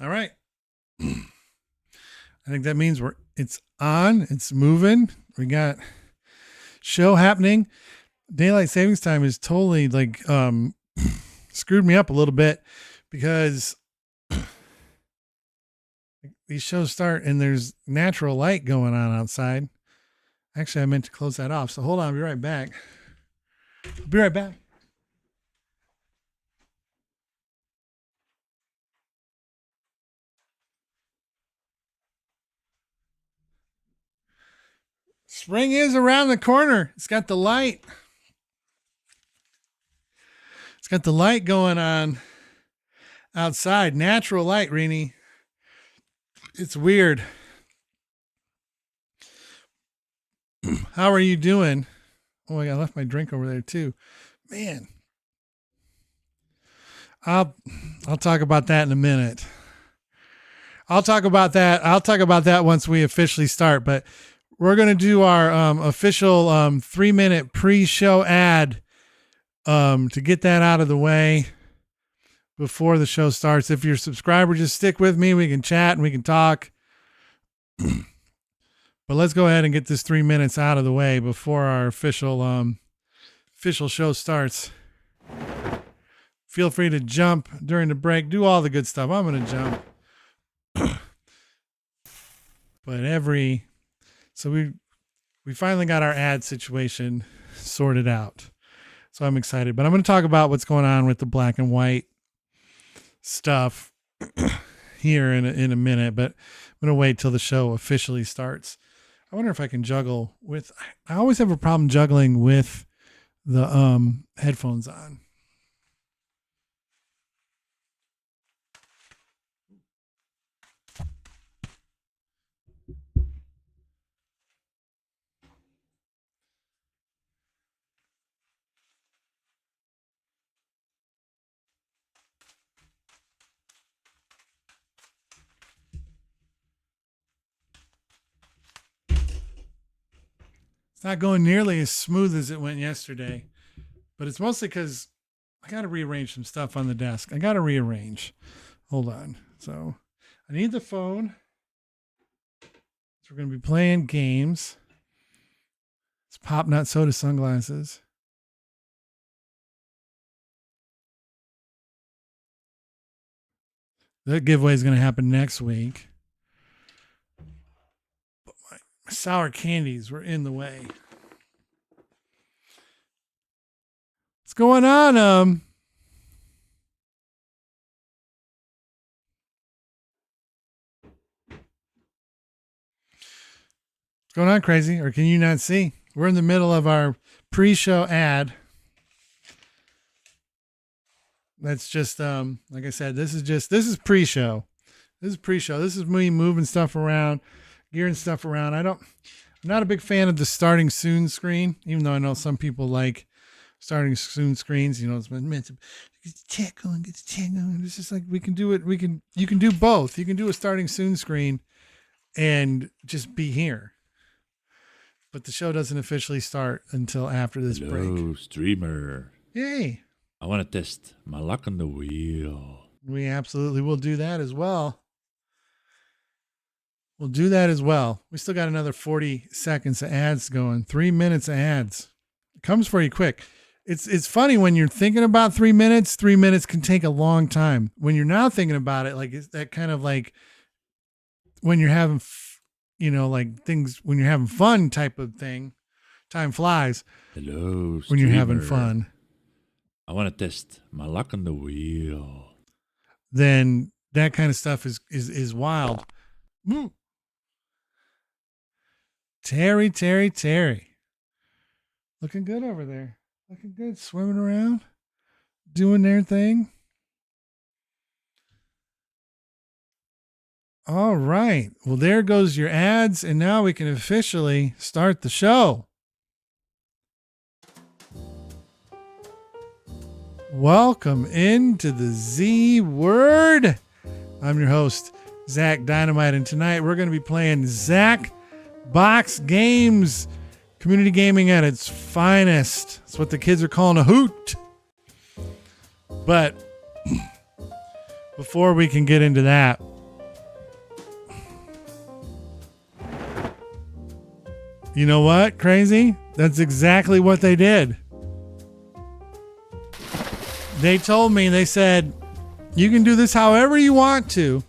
All right. I think that means it's on, it's moving. We got show happening. Daylight savings time is totally screwed me up a little bit because these shows start and there's natural light going on outside. Actually, I meant to close that off. So hold on, I'll be right back. I'll be right back. Spring is around the corner. It's got the light. It's got the light going on outside. Natural light, Rini. It's weird. How are you doing? Oh, I left my drink over there too. Man. I'll talk about that in a minute. I'll talk about that once we officially start, but we're going to do our official 3-minute pre-show ad to get that out of the way before the show starts. If you're a subscriber, just stick with me. We can chat and we can talk. But let's go ahead and get this 3 minutes out of the way before our official show starts. Feel free to jump during the break. Do all the good stuff. I'm going to jump. But so we finally got our ad situation sorted out. So I'm excited. But I'm going to talk about what's going on with the black and white stuff here in a minute. But I'm going to wait till the show officially starts. I wonder if I can juggle with. I always have a problem juggling with the headphones on. It's not going nearly as smooth as it went yesterday, but it's mostly because I got to rearrange some stuff on the desk. I got to rearrange. Hold on. So I need the phone. So we're going to be playing games. It's Pop Not Soda sunglasses. That giveaway is going to happen next week. But my sour candies were in the way. What's going on? What's going on, crazy? Or can you not see? We're in the middle of our pre-show ad. That's just like I said, this is pre-show. This is pre-show. This is me moving stuff around, gearing stuff around. I'm not a big fan of the starting soon screen, even though I know some people like starting soon screens. You know, it's meant to get the chat going, get the chat going. It's just like we can do it. You can do both. You can do a starting soon screen and just be here. But the show doesn't officially start until after this break. Hello, streamer. Yay. I want to test my luck on the wheel. We absolutely will do that as well. We'll do that as well. We still got another 40 seconds of ads going. 3 minutes of ads. It comes for you quick. It's funny when you're thinking about 3 minutes. 3 minutes can take a long time. When you're not thinking about it, like it's that kind of like when you're having, like things when you're having fun type of thing. Time flies. Hello, streamer. When you're having fun. I want to test my luck on the wheel. Then that kind of stuff is wild. Woo. Terry. Looking good over there. Looking good. Swimming around. Doing their thing. All right. Well, there goes your ads. And now we can officially start the show. Welcome into the Z Word. I'm your host, Zach Dynamite, and tonight we're going to be playing Zacbox Games. Community gaming at its finest. That's what the kids are calling a hoot. But before we can get into that, You know what? Crazy? That's exactly what they did. They told me, they said, you can do this however you want to.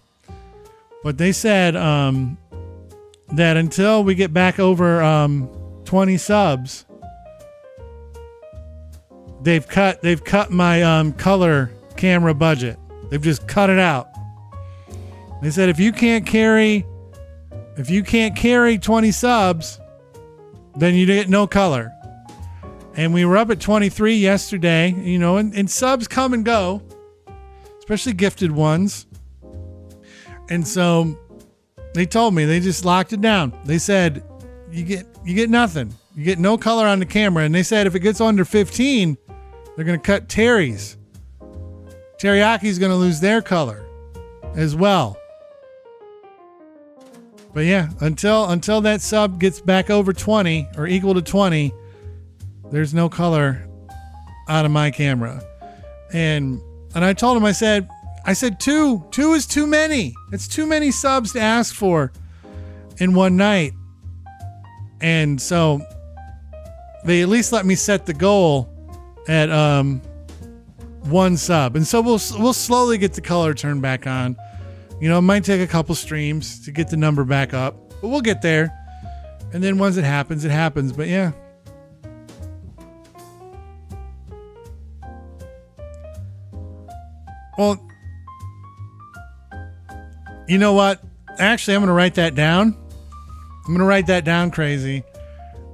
But they said that until we get back over 20 subs, they've cut my color camera budget. They've just cut it out. They said if you can't carry 20 subs, then you get no color. And we were up at 23 yesterday, and subs come and go, especially gifted ones. And so they told me, they just locked it down. They said, you get nothing. You get no color on the camera. And they said if it gets under 15, they're going to cut Terry's. Teriyaki's going to lose their color as well. But yeah, until that sub gets back over 20 or equal to 20, there's no color out of my camera. And I told him, I said two is too many. It's too many subs to ask for in one night. And so they at least let me set the goal at one sub. And so we'll slowly get the color turned back on. It might take a couple streams to get the number back up, but we'll get there. And then once it happens, it happens. But yeah. Well, you know what? Actually, I'm going to write that down. Crazy.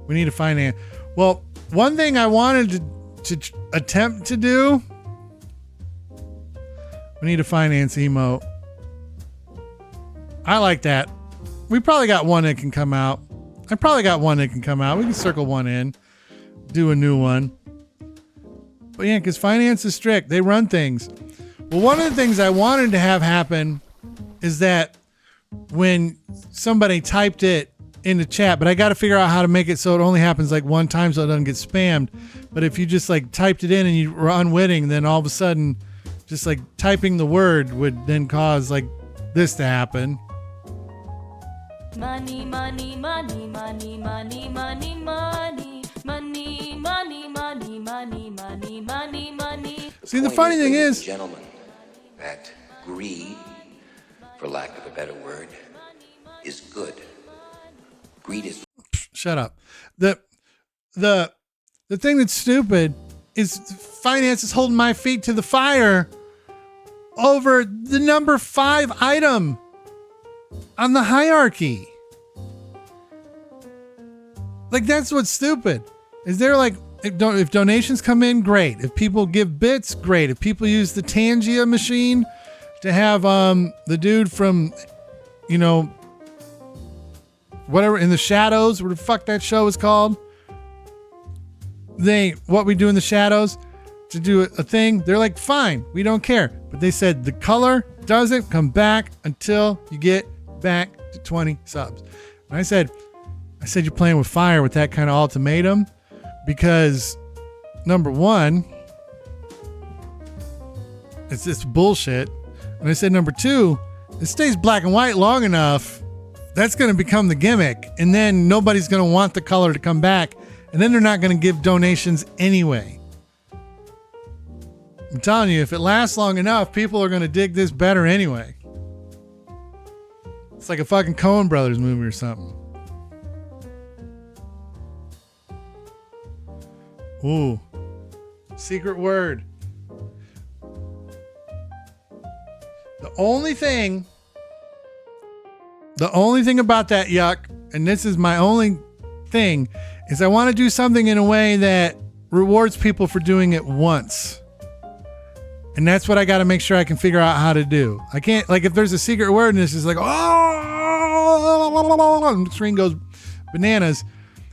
We need to finance. Well, one thing I wanted to attempt to do, we need to finance emote. I like that. We probably got one that can come out. We can circle one in, do a new one. But yeah, because finance is strict. They run things. Well, one of the things I wanted to have happen is that when somebody typed it in the chat, but I got to figure out how to make it so it only happens like one time so it doesn't get spammed. But if you just like typed it in and you were unwitting, then all of a sudden just like typing the word would then cause like this to happen. Money, money, money, money, money, money, money, money, money, money, money, money, money, money. See, the funny thing is, gentlemen, that greed, for lack of a better word, is good. Greed is. Shut up. The thing that's stupid is finance is holding my feet to the fire over the number 5 item on the hierarchy. Like, that's what's stupid. Is there like, if donations come in, great. If people give bits, great. If people use the Tangia machine to have the dude from, whatever, in the shadows, what the fuck that show is called, what we do in the shadows to do a thing, they're like, fine, we don't care. But they said the color doesn't come back until you get back to 20 subs. And I said you're playing with fire with that kind of ultimatum, because number one, it's this bullshit. And I said number two, it stays black and white long enough, that's going to become the gimmick, and then nobody's going to want the color to come back, and then they're not going to give donations anyway. I'm telling you, if it lasts long enough, people are going to dig this better anyway. It's like a fucking Coen Brothers movie or something. Ooh. Secret word. The only thing about that yuck, and this is my only thing, is I want to do something in a way that rewards people for doing it once. And that's what I got to make sure I can figure out how to do. I can't, like, if there's a secret word and it's just like, oh, and the screen goes bananas,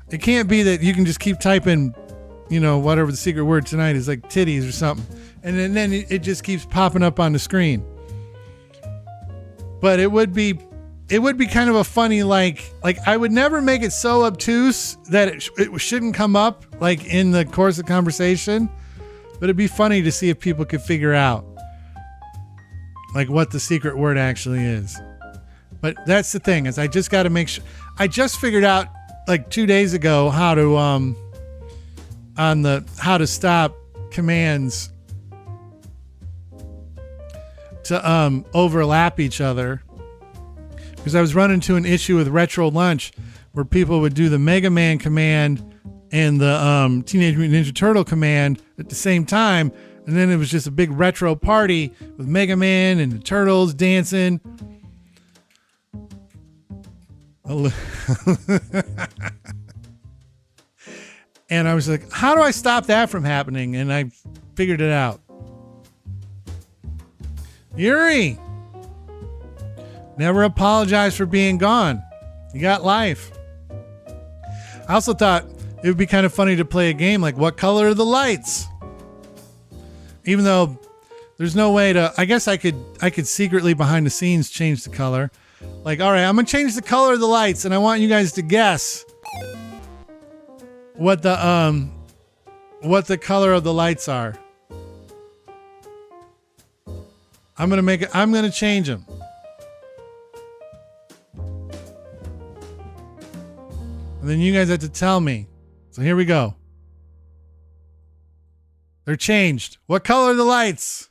it can't be that you can just keep typing, whatever the secret word tonight is, like titties or something. And then it just keeps popping up on the screen. But it would be kind of a funny, like I would never make it so obtuse that it shouldn't come up like in the course of conversation, but it'd be funny to see if people could figure out like what the secret word actually is. But that's the thing, is I just got to make sure. I just figured out like 2 days ago how to on the how to stop commands to overlap each other, because I was running into an issue with Retro Lunch where people would do the Mega Man command and the Teenage Mutant Ninja Turtle command at the same time, and then it was just a big retro party with Mega Man and the Turtles dancing. And I was like, how do I stop that from happening? And I figured it out. Yuri, never apologize for being gone. You got life. I also thought it would be kind of funny to play a game like, what color are the lights? Even though there's no way to, I guess I could secretly behind the scenes change the color. Like, all right, I'm going to change the color of the lights, and I want you guys to guess what the color of the lights are. I'm going to change them. And then you guys have to tell me. So here we go. They're changed. What color are the lights?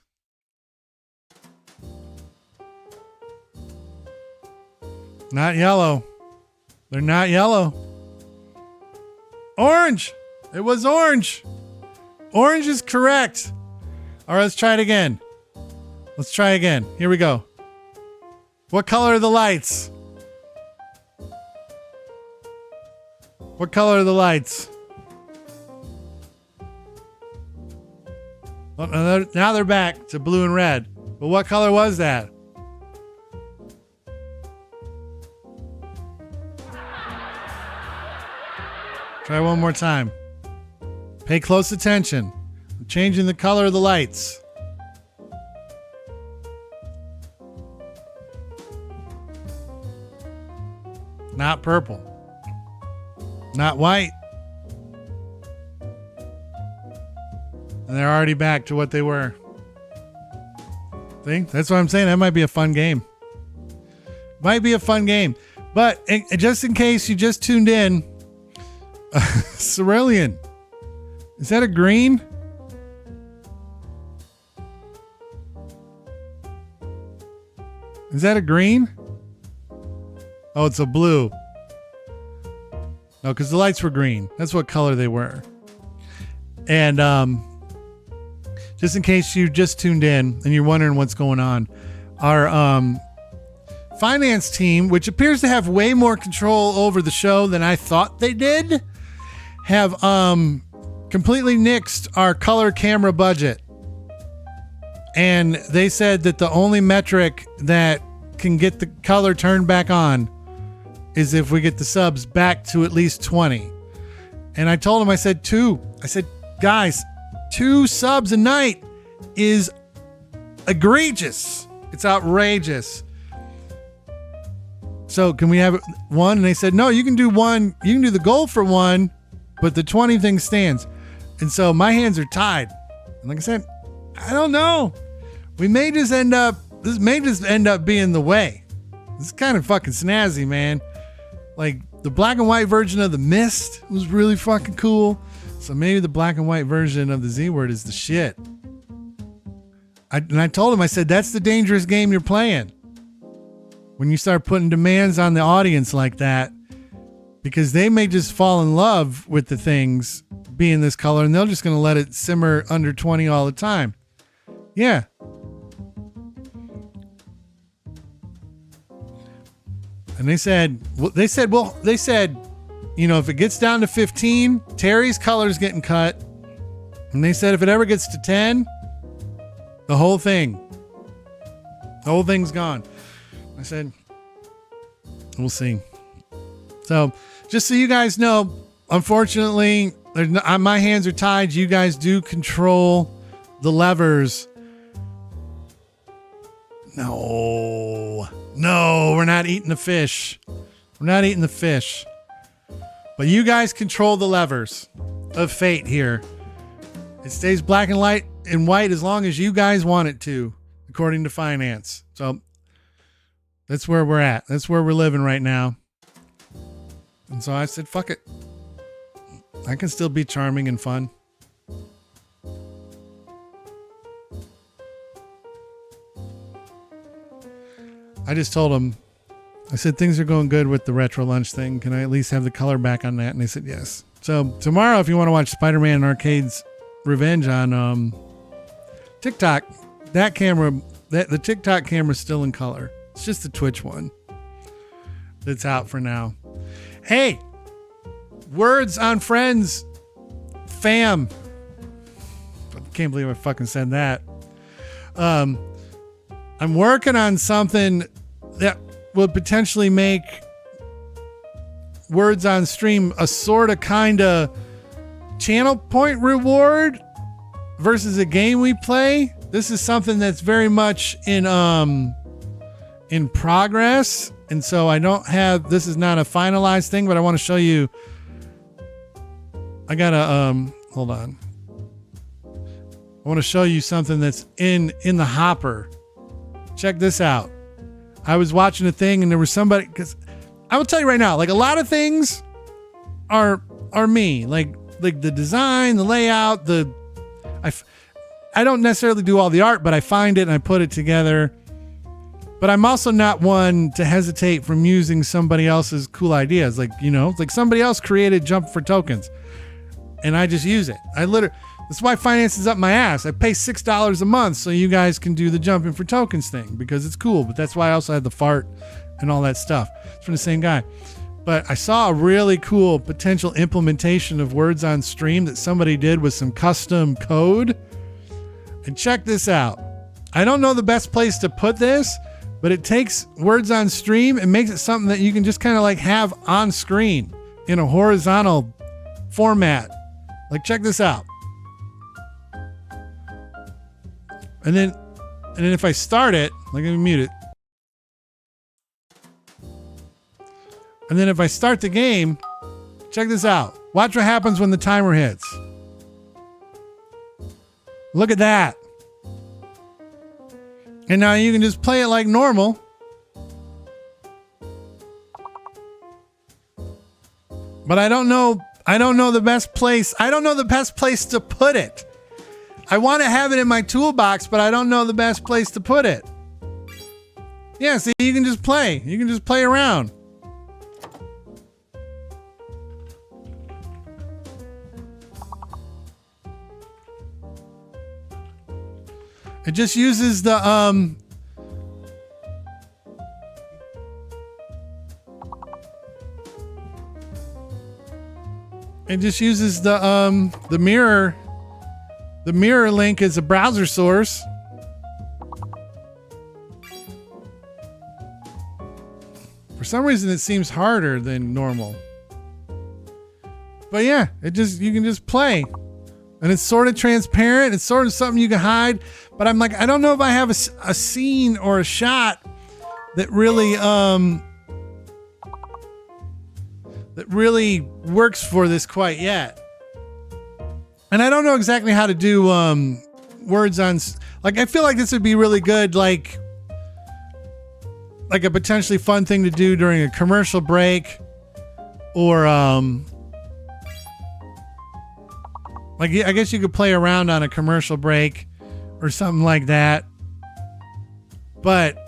Not yellow. They're not yellow. Orange. It was orange. Orange is correct. All right, let's try it again. Let's try again. Here we go. What color are the lights? What color are the lights? Well, now they're back to blue and red. But what color was that? Try one more time. Pay close attention. I'm changing the color of the lights. Not purple. Not white. And they're already back to what they were. See? That's what I'm saying. That might be a fun game. Might be a fun game. But just in case you just tuned in, Cerulean. Is that a green? Is that a green? Oh, it's a blue. No, because the lights were green. That's what color they were. And just in case you just tuned in and you're wondering what's going on, our finance team, which appears to have way more control over the show than I thought they did, have completely nixed our color camera budget. And they said that the only metric that can get the color turned back on is if we get the subs back to at least 20. And I told them, I said, guys, 2 subs a night is egregious. It's outrageous. So can we have 1? And they said, no, you can do 1. You can do the goal for 1, but the 20 thing stands. And so my hands are tied. And like I said, I don't know. This may just end up being the way. This is kind of fucking snazzy, man. Like, the black and white version of The Mist was really fucking cool. So maybe the black and white version of the Z Word is the shit. I told him, I said, that's the dangerous game you're playing. When you start putting demands on the audience like that, because they may just fall in love with the things being this color and they're just going to let it simmer under 20 all the time. Yeah. And they said, you know, if it gets down to 15, Terry's color's getting cut. And they said, if it ever gets to 10, the whole thing's gone. I said, we'll see. So just so you guys know, unfortunately, my hands are tied. You guys do control the levers. No, we're not eating the fish. We're not eating the fish. But you guys control the levers of fate here. It stays black and white as long as you guys want it to, according to finance. So that's where we're at. That's where we're living right now. And so I said, fuck it. I can still be charming and fun. I just told him, I said, things are going good with the retro lunch thing. Can I at least have the color back on that? And they said, yes. So tomorrow, if you want to watch Spider-Man Arcade's Revenge on TikTok, that camera, the TikTok camera's still in color. It's just the Twitch one that's out for now. Hey, words on friends, fam. I can't believe I fucking said that. I'm working on something that would potentially make words on stream a sort of kind of channel point reward versus a game we play. This is something that's very much in progress. And so I don't have, this is not a finalized thing, but I want to show you. I gotta, hold on. I want to show you something that's in the hopper. Check this out. I was watching a thing and there was somebody, because I will tell you right now, like a lot of things are me, like the design, the layout, I don't necessarily do all the art, but I find it and I put it together. But I'm also not one to hesitate from using somebody else's cool ideas. Like, you know, like somebody else created Jump for Tokens and I just use it. That's why finance is up my ass. I pay $6 a month so you guys can do the Jumping for Tokens thing because it's cool. But that's why I also had the fart and all that stuff. It's from the same guy. But I saw a really cool potential implementation of words on stream that somebody did with some custom code. And check this out. I don't know the best place to put this, but it takes words on stream and makes it something that you can just kind of like have on screen in a horizontal format. Like, check this out. And then if I start it, like, let me mute it. And then if I start the game, check this out. Watch what happens when the timer hits. Look at that. And now you can just play it like normal. But I don't know the best place. I don't know the best place to put it. I want to have it in my toolbox, but I don't know the best place to put it. Yeah, see, you can just play. You can just play around. It just uses the mirror. The mirror link is a browser source. For some reason, it seems harder than normal. But yeah, you can just play. And it's sort of transparent. It's sort of something you can hide. But I'm like, I don't know if I have a scene or a shot that really works for this quite yet. And I don't know exactly how to do words on, like, I feel like this would be really good, like a potentially fun thing to do during a commercial break, or like, I guess you could play around on a commercial break or something like that. But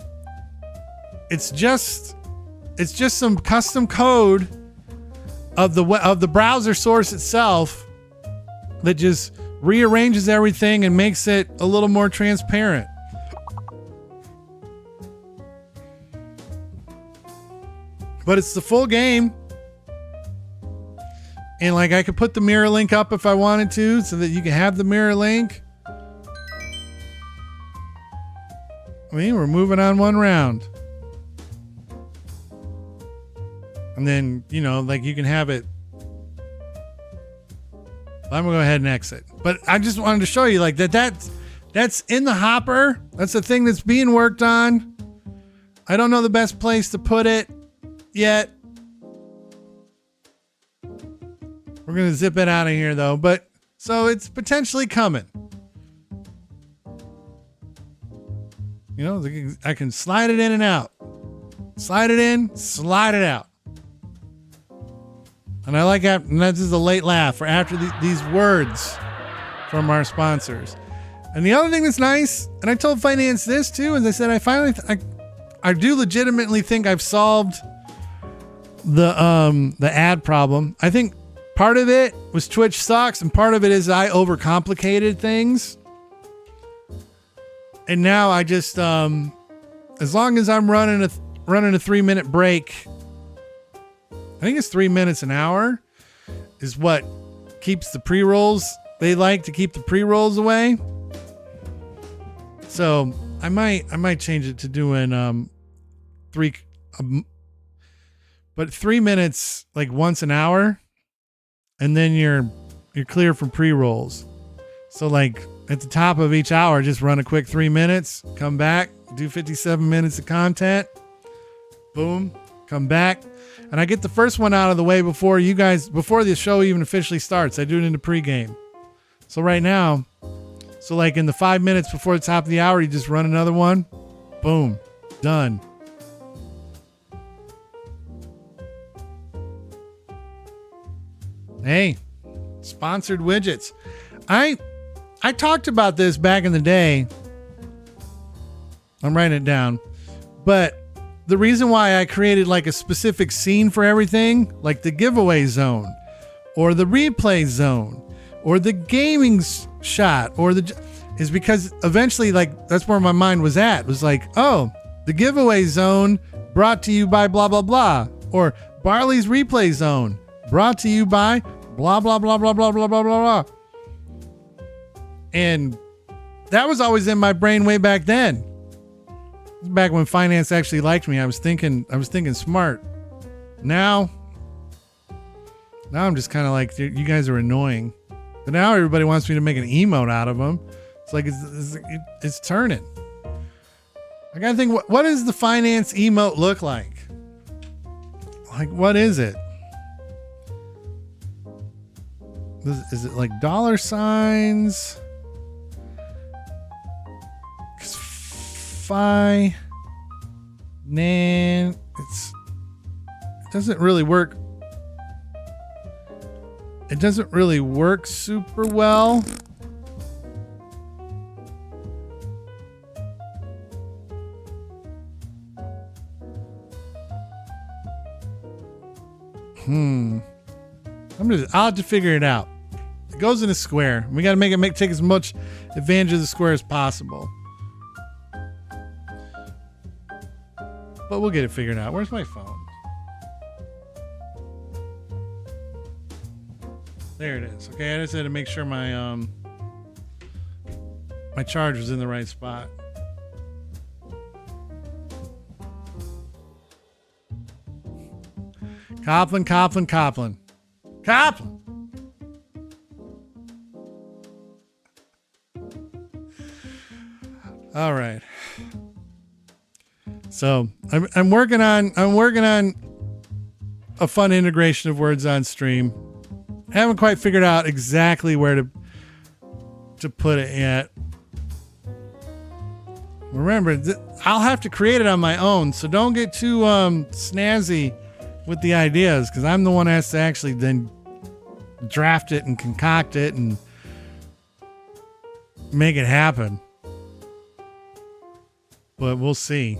it's just some custom code of the browser source itself that just rearranges everything and makes it a little more transparent. But it's the full game. And like, I could put the mirror link up if I wanted to, so that you can have the mirror link. I mean, we're moving on one round. And then, you know, like, you can have it. I'm gonna go ahead and exit. But I just wanted to show you, like, that's in the hopper. That's the thing that's being worked on. I don't know the best place to put it yet. We're going to zip it out of here, though. But so it's potentially coming. You know, I can slide it in and out. Slide it in, slide it out. And I like that. And this is a late laugh for after these words from our sponsors. And the other thing that's nice, and I told finance this too, is I said I do legitimately think I've solved the ad problem. I think part of it was Twitch sucks, and part of it is I overcomplicated things. And now I just as long as I'm running a 3-minute break, I think it's 3 minutes an hour is what keeps the pre-rolls. They like to keep the pre-rolls away. So I might change it to doing 3 minutes like once an hour, and then you're clear for pre-rolls. So like at the top of each hour, just run a quick 3 minutes, come back, do 57 minutes of content, boom, come back. And I get the first one out of the way before the show even officially starts. I do it in the pregame. So right now, like in the 5 minutes before the top of the hour, you just run another one, boom, done. Hey, sponsored widgets. I talked about this back in the day. I'm writing it down. But the reason why I created like a specific scene for everything, like the giveaway zone or the replay zone or the gaming shot is because eventually like that's where my mind was at. It was like, oh, the giveaway zone brought to you by blah, blah, blah. Or Barley's replay zone brought to you by blah, blah, blah, blah, blah, blah, blah, blah, blah. And that was always in my brain way back then. Back when finance actually liked me, I was thinking smart. Now I'm just kind of like, you guys are annoying. But now everybody wants me to make an emote out of them. It's like, it's turning. I gotta think, what does the finance emote look like? Like, what is it? Is it like dollar signs? It doesn't really work. It doesn't really work super well. I'll have to figure it out. It goes in a square. We got to take as much advantage of the square as possible. But we'll get it figured out. Where's my phone? There it is. Okay, I just had to make sure my my charge was in the right spot. Coplin. All right. So I'm working on a fun integration of words on stream. Haven't quite figured out exactly where to put it yet. Remember, I'll have to create it on my own, so don't get too snazzy with the ideas, because I'm the one that has to actually then draft it and concoct it and make it happen. But we'll see.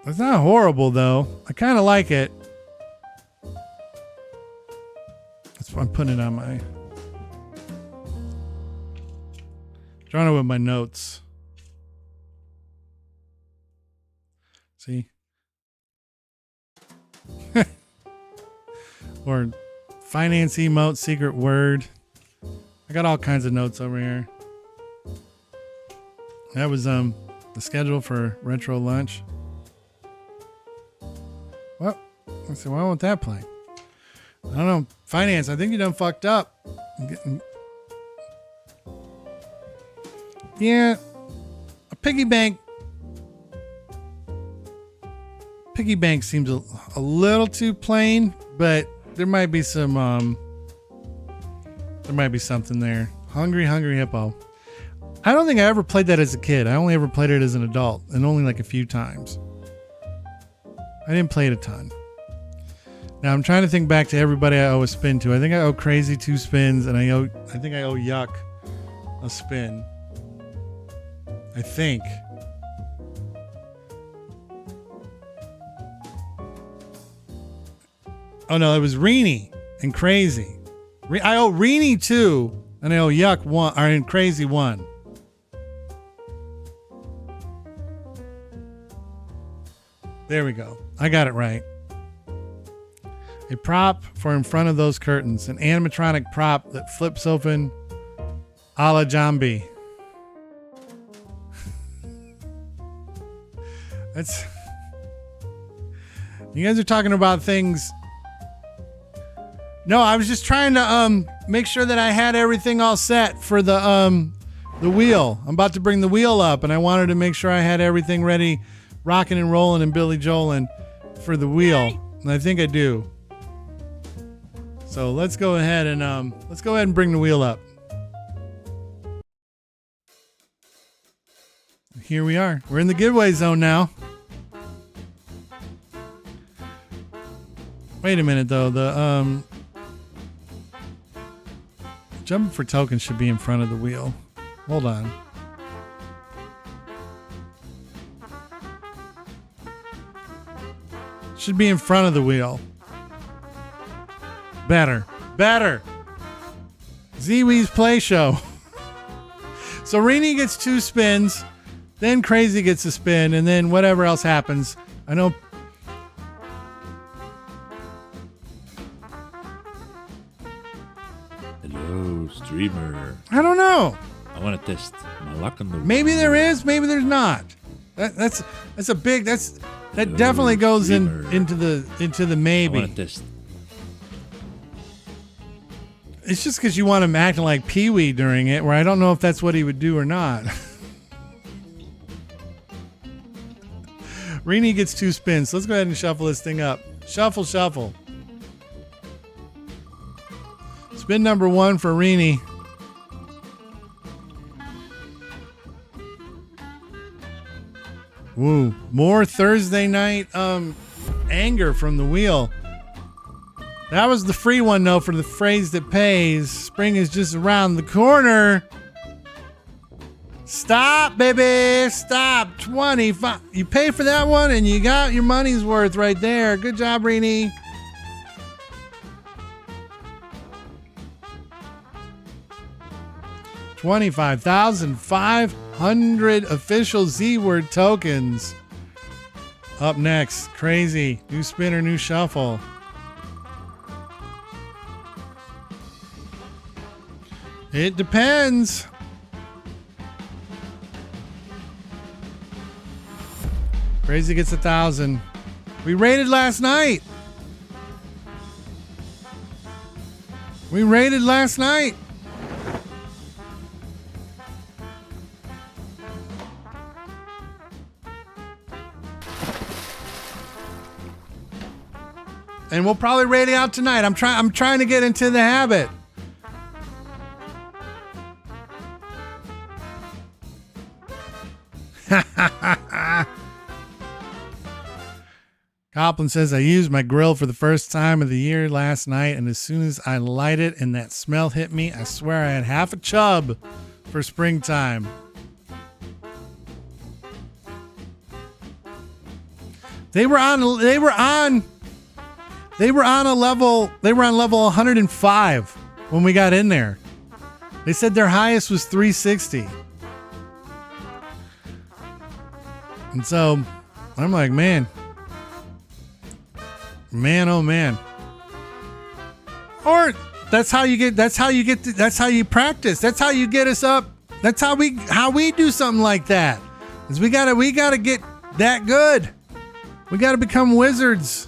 It's not horrible though. I kind of like it. That's why I'm putting it on my drawing it with my notes. See? Or finance emote, secret word. I got all kinds of notes over here. That was the schedule for retro lunch. Well, let's see, why won't that play? I don't know. Finance, I think you done fucked up. Yeah, a piggy bank. Piggy bank seems a little too plain, but there might be some there might be something there. Hungry hippo. I don't think I ever played that as a kid. I only ever played it as an adult, and only like a few times. I didn't play it a ton. Now I'm trying to think back to everybody I owe a spin to. I think I owe Crazy 2 spins, and I think I owe Yuck a spin. I think. Oh no, it was Reenie and Crazy. I owe Reenie 2, and I owe Yuck 1, or and Crazy 1. There we go. I got it right. A prop for in front of those curtains. An animatronic prop that flips open a la Jambi. That's... You guys are talking about things... No, I was just trying to make sure that I had everything all set for the wheel. I'm about to bring the wheel up, and I wanted to make sure I had everything ready, rocking and rolling and Billy Joelin for the wheel. And I think I do. So let's go ahead and bring the wheel up. Here we are. We're in the giveaway zone now. Wait a minute though. The jumping for tokens should be in front of the wheel. Hold on. Should be in front of the wheel. Better. Zee-Wee's Play Show. So Reenie gets 2 spins, then Crazy gets a spin, and then whatever else happens. I know. Hello, streamer. I don't know. I want to test my luck on the Maybe there is, maybe there's not. That definitely goes into the maybe. I want to test. It's just because you want him acting like Pee-wee during it, where I don't know if that's what he would do or not. Reenie gets 2 spins. So let's go ahead and shuffle this thing up. Shuffle. Spin number 1 for Reenie. Woo. More Thursday night anger from the wheel. That was the free one, though, for the phrase that pays. Spring is just around the corner. Stop, baby. Stop. 25. You pay for that one, and you got your money's worth right there. Good job, Reenie. $25,500 official Z-word tokens. Up next, Crazy. New spinner, new shuffle. It depends. Crazy gets 1,000. We rated last night. And we'll probably rate it out tonight. I'm trying to get into the habit. Copland says, I used my grill for the first time of the year last night, and as soon as I light it and that smell hit me, I swear I had half a chub for springtime. They were on level 105 when we got in there. They said their highest was 360. And so I'm like, man, oh man. Or that's how you practice. That's how you get us up. That's how we do something like that. Is we gotta get that good. We gotta become wizards.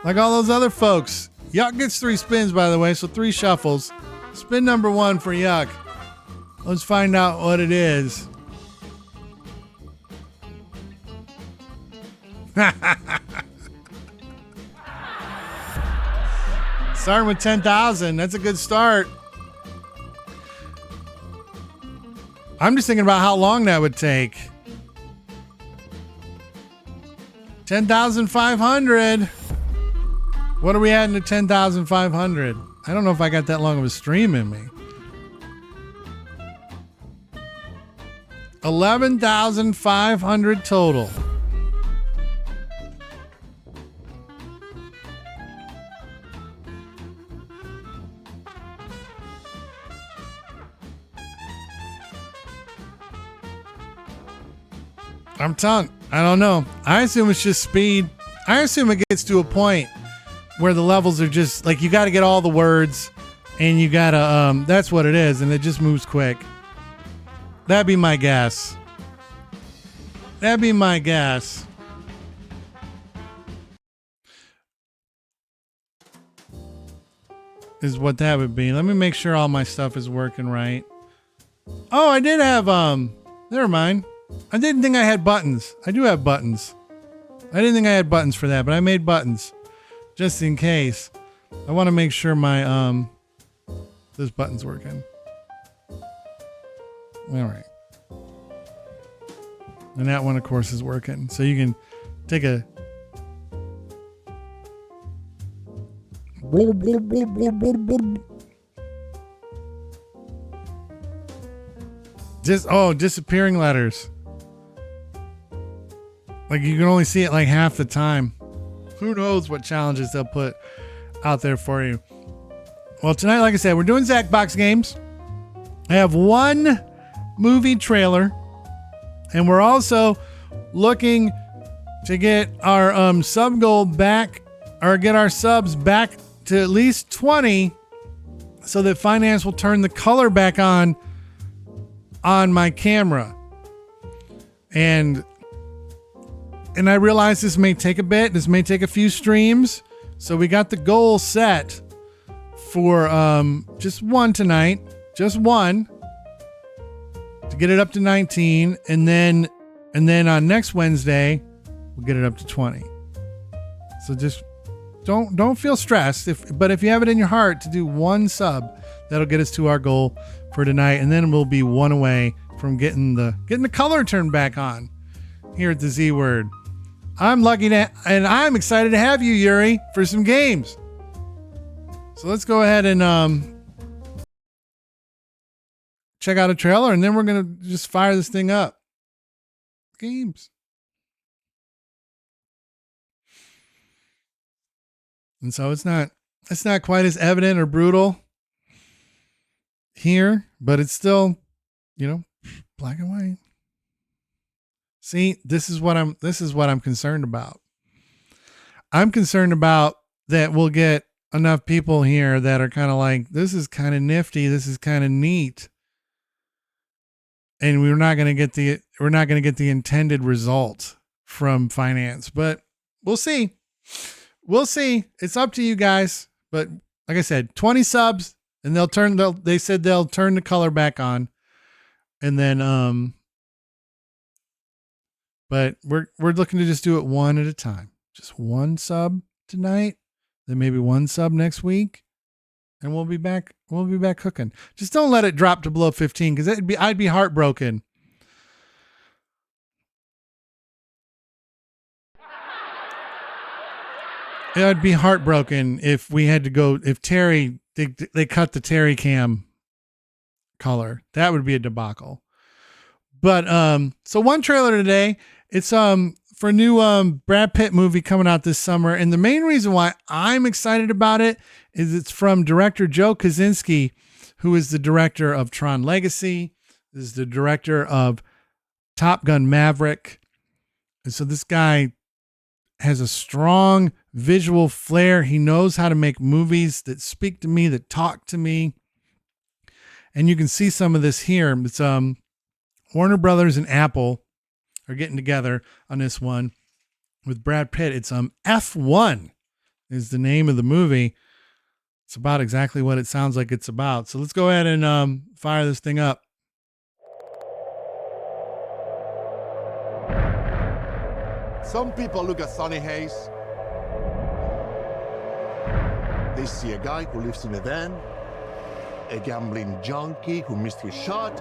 Like all those other folks. Yuck gets 3 spins, by the way, so 3 shuffles. Spin number 1 for Yuck. Let's find out what it is. Starting with 10,000. That's a good start. I'm just thinking about how long that would take. 10,500. What are we adding to 10,500? I don't know if I got that long of a stream in me. 11,500 total. I'm telling, I don't know. I assume it's just speed. I assume it gets to a point where the levels are just like you got to get all the words and you got to, that's what it is. And it just moves quick. That'd be my guess. That'd be my guess. Is what that would be. Let me make sure all my stuff is working right. Oh, I did have, never mind. I didn't think I had buttons. I do have buttons. I didn't think I had buttons for that, but I made buttons just in case. I want to make sure my, this button's working. All right. And that one, of course, is working. So you can take a... disappearing letters. Like you can only see it like half the time. Who knows what challenges they'll put out there for you. Well, tonight, like I said, we're doing Zacbox Games. I have one movie trailer, and we're also looking to get our sub goal back, or get our subs back to at least 20, so that Finance will turn the color back on my camera. And I realize this may take a bit. This may take a few streams. So we got the goal set for just one tonight. Just one. To get it up to 19. And then on next Wednesday, we'll get it up to 20. So just don't feel stressed. But if you have it in your heart to do one sub, that'll get us to our goal for tonight. And then we'll be one away from getting the color turned back on here at the Z Word. I'm lucky to, and I'm excited to have you, Yuri, for some games. So let's go ahead and check out a trailer, and then we're gonna just fire this thing up. Games. And so it's not quite as evident or brutal here, but it's still, black and white. See, this is what I'm concerned about. I'm concerned about that we'll get enough people here that are kind of like, this is kind of nifty, this is kind of neat. And we're not going to get the intended result from Finance, but we'll see. We'll see. It's up to you guys. But like I said, 20 subs, and they said they'll turn the color back on. And then, but we're looking to just do it one at a time. Just one sub tonight, then maybe one sub next week, and we'll be back. We'll be back cooking. Just don't let it drop to below 15, because I'd be heartbroken. I'd be heartbroken if we had to go. If Terry they cut the Terry cam color, that would be a debacle. But so one trailer today. It's for a new Brad Pitt movie coming out this summer, and the main reason why I'm excited about it is it's from director Joe Kosinski, who is the director of Tron Legacy, is the director of Top Gun Maverick, and so this guy has a strong visual flair. He knows how to make movies that speak to me, that talk to me, and you can see some of this here. It's Warner Brothers and Apple are getting together on this one with Brad Pitt. It's F1 is the name of the movie. It's about exactly what it sounds like it's about. So let's go ahead and fire this thing up. Some people look at Sonny Hayes. They see a guy who lives in a van, a gambling junkie who missed his shot,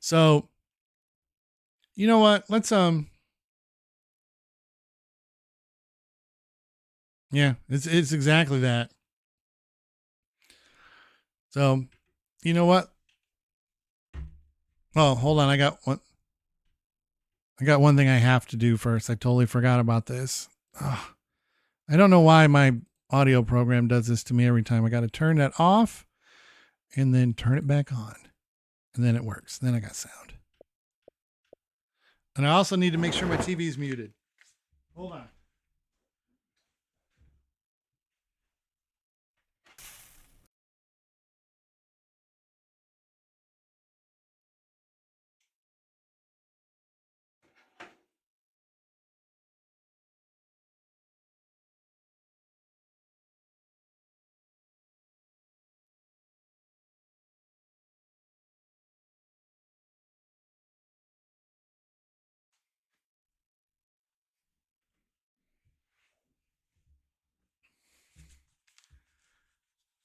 So, you know what? Let's yeah, it's exactly that. So, you know what? Oh, hold on. I got one thing I have to do first. I totally forgot about this. Ugh. I don't know why my audio program does this to me every time. I got to turn that off and then turn it back on. And then it works. Then I got sound. And I also need to make sure my TV is muted. Hold on.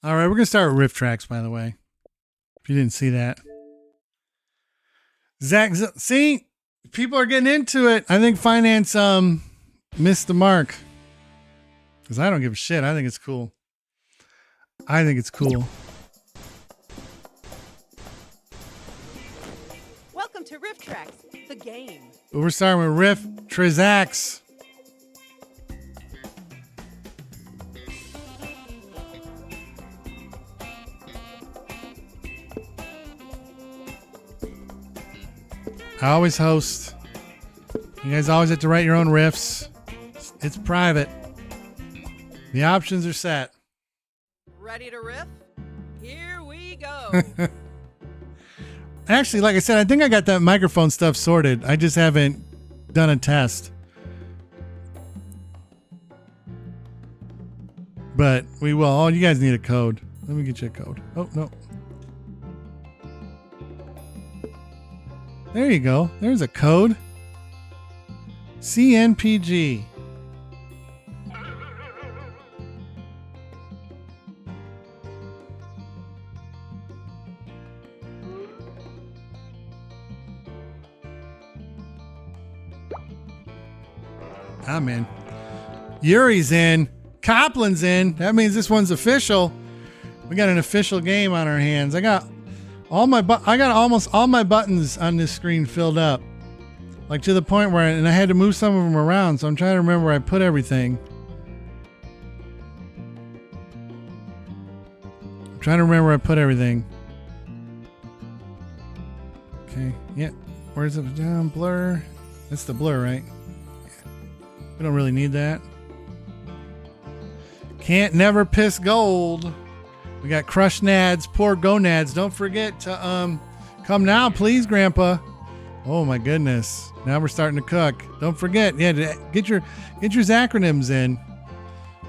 All right, we're going to start with riff tracks, by the way. If you didn't see that. See, people are getting into it. I think finance missed the mark. Because I don't give a shit. I think it's cool. I think it's cool. Welcome to Riff Tracks, the game. But we're starting with riff Trizax. I always host. You guys always have to write your own riffs. It's private. The options are set. Ready to riff? Here we go. Actually, like I said, I think I got that microphone stuff sorted. I just haven't done a test. But we will. Oh, you guys need a code. Let me get you a code. Oh, no. There you go. There's a code. CNPG. I'm in. Yuri's in. Copland's in. That means this one's official. We got an official game on our hands. I got almost all my buttons on this screen filled up. Like to the point where I had to move some of them around, so I'm trying to remember where I put everything. Okay, yeah. Where's it down? Blur. That's the blur, right? Yeah. We don't really need that. Can't never piss gold. We got crushed nads, poor gonads. Don't forget to come now, please, Grandpa. Oh my goodness. Now we're starting to cook. Don't forget, yeah, get your acronyms in.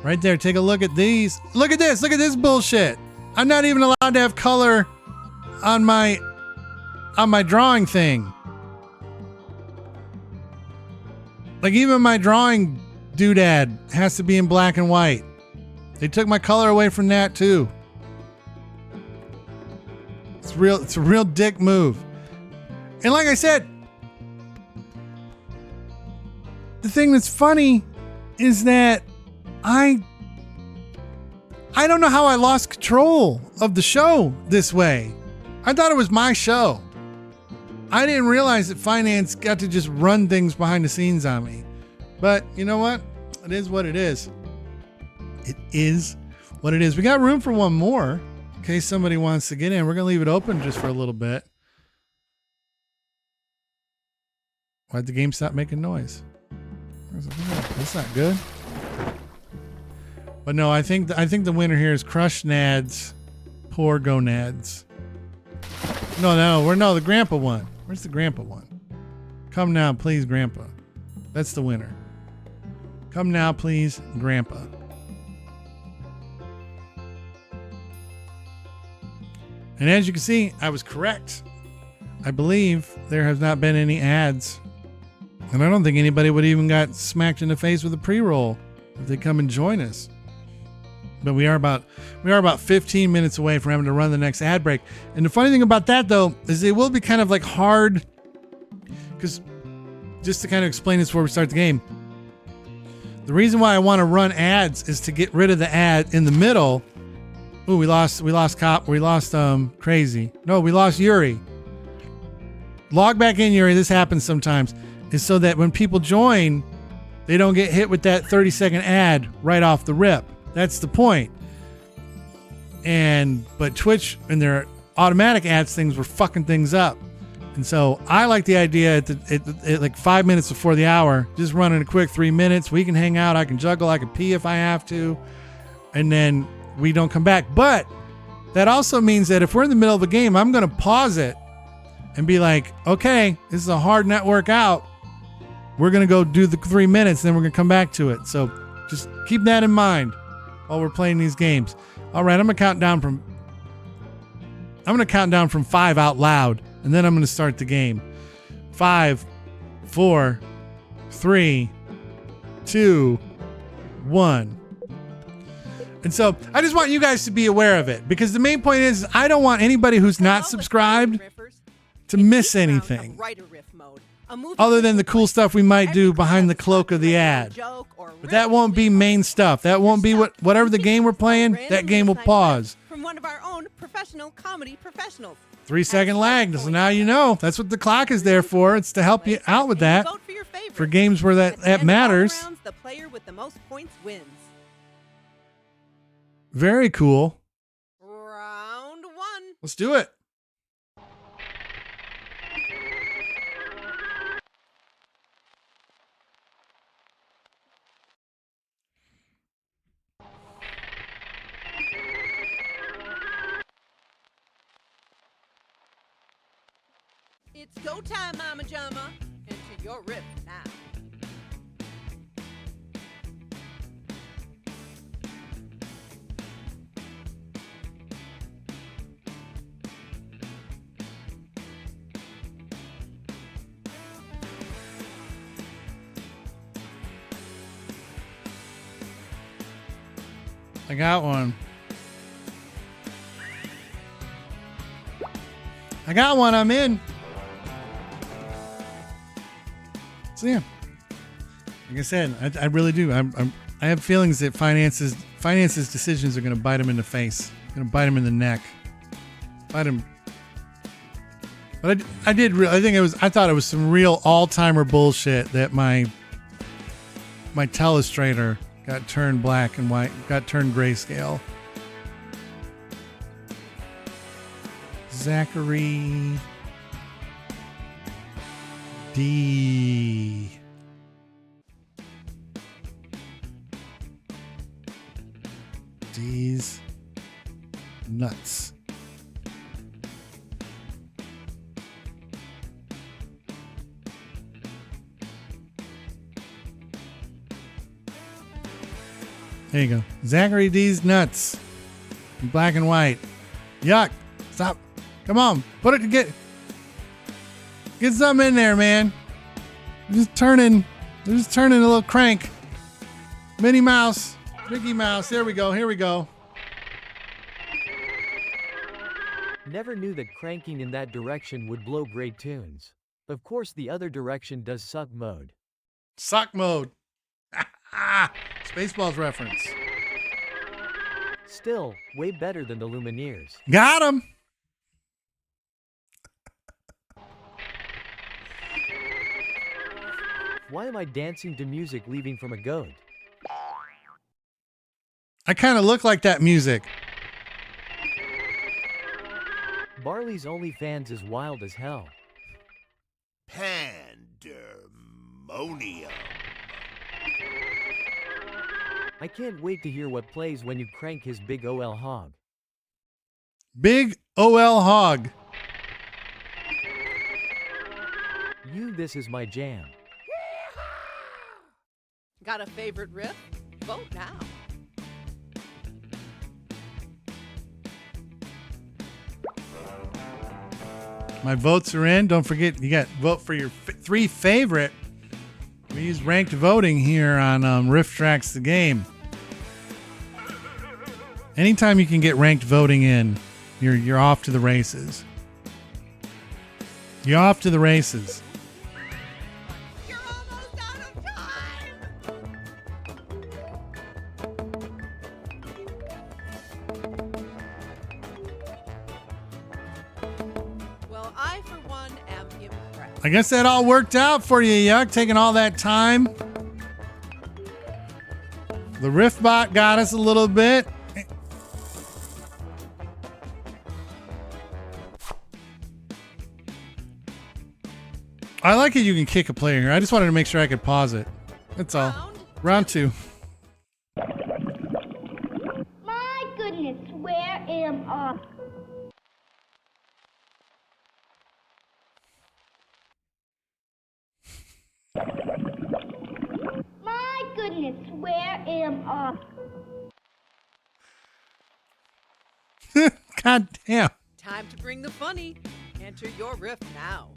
Right there. Take a look at these. Look at this. Look at this bullshit. I'm not even allowed to have color on my drawing thing. Like even my drawing doodad has to be in black and white. They took my color away from that too. It's a real dick move. And like I said, the thing that's funny is that I don't know how I lost control of the show this way. I thought it was my show. I didn't realize that finance got to just run things behind the scenes on me. But you know what? It is what it is. It is what it is. We got room for one more in case somebody wants to get in. We're going to leave it open just for a little bit. Why'd the game stop making noise? That's not good. But no, I think the winner here is Crushed Nads, Poor Gonads. No, the Grandpa one. Where's the Grandpa one? Come now, please, Grandpa. That's the winner. Come now, please, Grandpa. And as you can see, I was correct. I believe there has not been any ads. And I don't think anybody would even got smacked in the face with a pre-roll if they come and join us. But we are about 15 minutes away from having to run the next ad break. And the funny thing about that, though, is it will be kind of like hard, because just to kind of explain this before we start the game, the reason why I want to run ads is to get rid of the ad in the middle. Ooh, we lost Crazy. No, we lost Yuri. Log back in, Yuri. This happens sometimes. Is so that when people join, they don't get hit with that 30-second ad right off the rip. That's the point. But Twitch and their automatic ads things were fucking things up. And so I like the idea at like 5 minutes before the hour, just running a quick 3 minutes. We can hang out. I can juggle. I can pee if I have to. And then we don't come back. But that also means that if we're in the middle of a game, I'm going to pause it and be like, okay, this is a hard network out. We're going to go do the 3 minutes, then we're going to come back to it. So just keep that in mind while we're playing these games. All right, I'm going to count down from 5 out loud, and then I'm going to start the game. 5, 4, 3, 2, 1. And so I just want you guys to be aware of it, because the main point is I don't want anybody who's not subscribed to miss anything other than the cool stuff we might do behind the cloak of the ad. But that won't be main stuff. That won't be whatever the game we're playing, that game will pause. From one of our own professional comedy professionals. 3-second lag. So now you know. That's what the clock is there for. It's to help you out with that. For games where that matters. The player with the most points wins. Very cool. Round 1. Let's do it. It's go time, Mama Jama. Enter your riff now. I got one. I'm in. So yeah, like I said, I really do. I have feelings that finances decisions are going to bite him in the face, going to bite him in the neck, bite him. But I thought it was some real all-timer bullshit that my telestrator got turned black and white, got turned grayscale. Zachary D. D's nuts. There you go. Zachary D's nuts. In black and white. Yuck. Stop. Come on. Put it to get something in there, man. They're just turning a little crank. Minnie Mouse. Mickey Mouse. There we go. Here we go. Never knew that cranking in that direction would blow great tunes. Of course, the other direction does suck mode. Suck mode. Spaceballs reference. Still, way better than the Lumineers. Got him. Why am I dancing to music leaving from a goat? I kind of look like that music. Barley's OnlyFans is wild as hell. Pandemonium. I can't wait to hear what plays when you crank his big OL hog. Big OL hog. This is my jam. Got a favorite riff? Vote now. My votes are in. Don't forget, you got vote for your 3 favorite. We use ranked voting here on Riff Tracks the Game. Anytime you can get ranked voting in, you're off to the races. You're off to the races. You're almost out of time! Well, I, for one, am impressed. I guess that all worked out for you, Yuck, taking all that time. The Riftbot got us a little bit. I like it you can kick a player here. I just wanted to make sure I could pause it. That's all. Round 2. My goodness, where am I? My goodness, where am I? God damn. Time to bring the funny. Enter your riff now.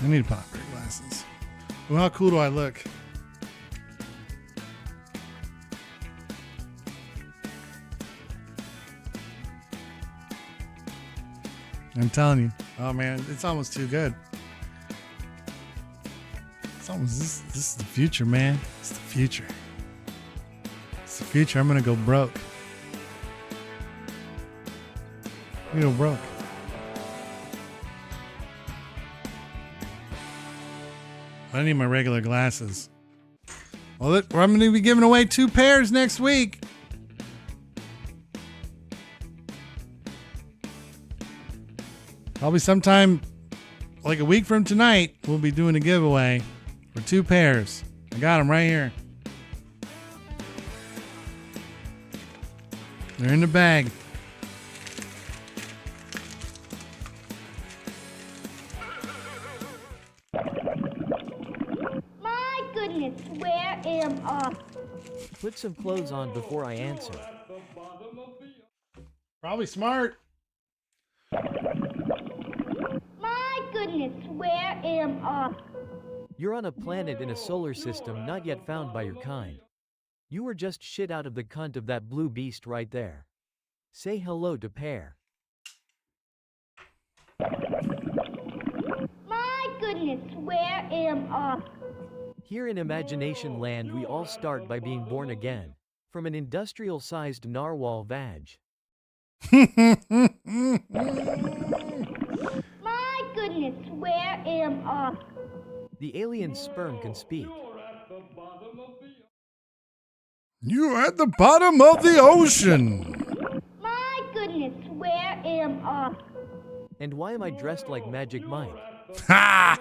I need to pop your glasses. Well, how cool do I look? I'm telling you. Oh man, it's almost too good. It's almost this is the future, man. It's the future. It's the future. I'm gonna go broke. I'm gonna go broke. I need my regular glasses. Well, I'm going to be giving away 2 pairs next week. Probably sometime like a week from tonight, we'll be doing a giveaway for 2 pairs. I got them right here. They're in the bag. Where am I? Put some clothes on before I answer. Probably smart. My goodness, where am I? You're on a planet in a solar system not yet found by your kind. You were just shit out of the cunt of that blue beast right there. Say hello to Pear. My goodness, where am I? Here in Imagination Land we all start by being born again. From an industrial-sized narwhal vag. My goodness, where am I? The alien sperm can speak. You're at the bottom of the ocean. My goodness, where am I? And why am I dressed like Magic Mike? Ha!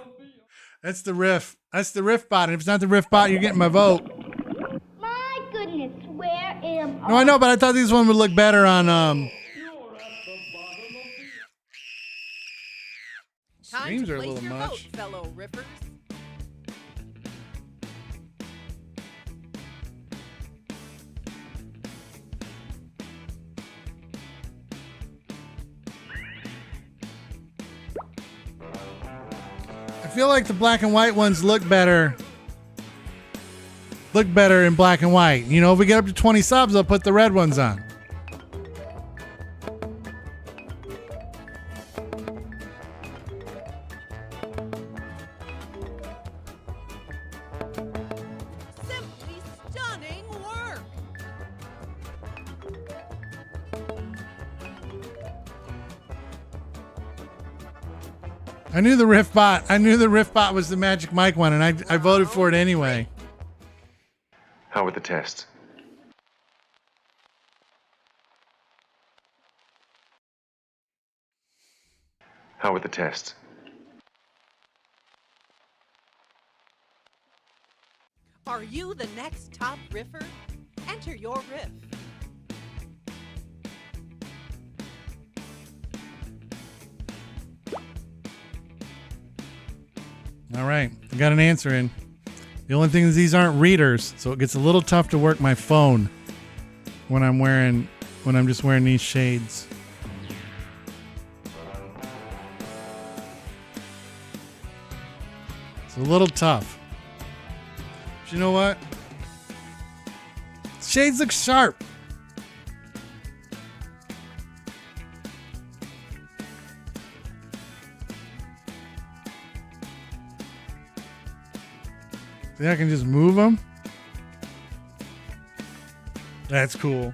That's the riff. That's the riff bot. And if it's not the riff bot, you're getting my vote. My goodness, where am I? No, I know, but I thought this one would look better on Screams are a little much. Vote, fellow riffers. I feel like the black and white ones look better. Look better in black and white. You know, if we get up to 20 subs, I'll put the red ones on. Simply stunning work. I knew the riff bot. I knew the riff bot was the Magic Mike one, and I voted for it anyway. How were the tests? How were the tests? Are you the next top riffer? Enter your riff. All right, I got an answer in. The only thing is these aren't readers, so it gets a little tough to work my phone when I'm just wearing these shades. It's a little tough. But you know what? Shades look sharp. See, I can just move them. That's cool.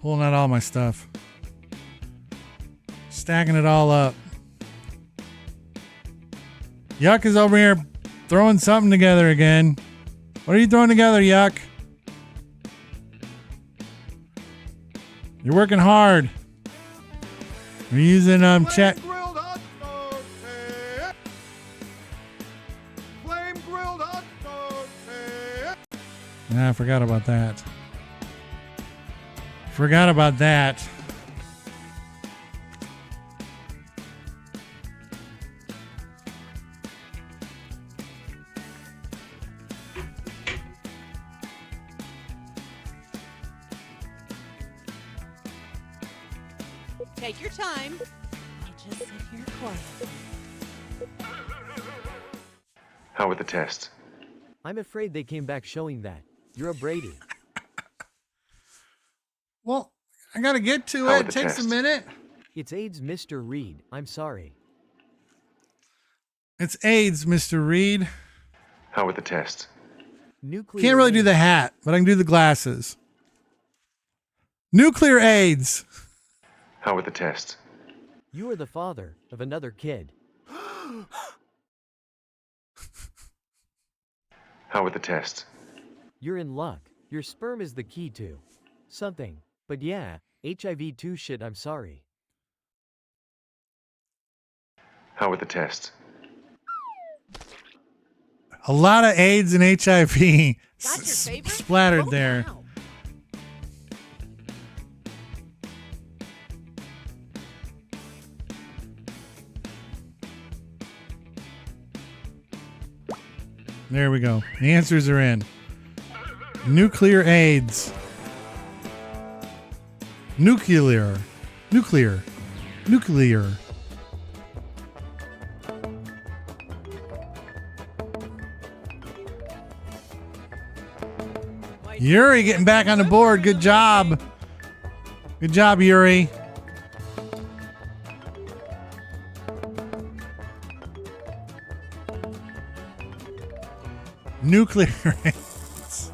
Pulling out all my stuff. Stacking it all up. Yuck is over here throwing something together again. What are you throwing together, Yuck? You're working hard. We're using chat. I forgot about that. Forgot about that. Take your time. I'll just sit here quietly. How were the tests? I'm afraid they came back showing that you're a Brady. Well, I gotta get to How it. were It the takes a tests? minute. It's AIDS, Mr. Reed. I'm sorry. It's AIDS, Mr. Reed. How were the tests? Nuclear Can't really do AIDS. the hat, but I can do the glasses. Nuclear AIDS. How were the tests? You are the father of another kid. How were the tests? You're in luck. Your sperm is the key to something. But yeah, HIV 2 shit, I'm sorry. How were the tests? A lot of AIDS and HIV That's your favorite? splattered Oh, there. wow. There we go. The answers are in. Nuclear AIDS. Nuclear. Nuclear. Nuclear. Yuri getting back on the board. Good job. Good job, Yuri. Nuclear AIDS.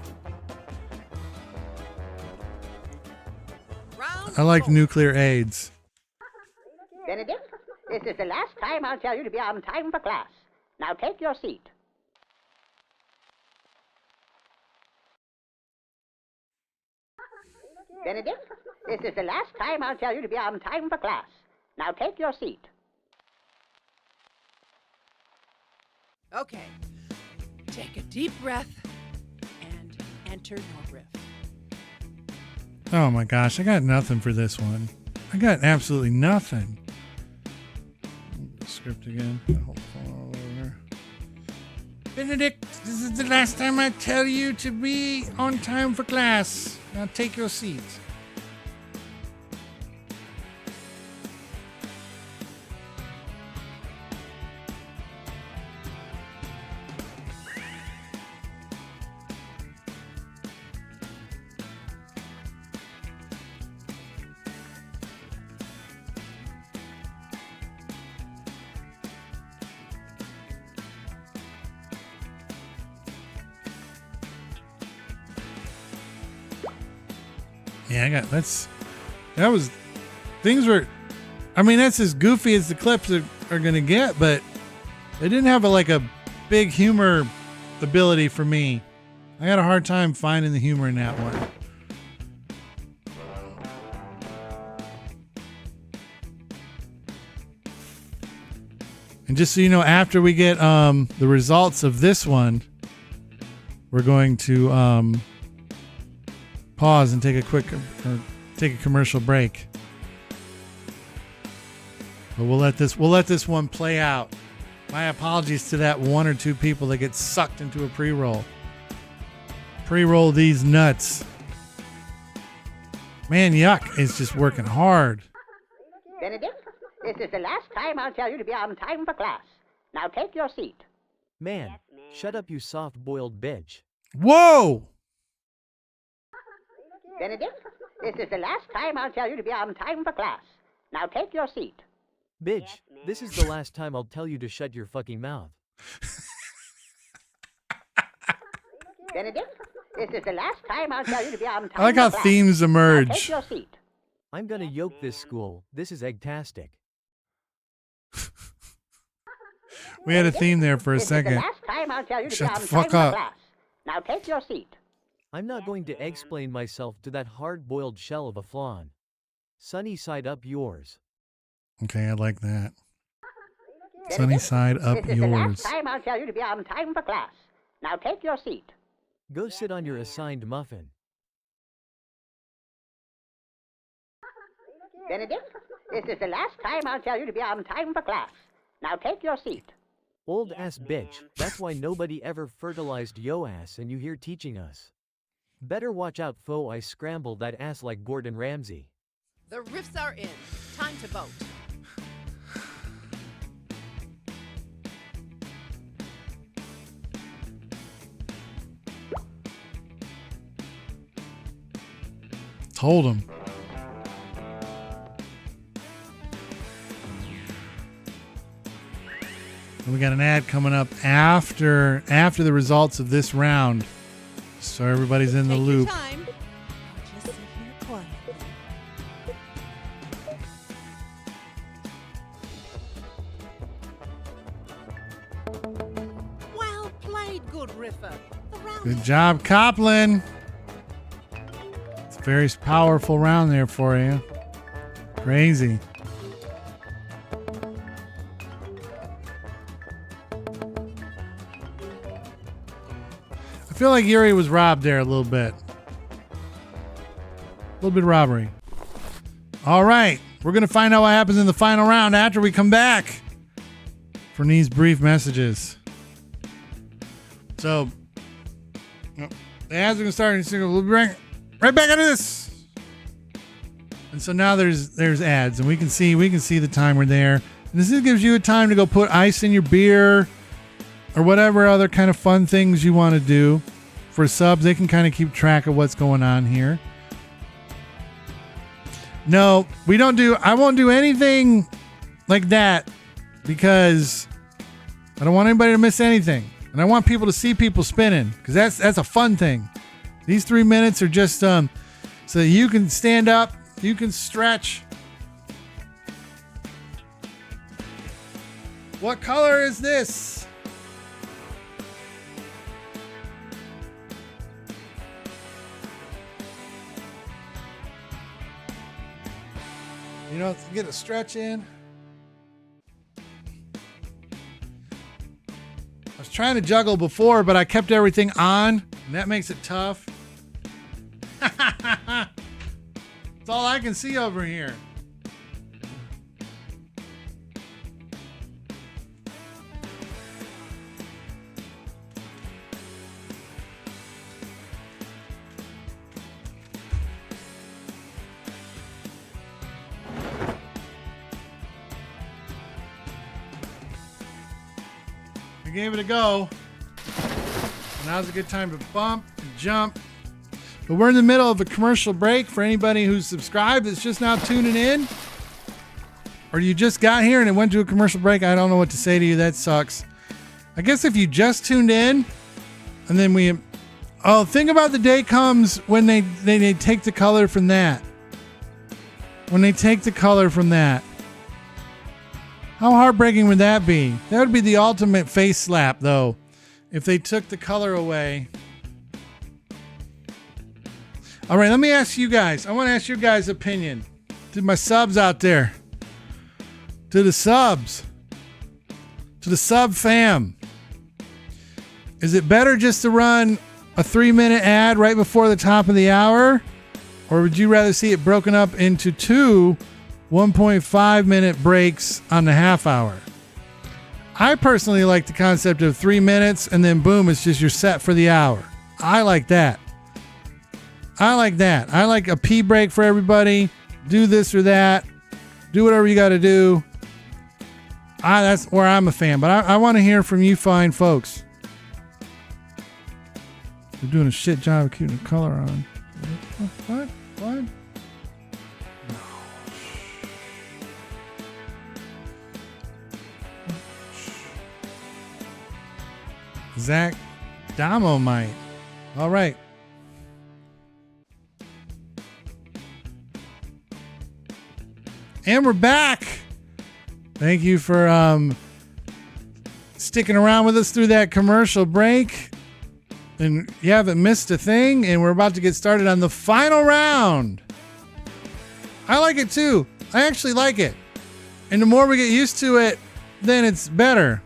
I like nuclear AIDS. Benedict, this is the last time I'll tell you to be on time for class. Now take your seat. Benedict, this is the last time I'll tell you to be on time for class. Now take your seat. Okay. Take a deep breath and enter your riff. Oh my gosh, I got nothing for this one. I got absolutely nothing. The script again. Hold on all over. Benedict, this is the last time I tell you to be on time for class. Now take your seat. Yeah, I mean, that's as goofy as the clips are going to get, but it didn't have a big humor ability for me. I had a hard time finding the humor in that one. And just so you know, after we get the results of this one, we're going to pause and take a commercial break. But we'll let this one play out. My apologies to that one or two people that get sucked into a pre-roll. Pre-roll these nuts. Man, Yuck is just working hard. Benedict, this is the last time I'll tell you to be on time for class. Now take your seat. Man, shut up, you soft-boiled bitch. Whoa! Benedict, this is the last time I'll tell you to be on time for class. Now take your seat. Bitch, this is the last time I'll tell you to shut your fucking mouth. Benedict, this is the last time I'll tell you to be on time. I like how for class. themes Now emerge. take your seat. I'm gonna yoke this school. This is egg-tastic. We had a theme there for a This second. is the last time I'll tell you to Shut be on the fuck time up. for class. Now take your seat. I'm not going to explain myself to that hard-boiled shell of a flan. Sunny side up yours. Okay, I like that. Sunny side up This is the last yours. time I'll tell you to be on time for class. Now take your seat. Go sit on your assigned muffin. Benedict, this is the last time I'll tell you to be on time for class. Now take your seat. Old ass bitch, that's why nobody ever fertilized yo ass and you here teaching us. Better watch out, foe, I scramble that ass like Gordon Ramsay. The riffs are in. Time to vote. Told him. And we got an ad coming up after the results of this round, so everybody's in the Take loop. your time. I'll just sit here quietly. Well played, good riffer. The round Good job, Copland. It's a very powerful round there for you. Crazy. I feel like Yuri was robbed there a little bit. A little bit of robbery. All right. We're going to find out what happens in the final round after we come back from these brief messages. So, the ads are going to start in a single. We'll be right back into this. And so now there's ads, and we can see the timer there. And this gives you a time to go put ice in your beer or whatever other kind of fun things you want to do. For subs, they can kind of keep track of what's going on here. No, I won't do anything like that because I don't want anybody to miss anything. And I want people to see people spinning because that's a fun thing. These 3 minutes are just so that you can stand up, you can stretch. What color is this? You know, get a stretch in. I was trying to juggle before, but I kept everything on, and that makes it tough. That's all I can see over here. Gave it a go. Now's a good time to bump and jump. But we're in the middle of a commercial break for anybody who's subscribed that's just now tuning in. Or you just got here and it went to a commercial break. I don't know what to say to you. That sucks. I guess if you just tuned in and then think about the day comes when they take the color from that. When they take the color from that. How heartbreaking would that be? That would be the ultimate face slap, though, if they took the color away. All right, let me ask you guys. I want to ask your guys' opinion. To my subs out there. To the subs. To the sub fam. Is it better just to run a 3-minute ad right before the top of the hour? Or would you rather see it broken up into two 1.5-minute breaks on the half hour? I personally like the concept of 3 minutes and then boom, it's just your set for the hour. I like that. I like a pee break for everybody. Do this or that. Do whatever you got to do. That's where I'm a fan. But I want to hear from you fine folks. They're doing a shit job of keeping the color on. What? Zach Dynamite. All right. And we're back. Thank you for sticking around with us through that commercial break. And you haven't missed a thing. And we're about to get started on the final round. I like it too. I actually like it. And the more we get used to it, then it's better.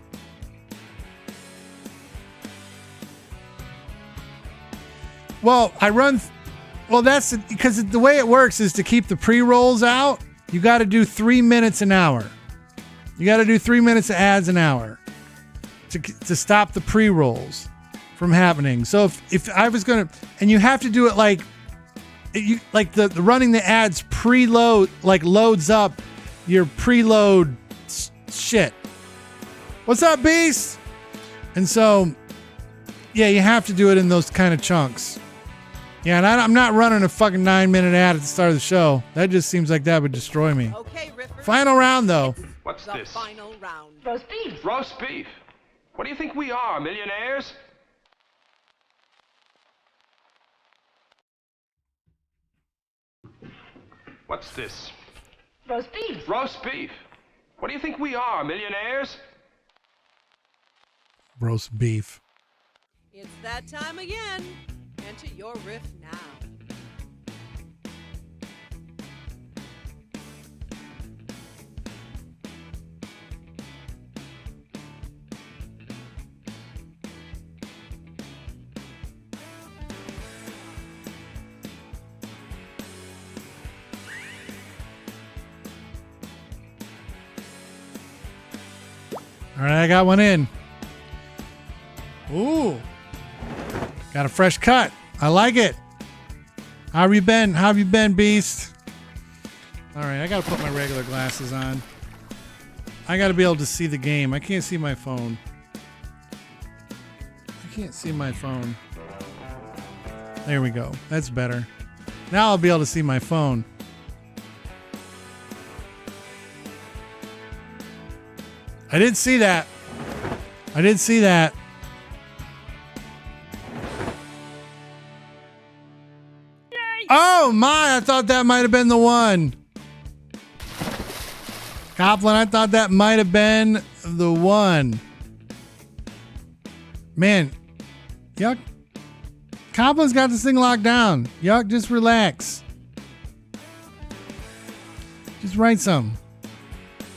Well, that's because the way it works is to keep the pre-rolls out. You got to do 3 minutes an hour. You got to do 3 minutes of ads an hour to stop the pre-rolls from happening. So if I was going to, and you have to do it like the running the ads preload, like loads up your preload shit. What's up, Beast? And so, yeah, you have to do it in those kind of chunks. Yeah, and I'm not running a fucking 9-minute ad at the start of the show. That just seems like that would destroy me. Okay, Ripper. Final round, though. What's The this? final round. Roast beef. Roast beef. What do you think we are, millionaires? What's this? Roast beef. Roast beef. What do you think we are, millionaires? Roast beef. It's that time again. Enter your riff now. All right, I got one in. Ooh. Got a fresh cut. I like it. How have you been? How have you been, Beast? All right, I got to put my regular glasses on. I got to be able to see the game. I can't see my phone. I can't see my phone. There we go. That's better. Now I'll be able to see my phone. I did see that. I did see that. Oh my, I thought that might have been the one. Coplin, I thought that might have been the one. Man, Yuck. Coplin's got this thing locked down. Yuck, just relax. Just write something.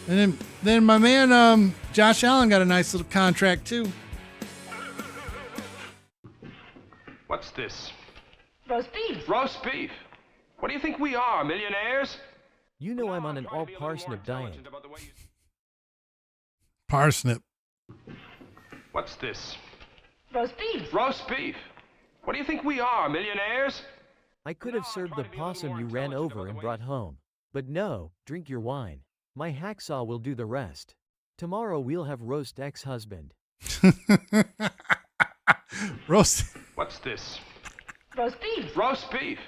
And then my man, Josh Allen got a nice little contract too. What's this? Roast beef. Roast beef. What do you think we are, millionaires? You know I'm on an all-parsnip diet. Parsnip. What's this? Roast beef. Roast beef. What do you think we are, millionaires? I could have served the possum you ran over and brought home. But no, drink your wine. My hacksaw will do the rest. Tomorrow we'll have roast ex-husband. Roast. What's this? Roast beef. Roast beef.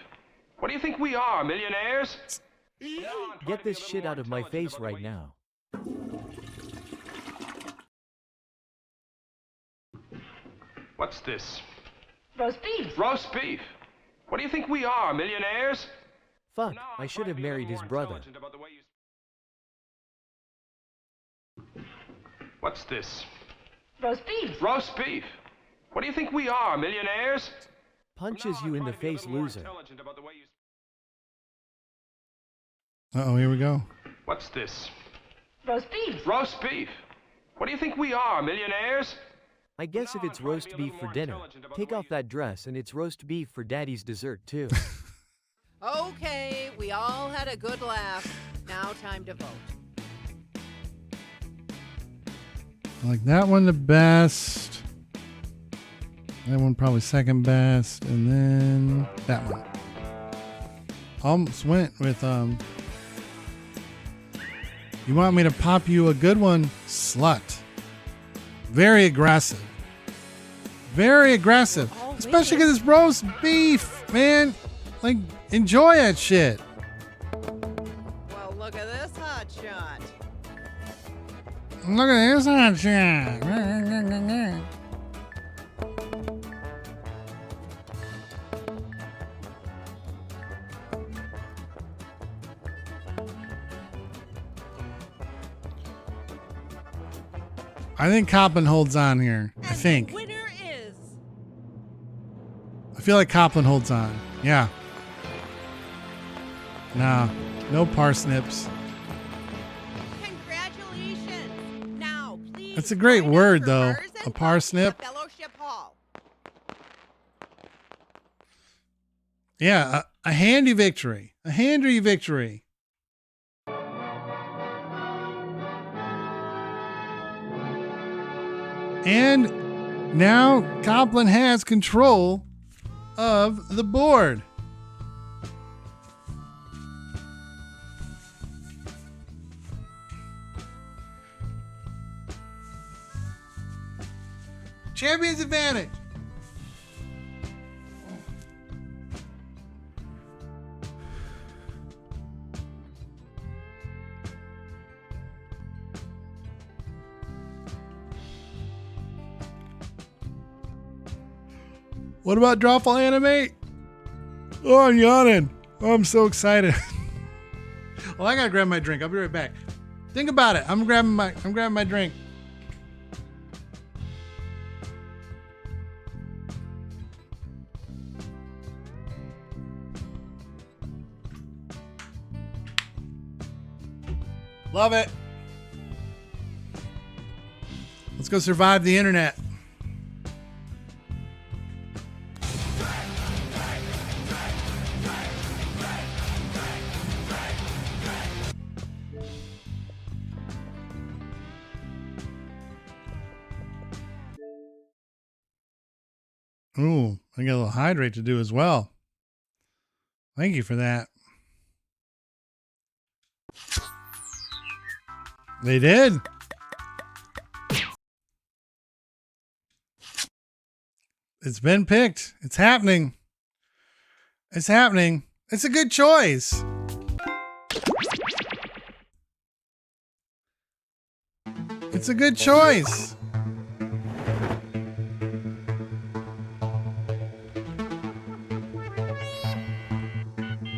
What do you think we are, millionaires? Get this shit out of my face right now. What's this? Roast beef. Roast beef. What do you think we are, millionaires? Fuck, I should have married his brother. What's this? Roast beef. Roast beef. What do you think we are, millionaires? Punches you in the face, loser. Uh-oh, here we go. What's this? Roast beef. Roast beef. What do you think we are, millionaires? I guess if it's roast beef for dinner, take off that dress and it's roast beef for daddy's dessert too. Okay, we all had a good laugh. Now time to vote. I like that one the best. That one probably second best, and then that one. Almost went with you want me to pop you a good one, slut. Very aggressive. Very aggressive. Especially because it's roast beef, man. Like, enjoy that shit. Well, look at this hot shot. Look at this hot shot. I think Copland holds on here. I think. The winner is. I feel like Copland holds on. Yeah. Nah. No parsnips. Congratulations. Now, please. That's a great word, though. A parsnip. Fellowship Hall. Yeah. A handy victory. A handy victory. And now Copland has control of the board. Champion's advantage. What about Drawful Animate? Oh, I'm yawning. Oh, I'm so excited. Well, I gotta grab my drink. I'll be right back. Think about it. I'm grabbing my drink. Love it. Let's go survive the internet. Ooh, I got a little hydrate to do as well. Thank you for that. They did. It's been picked. It's happening. It's happening. It's a good choice. It's a good choice.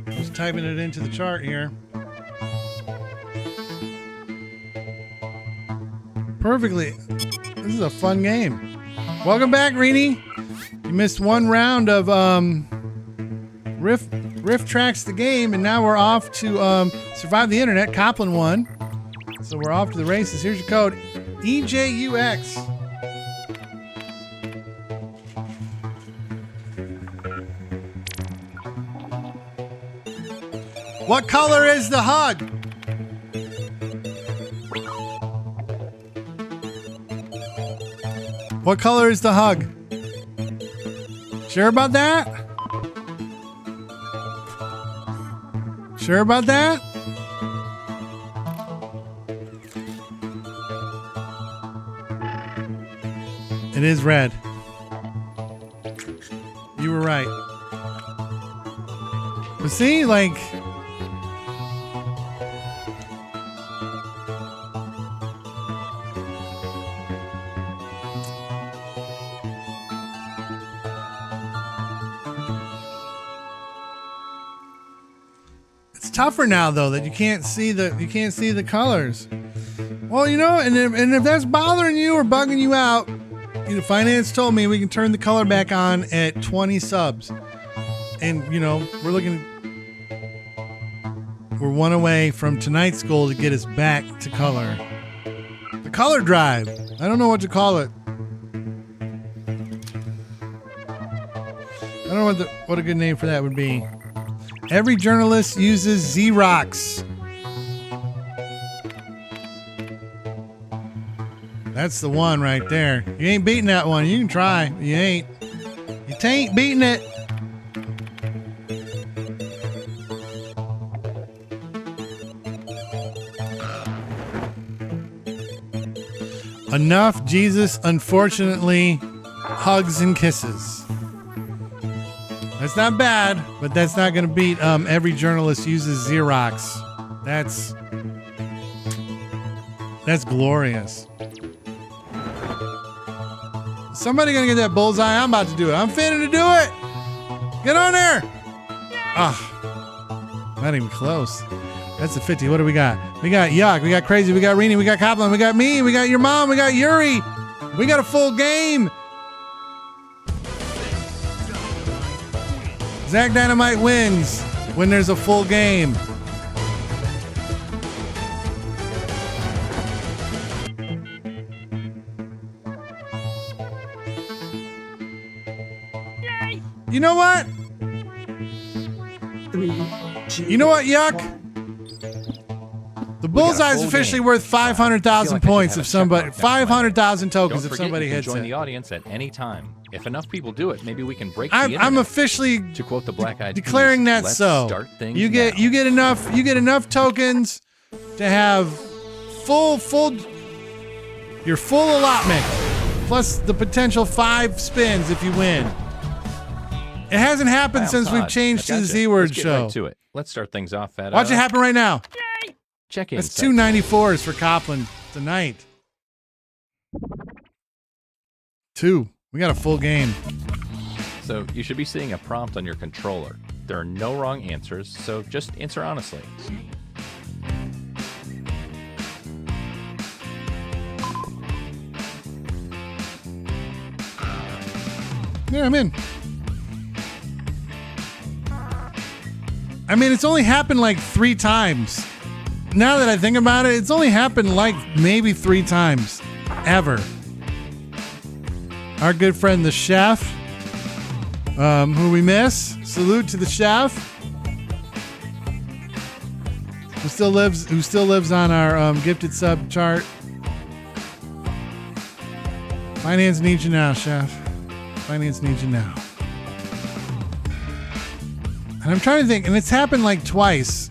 Just typing it into the chart here. Perfectly. This is a fun game. Welcome back, Rini. You missed one round of Riff Tracks the game, and now we're off to survive the internet. Copland won. So we're off to the races. Here's your code. EJUX. What color is the hug? What color is the hug? Sure about that? Sure about that? It is red. You were right. But see, like... It's tougher now, though, that you can't see the colors. Well, you know, and if that's bothering you or bugging you out, you know, finance told me we can turn the color back on at 20 subs. And, you know, we're one away from tonight's goal to get us back to color. The color drive. I don't know what to call it. I don't know what a good name for that would be. Every journalist uses Xerox. That's the one right there. You ain't beating that one. You can try, but you ain't. You ain't beating it. Enough, Jesus, unfortunately, hugs and kisses. That's not bad, but that's not going to beat every journalist uses Xerox. That's glorious. Somebody going to get that bullseye? I'm about to do it. I'm finna to do it. Get on there. Ah, not even close. That's a 50. What do we got? We got Yuck. We got Crazy. We got Rini. We got Copland. We got me. We got your mom. We got Yuri. We got a full game. Zach Dynamite wins when there's a full game. You know what? You know what, Yuck? The bullseye's officially worth 500,000 points if somebody, 500,000 tokens if somebody hits it. Join the audience at any time. If enough people do it, maybe we can break the internet. I'm officially to quote the Black Eyed declaring Peas, that let's so. Start things You get enough tokens to have your full allotment plus the potential 5 spins if you win. It hasn't happened since we've changed to the Z Word Let's get show. right to it. Let's start things off at Watch it happen right now. Check in. That's 294s for Copland tonight. 2. We got a full game. So you should be seeing a prompt on your controller. There are no wrong answers, so just answer honestly. Yeah, I'm in. I mean, it's only happened like 3 times. Now that I think about it, it's only happened like maybe 3 times ever. Our good friend, the chef, who we miss. Salute to the chef, who still lives on our gifted sub chart. Finance needs you now, chef. Finance needs you now. And I'm trying to think, and it's happened like twice,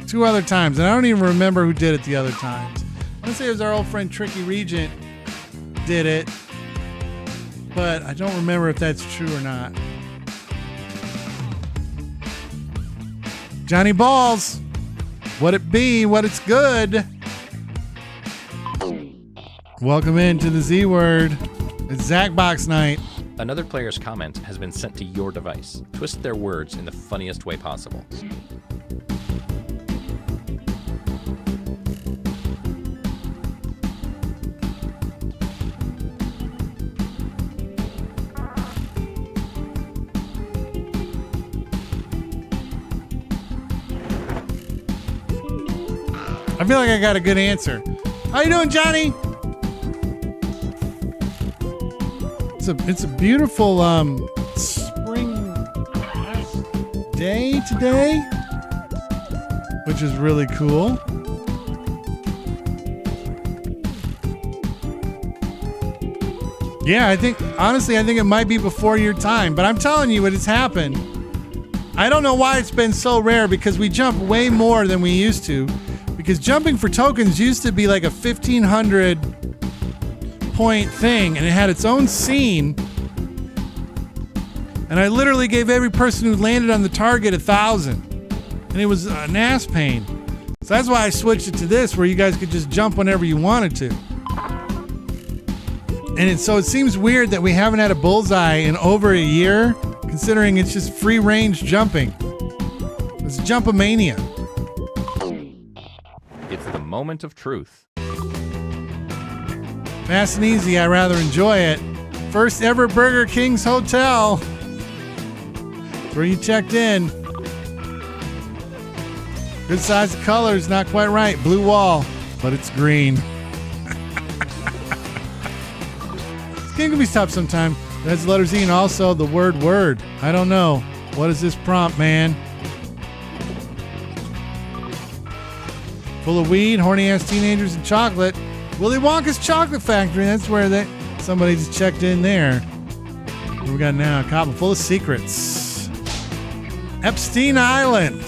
2 other times, and I don't even remember who did it the other times. I want to say it was our old friend Tricky Regent did it, but I don't remember if that's true or not. Johnny Balls, what it be, what it's good. Welcome into the Z Word. It's Zacbox night. Another player's comment has been sent to your device. Twist their words in the funniest way possible. I feel like I got a good answer. How you doing, Johnny? It's a beautiful spring day today, which is really cool. Yeah, I think it might be before your time, but I'm telling you, it has happened. I don't know why it's been so rare, because we jump way more than we used to, because jumping for tokens used to be like a 1,500 point thing, and it had its own scene, and I literally gave every person who landed on the target 1,000, and it was an ass pain. So that's why I switched it to this, where you guys could just jump whenever you wanted to. And so it seems weird that we haven't had a bullseye in over a year, considering it's just free range jumping. It's Jump-a-mania. It's the moment of truth. Fast and easy, I rather enjoy it. First ever Burger King's Hotel. That's where you checked in. Good size of colors, not quite right. Blue wall, but it's green. game can be tough sometimes. That's the letter Z and also the word. I don't know. What is this prompt, man? Full of weed, horny-ass teenagers, and chocolate. Willy Wonka's Chocolate Factory. That's where somebody just checked in there. What we got now? A cop full of secrets. Epstein Island.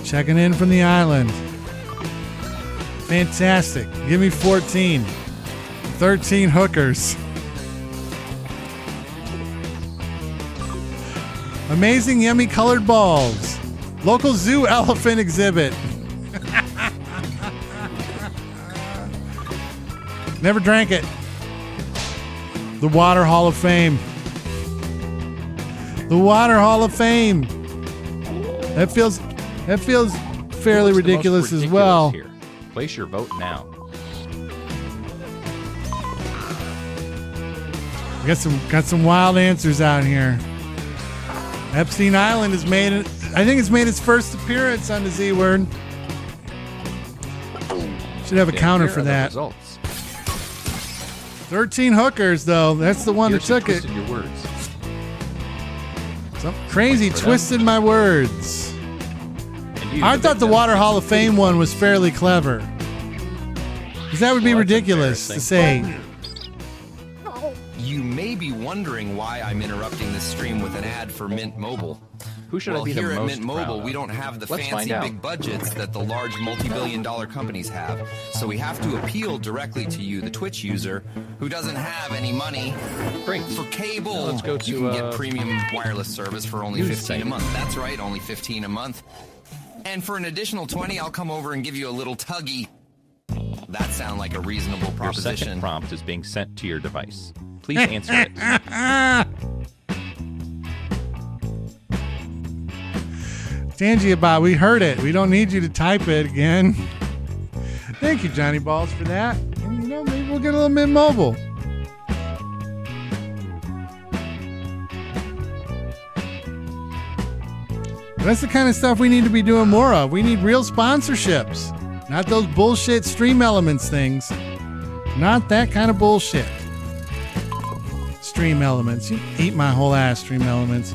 Checking in from the island. Fantastic. Give me 14. 13 hookers. Amazing yummy colored balls. Local zoo elephant exhibit. Never drank it. The Water Hall of Fame. The Water Hall of Fame. That feels fairly ridiculous as well. Here. Place your vote now. We got some wild answers out here. Epstein Island has made it. I think it's made its first appearance on the Z word. Should have a counter for that. Results. 13 hookers, though. That's the one that took it. Your words. Something crazy twisted my words. I thought the Water Hall of Fame one was fairly clever. Because that would be ridiculous to say. You may be wondering why I'm interrupting this stream with an ad for Mint Mobile. Who should I be here the at most Mint Mobile, proud we of? don't have the Let's fancy find out. big budgets that the large multi-billion-dollar companies have. So we have to appeal directly to you, the Twitch user, who doesn't have any money. Great. For cable, Now let's go to, you can get premium wireless service for only news 15 a segment. month. That's right, only 15 a month. And for an additional 20, I'll come over and give you a little tuggy. That sound like a reasonable Your proposition. second prompt is being sent to your device. Please answer it. Tangiabot, we heard it. We don't need you to type it again. Thank you, Johnny Balls, for that. And, maybe we'll get a little Mint Mobile. That's the kind of stuff we need to be doing more of. We need real sponsorships, not those bullshit Stream Elements things. Not that kind of bullshit. Stream Elements. You eat my whole ass, Stream Elements.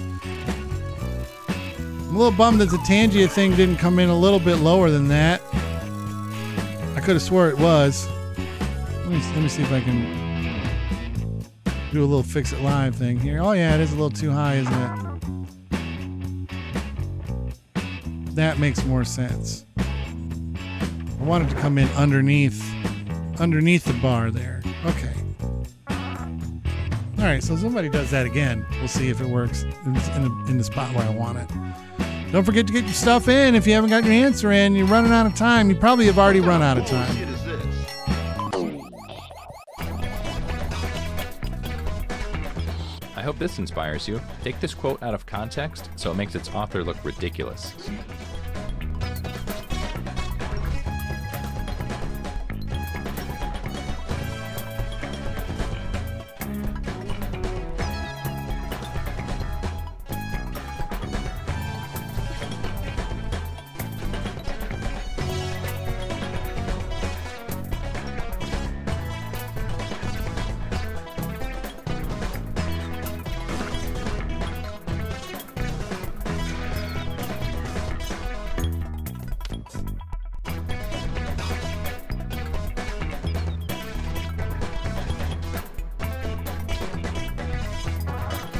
I'm a little bummed that the Tangia thing didn't come in a little bit lower than that. I could have swore it was. Let me see if I can do a little Fix It Live thing here. Oh yeah, it is a little too high, isn't it? That makes more sense. I want it to come in underneath the bar there. Okay. All right, so somebody does that again. We'll see if it works in the spot where I want it. Don't forget to get your stuff in. If you haven't got your answer in, you're running out of time. You probably have already run out of time. I hope this inspires you. Take this quote out of context so it makes its author look ridiculous.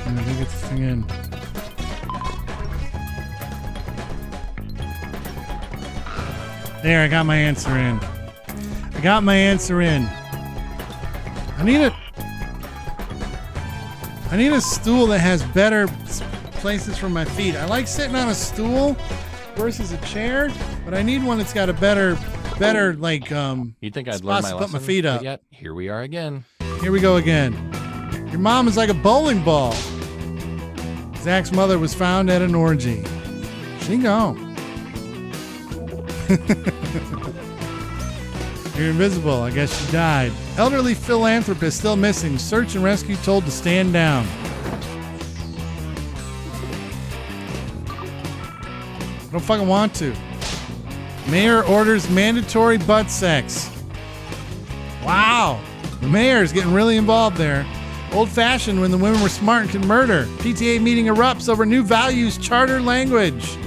Let me get this thing in. There, I got my answer in. I need a stool that has better places for my feet. I like sitting on a stool versus a chair, but I need one that's got a better like You'd think I'd learn spots my to lesson, put my feet up. but yet here we are again. Here we go again. Your mom is like a bowling ball. Zach's mother was found at an orgy. She gone. You're invisible. I guess she died. Elderly philanthropist still missing. Search and rescue told to stand down. I don't fucking want to. Mayor orders mandatory butt sex. Wow. The mayor's getting really involved there. Old-fashioned when the women were smart and could murder. PTA meeting erupts over new values charter language.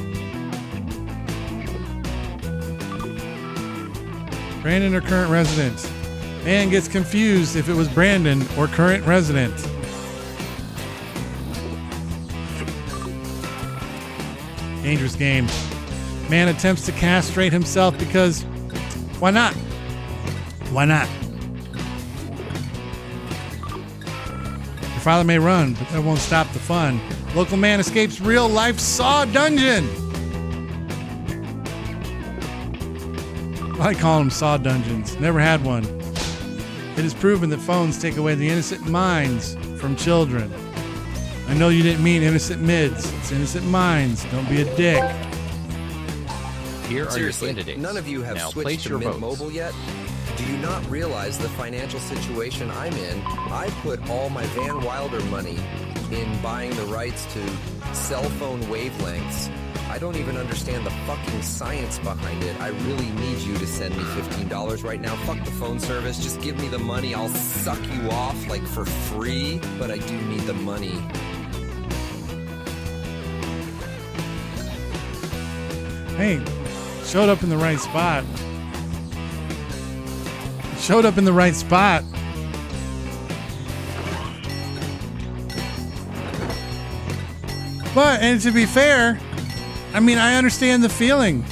Brandon or current resident? Man gets confused if it was Brandon or current resident. Dangerous game. Man attempts to castrate himself because why not? Why not? Your father may run, but that won't stop the fun. Local man escapes real life Saw dungeon. I call them Saw dungeons. Never had one. It is proven that phones take away the innocent minds from children. I know you didn't mean innocent mids. It's innocent minds. Don't be a dick. Here are Seriously, your candidates. none of you have Now switched place to your Mint votes. Mobile yet? Do you not realize the financial situation I'm in? I put all my Van Wilder money in buying the rights to cell phone wavelengths. I don't even understand the fucking science behind it. I really need you to send me $15 right now. Fuck the phone service. Just give me the money. I'll suck you off like for free, but I do need the money. Hey, showed up in the right spot. Showed up in the right spot. But, and to be fair, I mean, I understand the feeling.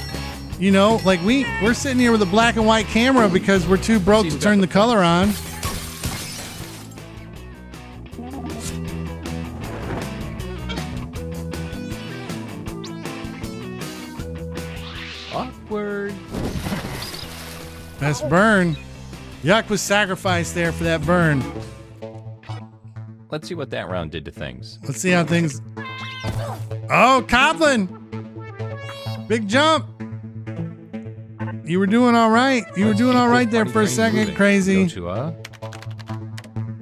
You know, like we're sitting here with a black and white camera because we're too broke to turn the color on. Awkward. That's burn. Yuck was sacrificed there for that burn. Let's see what that round did to things. Let's see how things... Oh, Coplin! Big jump! You were doing all right. You were doing all right there for a second, crazy. Go to a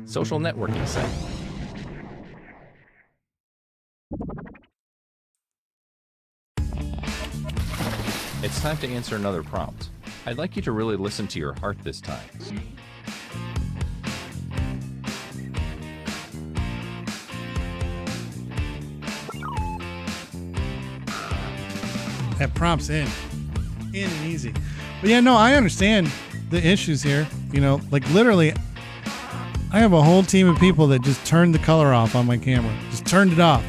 social networking site. It's time to answer another prompt. I'd like you to really listen to your heart this time. That prompt's in and easy. But yeah, no, I understand the issues here. You know, like literally, I have a whole team of people that just turned the color off on my camera. Just turned it off.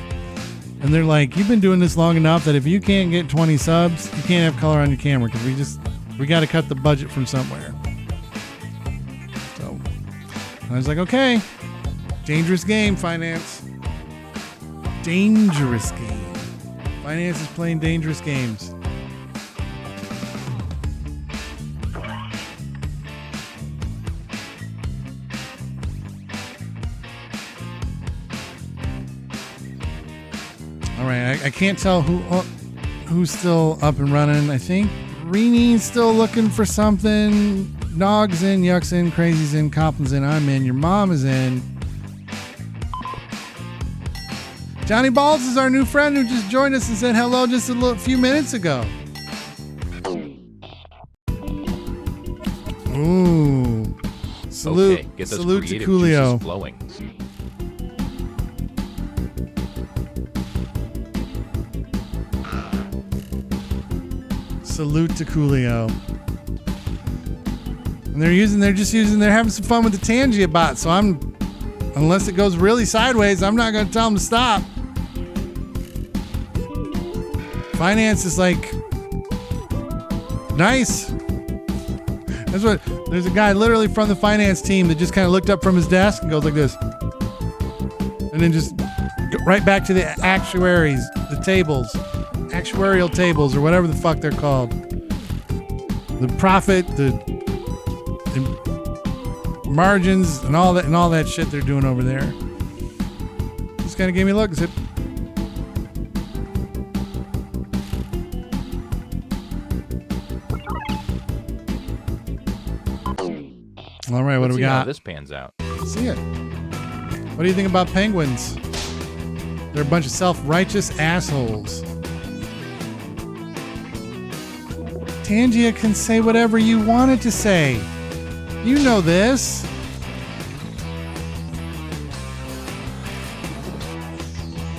And they're like, you've been doing this long enough that if you can't get 20 subs, you can't have color on your camera because we got to cut the budget from somewhere. So I was like, okay, dangerous game, finance. Dangerous game. Finance is playing dangerous games. All right, I can't tell who's still up and running. I think Reenie's still looking for something. Nog's in, Yuck's in, Crazy's in, Coplin's in, I'm in, your mom is in. Johnny Balls is our new friend who just joined us and said hello just a few minutes ago. Ooh. Salute. Okay, get those Salute to creative Coolio. juices flowing. Salute to Coolio. And they're having some fun with the Tangia bot, so unless it goes really sideways, I'm not going to tell them to stop. Finance is like, nice. There's a guy literally from the finance team that just kind of looked up from his desk and goes like this. And then just go right back to the actuaries, the tables, actuarial tables, or whatever the fuck they're called. The profit, the margins, and all that shit they're doing over there. Just kind of gave me a look and said, all right, what do we got? How this pans out. Let's see it. What do you think about penguins? They're a bunch of self-righteous assholes. Tangia can say whatever you want it to say. You know this.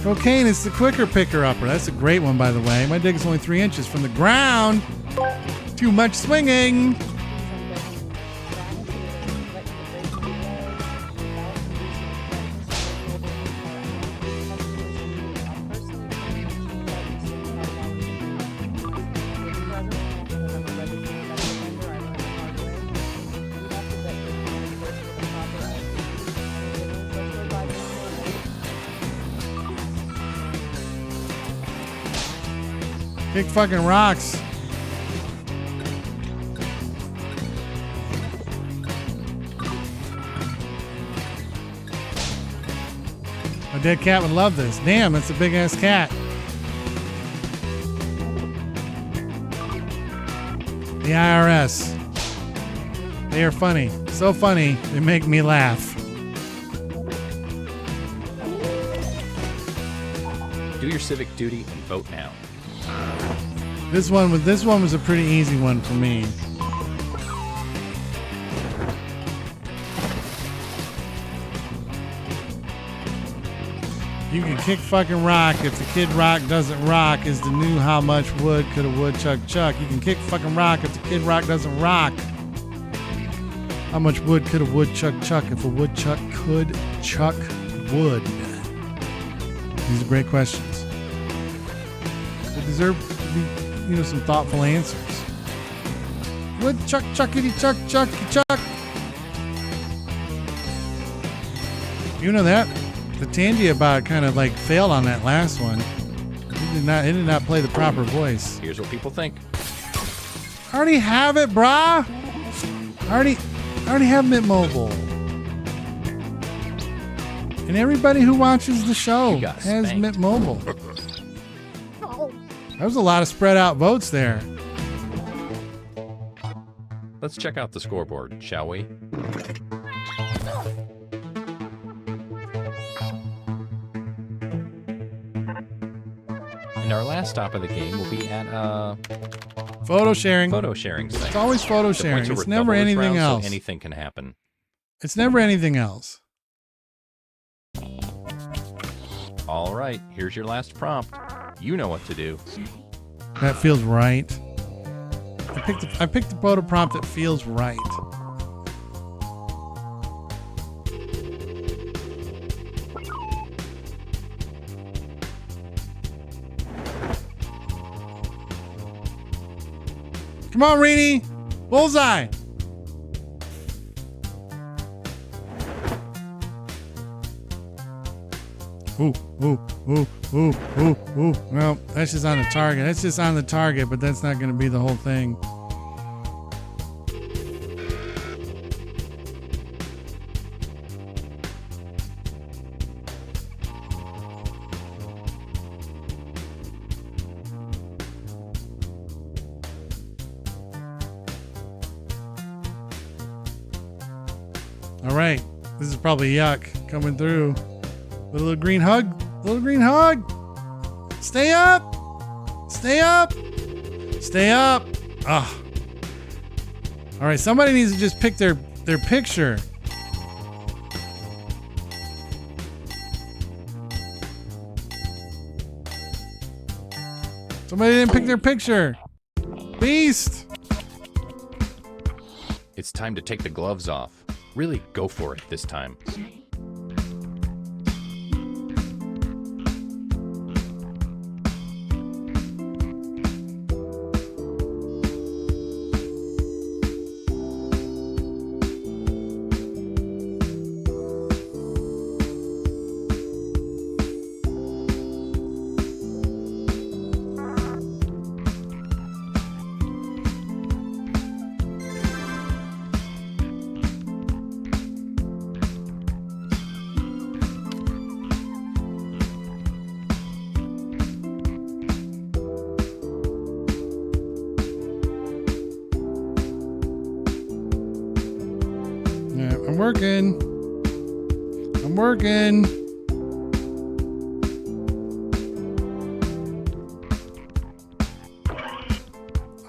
Cocaine is the quicker picker-upper. That's a great one, by the way. My dig is only 3 inches from the ground. Too much swinging. Kick fucking rocks. A dead cat would love this. Damn, that's a big ass cat. The IRS. They are funny. So funny, they make me laugh. Do your civic duty and vote now. This one was a pretty easy one for me. You can kick fucking rock if the Kid Rock doesn't rock is the new how much wood could a woodchuck chuck. You can kick fucking rock if the Kid Rock doesn't rock. How much wood could a woodchuck chuck if a woodchuck could chuck wood? These are great questions. They deserve to be, some thoughtful answers. Woodchuck, chuckity, chuck, chucky, chuck. You know that? The Tandy about kind of like failed on that last one. He did not play the proper voice. Here's what people think. I already have it, brah. I already have Mint Mobile. And everybody who watches the show has Mint Mobile. That was a lot of spread out votes there. Let's check out the scoreboard, shall we? And our last stop of the game will be at photo sharing. Photo sharing site. It's always photo sharing. It's never anything else. So anything can happen. It's never anything else. All right, here's your last prompt. You know what to do. That feels right. I picked the photo prompt that feels right. Come on, Reenie. Bullseye. Ooh, ooh, ooh, ooh, ooh, ooh. Well, that's just on the target. That's just on the target, but that's not going to be the whole thing. All right. This is probably yuck coming through. Little green hug. Little green hug. Stay up. Stay up. Stay up. Ah. All right. Somebody needs to just pick their picture. Somebody didn't pick their picture. Beast. It's time to take the gloves off. Really go for it this time. I'm working.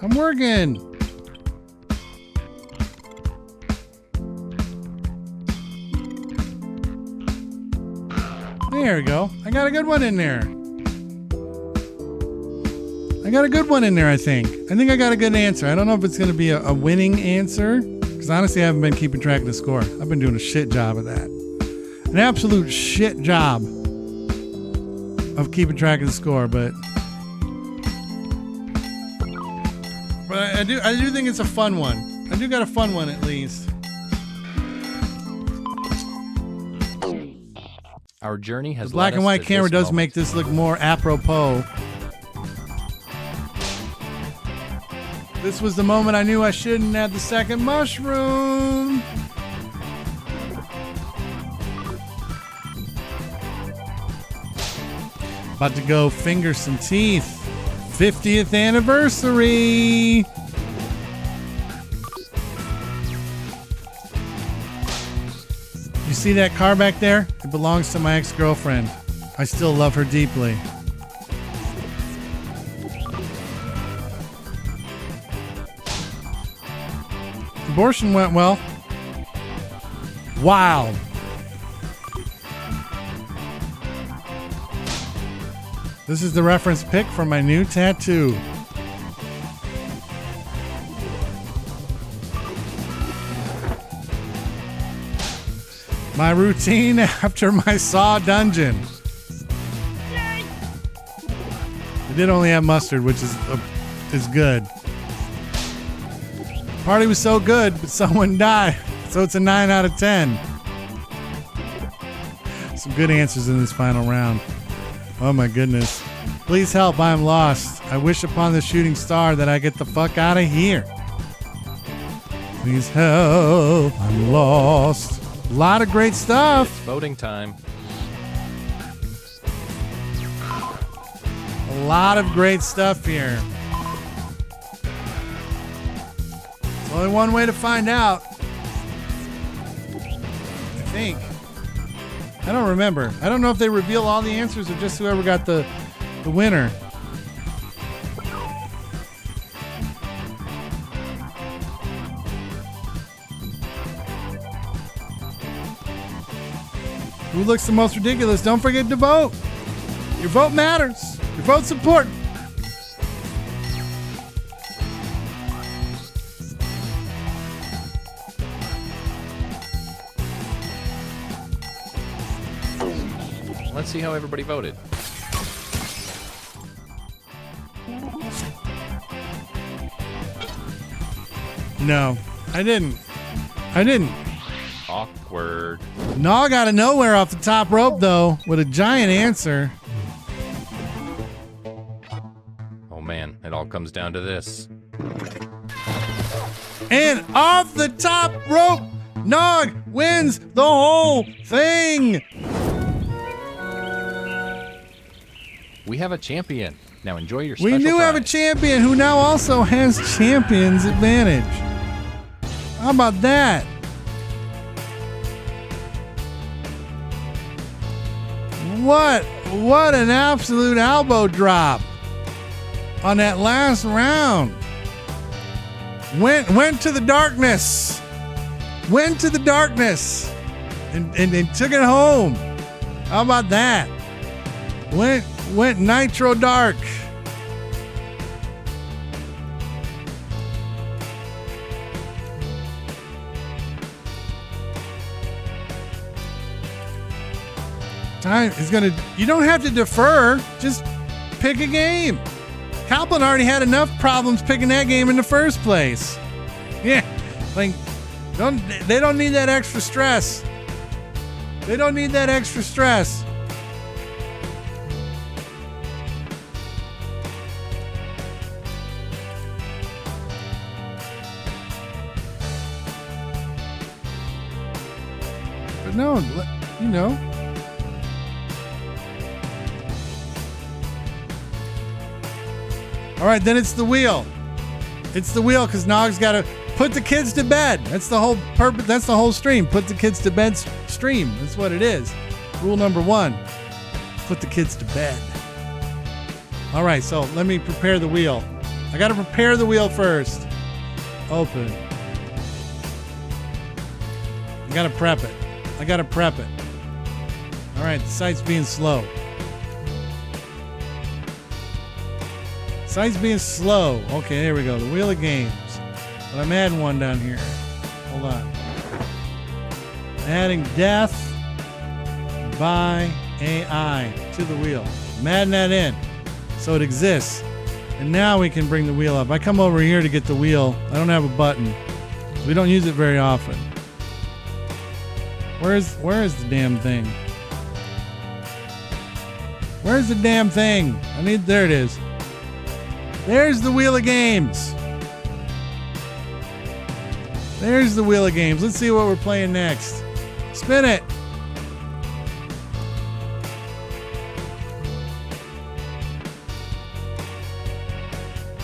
I'm working. There we go. I got a good one in there. I think. I think I got a good answer. I don't know if it's going to be a winning answer, because honestly, I haven't been keeping track of the score. I've been doing a shit job of that. An absolute shit job of keeping track of the score, but I do think it's a fun one. I do got a fun one at least. Our journey has The black led and us white to camera this does moment. make this look more apropos. This was the moment I knew I shouldn't have the second mushroom. About to go finger some teeth. 50th anniversary. You see that car back there? It belongs to my ex-girlfriend. I still love her deeply. Abortion went well. Wow. This is the reference pic for my new tattoo. My routine after my Saw dungeon. It did only have mustard, which is good. Party was so good, but someone died, so it's a 9 out of 10. Some good answers in this final round. Oh my goodness. Please help, I am lost. I wish upon the shooting star that I get the fuck out of here. Please help, I'm lost. A lot of great stuff. It's voting time. A lot of great stuff here. There's only one way to find out. I think. I don't remember. I don't know if they reveal all the answers or just whoever got the winner. Who looks the most ridiculous? Don't forget to vote. Your vote matters. Your vote's important. Let's see how everybody voted. No, I didn't. Awkward. Nog out of nowhere off the top rope, though, with a giant answer. Oh man, it all comes down to this. And off the top rope, Nog wins the whole thing. We have a champion. Now enjoy your special We do have a prize. champion who now also has champion's advantage. How about that? What an absolute elbow drop on that last round. Went to the darkness. Went to the darkness and took it home. How about that? Went nitro dark. Time is gonna. You don't have to defer. Just pick a game. Kaplan already had enough problems picking that game in the first place. Yeah, like they don't need that extra stress. They don't need that extra stress. But no, you know. All right, then it's the wheel. It's the wheel because Nog's got to put the kids to bed. That's the whole purpose. That's the whole stream. Put the kids to bed stream. That's what it is. Rule number 1. Put the kids to bed. All right, so let me prepare the wheel. I got to prepare the wheel first. Open. I got to prep it. All right, the site's being slow. Site's being slow. Okay, there we go. The Wheel of Games. But I'm adding one down here. Hold on. Adding death by AI to the wheel. I'm adding that in so it exists. And now we can bring the wheel up. I come over here to get the wheel. I don't have a button. We don't use it very often. Where is the damn thing? Where's the damn thing? There it is. There's the Wheel of Games. There's the Wheel of Games. Let's see what we're playing next. Spin it.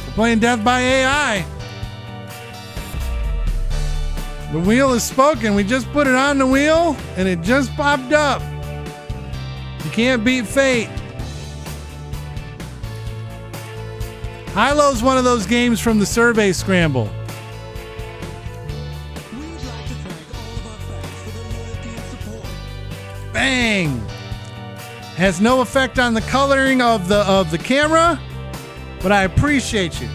We're playing Death by AI. The wheel is spoken. We just put it on the wheel and it just popped up. You can't beat fate. Hilo-'s one of those games from the Survey Scramble. Bang! Has no effect on the coloring of the camera, but I appreciate you.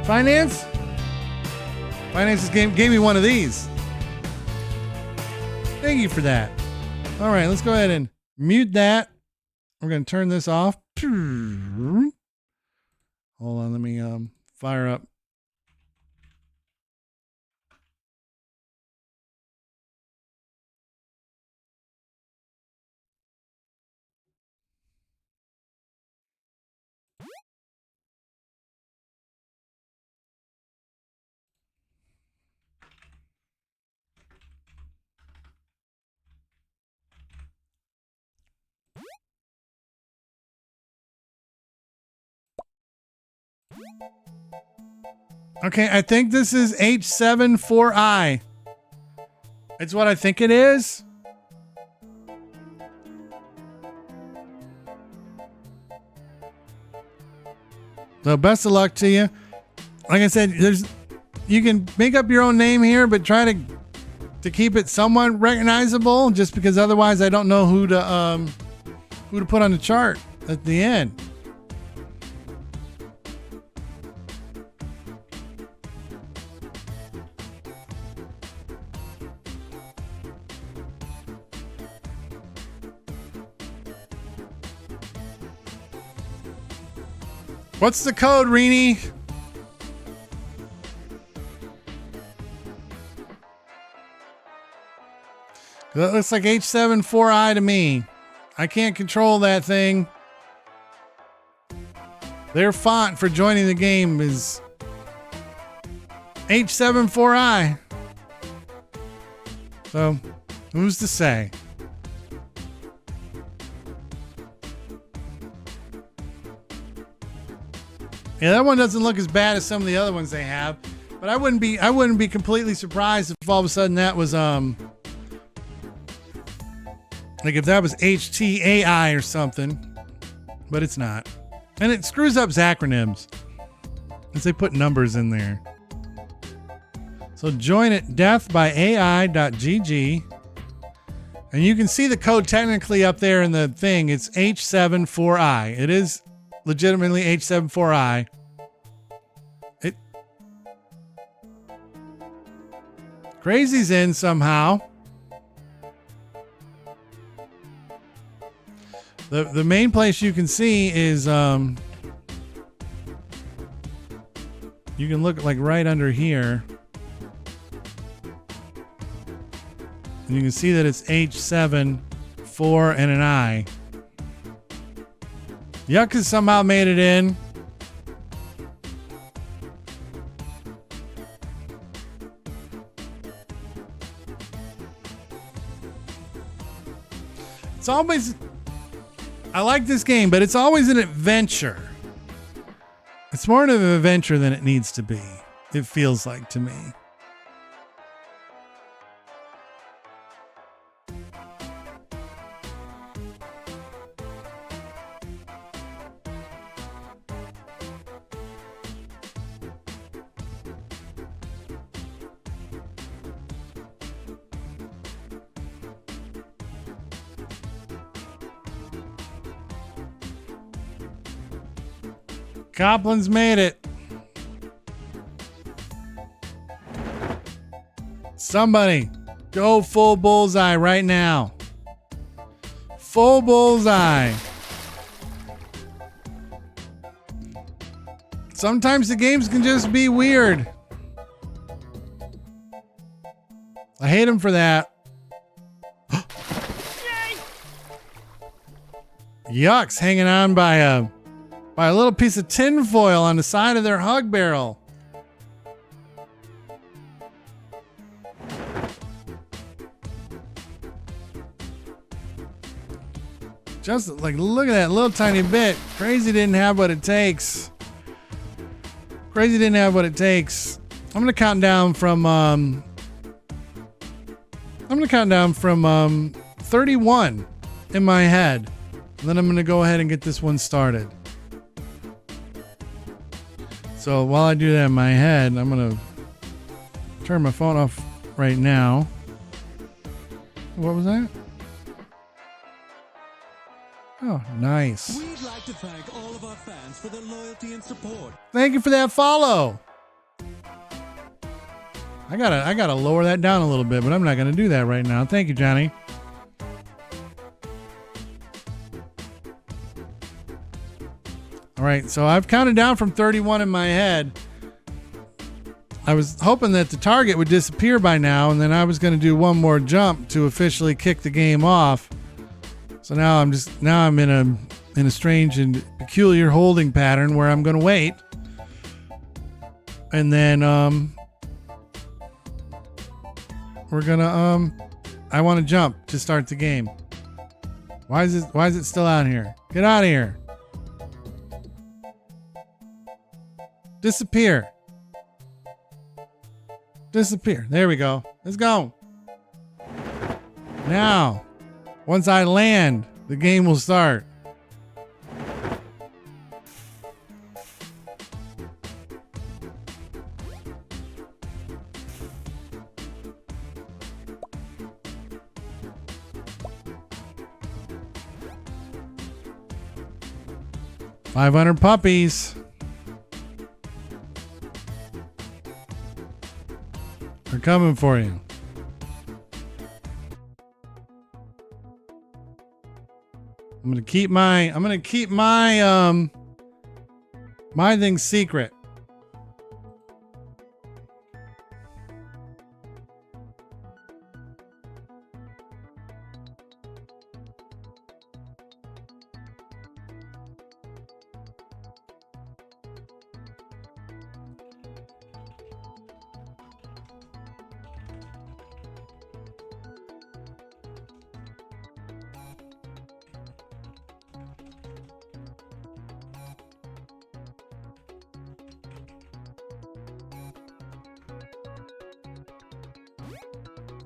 Finance? Finance's game gave me one of these. Thank you for that. All right, let's go ahead and mute that. We're going to turn this off. Hold on, let me fire up. Okay, I think this is H74I. It's what I think it is. So best of luck to you. Like I said, you can make up your own name here, but try to keep it somewhat recognizable, just because otherwise I don't know who to put on the chart at the end. What's the code, Rini? That looks like H74I to me. I can't control that thing. Their font for joining the game is H74I. So, who's to say? Yeah, that one doesn't look as bad as some of the other ones they have, but I wouldn't be completely surprised if all of a sudden that was like if that was HTAI or something, but it's not. And it screws up acronyms as they put numbers in there. So join it deathbyai.gg, and you can see the code technically up there in the thing. It's H74I. It is legitimately H74I. Crazy's in somehow. The main place you can see is you can look like right under here. And you can see that it's H7, 4, and an I. Yuck has somehow made it in. It's always, I like this game, but it's always an adventure. It's more of an adventure than it needs to be. It feels like to me. Copland's made it. Somebody go full bullseye right now. Full bullseye. Sometimes the games can just be weird. I hate him for that. Yucks, hanging on by a little piece of tin foil on the side of their hug barrel. Just like, look at that little tiny bit. Crazy didn't have what it takes. Crazy didn't have what it takes. I'm gonna count down from 31 in my head. And then I'm gonna go ahead and get this one started. So while I do that in my head, I'm gonna turn my phone off right now. What was that? Oh, nice. We'd like to thank all of our fans for their loyalty and support. Thank you for that follow. I gotta lower that down a little bit, but I'm not gonna do that right now. Thank you, Johnny. All right, so I've counted down from 31 in my head. I was hoping that the target would disappear by now, and then I was going to do one more jump to officially kick the game off. So now I'm in a strange and peculiar holding pattern where I'm going to wait, and then we're gonna I want to jump to start the game. Why is it still out here? Get out of here. Disappear. Disappear. There we go. Let's go. Now, once I land, the game will start. $500 puppies. They're coming for you. I'm gonna keep my my thing secret.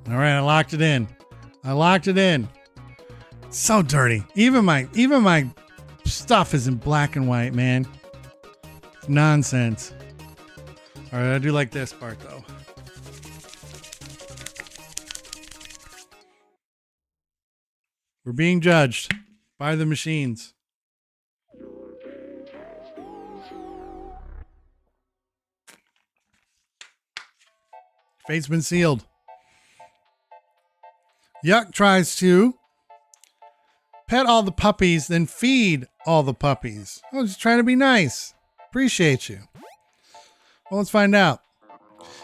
All right, I locked it in. It's so dirty. Even my stuff is in black and white, man. It's nonsense. All right, I do like this part though. We're being judged by the machines. Fate's been sealed. Yuck tries to pet all the puppies, then feed all the puppies. I was just trying to be nice. Appreciate you. Well, let's find out.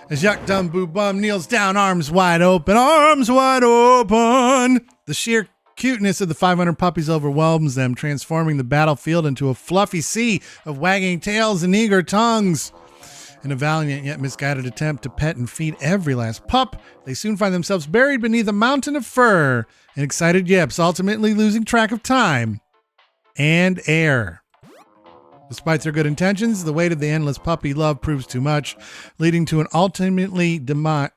As Yuck Dumb Boo Bum kneels down, arms wide open. The sheer cuteness of the 500 puppies overwhelms them, transforming the battlefield into a fluffy sea of wagging tails and eager tongues. In a valiant yet misguided attempt to pet and feed every last pup, they soon find themselves buried beneath a mountain of fur and excited yips, ultimately losing track of time and air. Despite their good intentions, the weight of the endless puppy love proves too much, leading to an untimely demise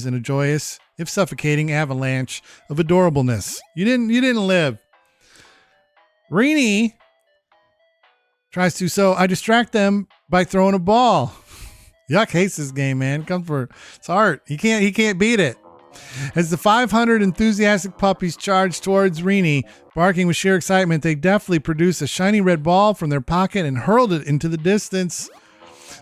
and a joyous, if suffocating, avalanche of adorableness. You didn't live. Rini tries to, so I distract them by throwing a ball. Yuck hates this game, man. It's art. He can't beat it. As the 500 enthusiastic puppies charge towards Rini, barking with sheer excitement, they deftly produce a shiny red ball from their pocket and hurled it into the distance.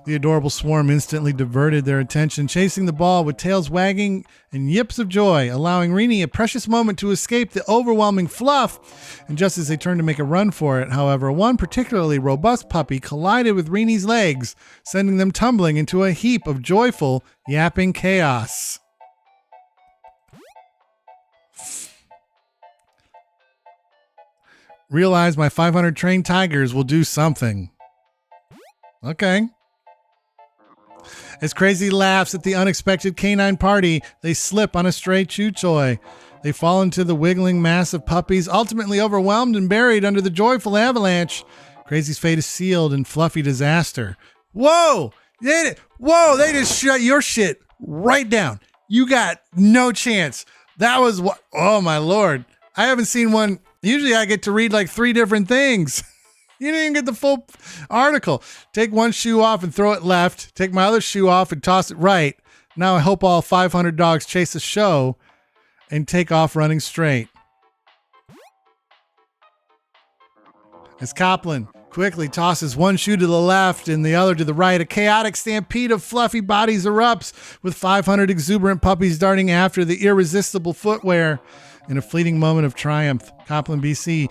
The adorable swarm instantly diverted their attention, chasing the ball with tails wagging and yips of joy, allowing Rini a precious moment to escape the overwhelming fluff. And just as they turned to make a run for it, however, one particularly robust puppy collided with Rini's legs, sending them tumbling into a heap of joyful, yapping chaos. Realize my 500 trained tigers will do something. Okay. As Crazy laughs at the unexpected canine party, they slip on a stray chew toy. They fall into the wiggling mass of puppies, ultimately overwhelmed and buried under the joyful avalanche. Crazy's fate is sealed in fluffy disaster. Whoa! They just shut your shit right down. You got no chance. That was what? Oh my Lord. I haven't seen one. Usually I get to read like 3 different things. You didn't even get the full article. Take one shoe off and throw it left. Take my other shoe off and toss it right. Now I hope all 500 dogs chase the show and take off running straight. As Copland quickly tosses one shoe to the left and the other to the right, a chaotic stampede of fluffy bodies erupts, with 500 exuberant puppies darting after the irresistible footwear. In a fleeting moment of triumph, Copland, BC,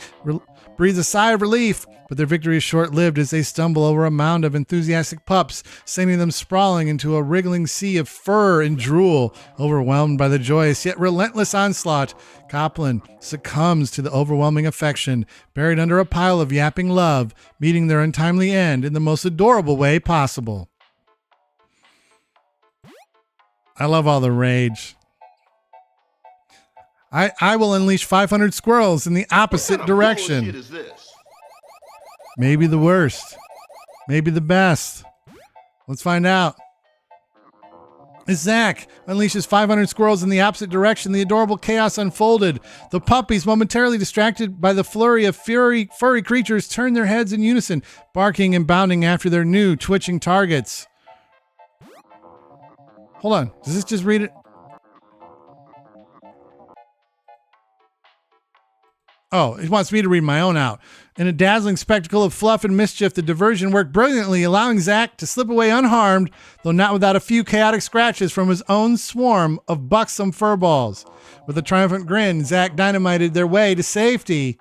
breathes a sigh of relief, but their victory is short-lived as they stumble over a mound of enthusiastic pups, sending them sprawling into a wriggling sea of fur and drool. Overwhelmed by the joyous yet relentless onslaught, Copland succumbs to the overwhelming affection, buried under a pile of yapping love, meeting their untimely end in the most adorable way possible. I love all the rage. I will unleash 500 squirrels in the opposite direction. Bullshit is this? Maybe the worst. Maybe the best. Let's find out. As Zach unleashes 500 squirrels in the opposite direction, the adorable chaos unfolded. The puppies, momentarily distracted by the flurry of furry creatures, turn their heads in unison, barking and bounding after their new twitching targets. Hold on. Does this just read it? Oh, it wants me to read my own out. In a dazzling spectacle of fluff and mischief, the diversion worked brilliantly, allowing Zach to slip away unharmed, though not without a few chaotic scratches from his own swarm of buxom furballs. With a triumphant grin, Zach dynamited their way to safety,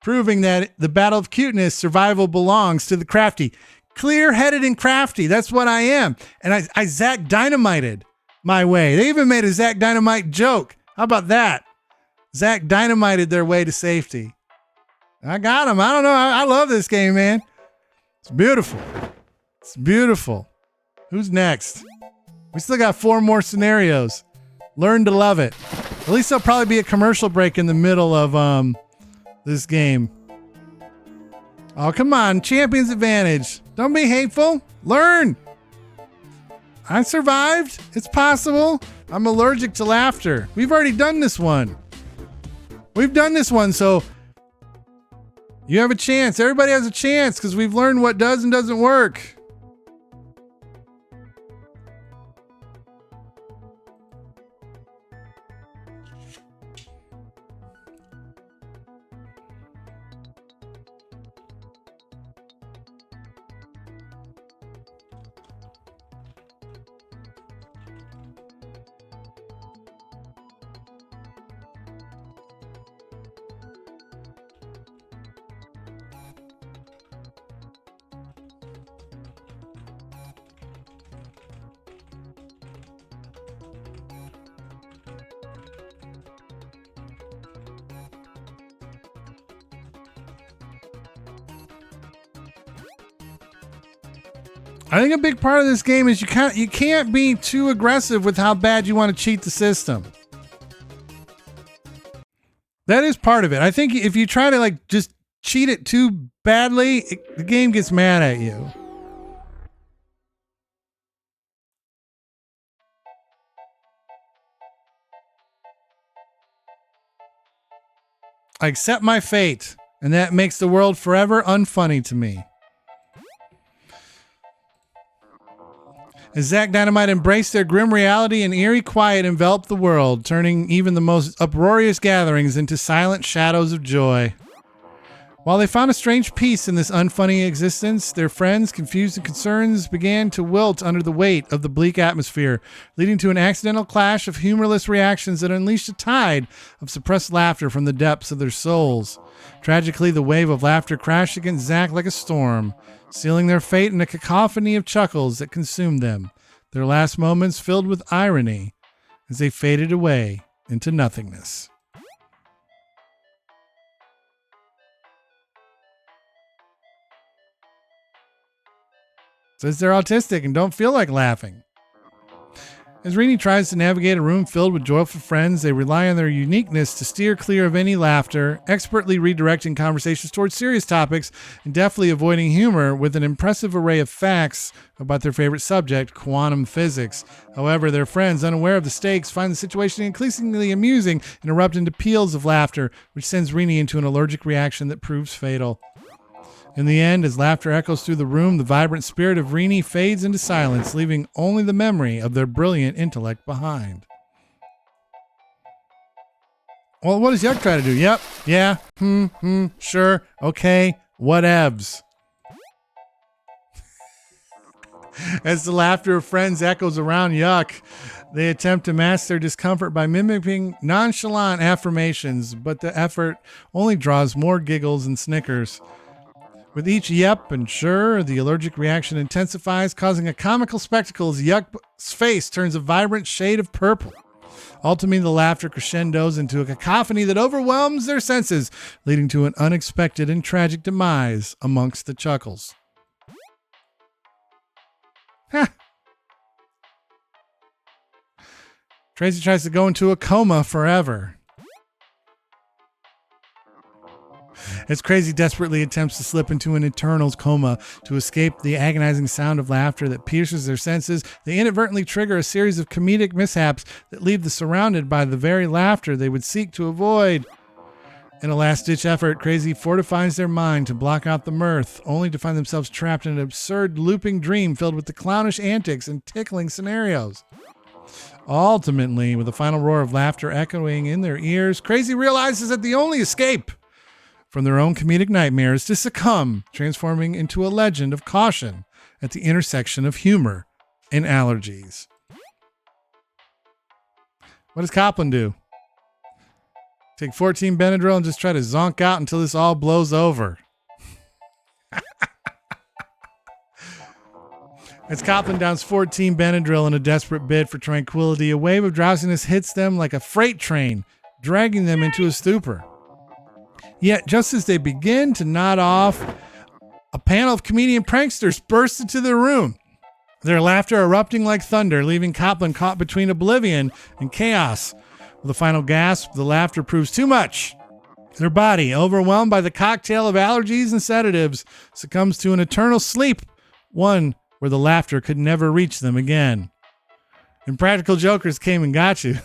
proving that the battle of cuteness survival belongs to the crafty. Clear-headed and crafty, that's what I am. And I Zach dynamited my way. They even made a Zach Dynamite joke. How about that? Zach dynamited their way to safety. I got him. I don't know. I love this game, man. It's beautiful. It's beautiful. Who's next? We still got 4 more scenarios. Learn to love it. At least there'll probably be a commercial break in the middle of this game. Oh, come on. Champion's advantage. Don't be hateful. Learn. I survived. It's possible. I'm allergic to laughter. We've already done this one. We've done this one, so you have a chance. Everybody has a chance because we've learned what does and doesn't work. I think a big part of this game is you can't be too aggressive with how bad you want to cheat the system. That is part of it. I think if you try to just cheat it too badly, the game gets mad at you. I accept my fate, and that makes the world forever unfunny to me. As Zack Dynamite embraced their grim reality, and eerie quiet enveloped the world, turning even the most uproarious gatherings into silent shadows of joy. While they found a strange peace in this unfunny existence, their friends, confused and concerned, began to wilt under the weight of the bleak atmosphere, leading to an accidental clash of humorless reactions that unleashed a tide of suppressed laughter from the depths of their souls. Tragically, the wave of laughter crashed against Zack like a storm, sealing their fate in a cacophony of chuckles that consumed them, their last moments filled with irony as they faded away into nothingness. Says they're autistic and don't feel like laughing. As Rini tries to navigate a room filled with joyful friends, they rely on their uniqueness to steer clear of any laughter, expertly redirecting conversations towards serious topics and deftly avoiding humor with an impressive array of facts about their favorite subject, quantum physics. However, their friends, unaware of the stakes, find the situation increasingly amusing and erupt into peals of laughter, which sends Rini into an allergic reaction that proves fatal. In the end, as laughter echoes through the room, the vibrant spirit of Rini fades into silence, leaving only the memory of their brilliant intellect behind. Well, what does Yuck try to do? Yep, yeah, sure, okay, whatevs. As the laughter of friends echoes around Yuck, they attempt to mask their discomfort by mimicking nonchalant affirmations, but the effort only draws more giggles and snickers. With each yep and sure, the allergic reaction intensifies, causing a comical spectacle as Yuck's face turns a vibrant shade of purple. Ultimately, the laughter crescendos into a cacophony that overwhelms their senses, leading to an unexpected and tragic demise amongst the chuckles. Tracy tries to go into a coma forever. As Crazy desperately attempts to slip into an Eternal's coma to escape the agonizing sound of laughter that pierces their senses, they inadvertently trigger a series of comedic mishaps that leave them surrounded by the very laughter they would seek to avoid. In a last-ditch effort, Crazy fortifies their mind to block out the mirth, only to find themselves trapped in an absurd looping dream filled with the clownish antics and tickling scenarios. Ultimately, with a final roar of laughter echoing in their ears, Crazy realizes that the only escape from their own comedic nightmares to succumb, transforming into a legend of caution at the intersection of humor and allergies. What does Copland do? Take 14 Benadryl and just try to zonk out until this all blows over. As Copland downs 14 Benadryl in a desperate bid for tranquility, a wave of drowsiness hits them like a freight train, dragging them into a stupor. Yet, just as they begin to nod off, a panel of comedian pranksters burst into the room, their laughter erupting like thunder, leaving Copland caught between oblivion and chaos. With a final gasp, the laughter proves too much. Their body, overwhelmed by the cocktail of allergies and sedatives, succumbs to an eternal sleep, one where the laughter could never reach them again. Impractical Jokers came and got you.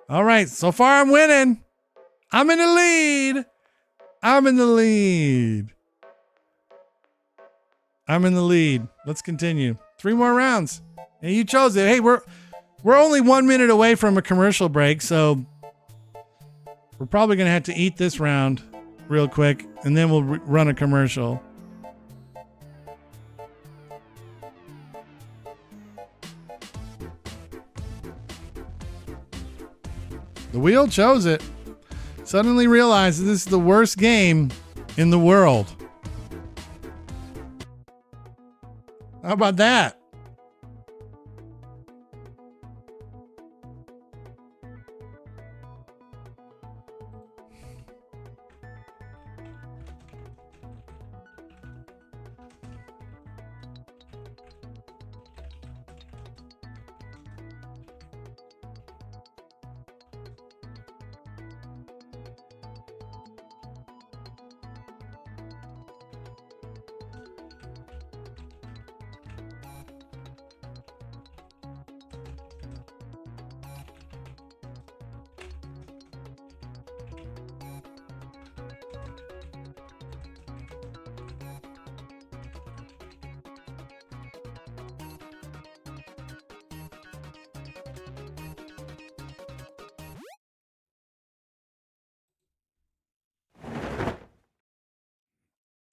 All right, so far I'm winning. I'm in the lead. I'm in the lead. Let's continue. 3 more rounds. And you chose it. Hey, we're only 1 minute away from a commercial break, so we're probably going to have to eat this round real quick, and then we'll run a commercial. The wheel chose it. Suddenly realized that this is the worst game in the world. How about that?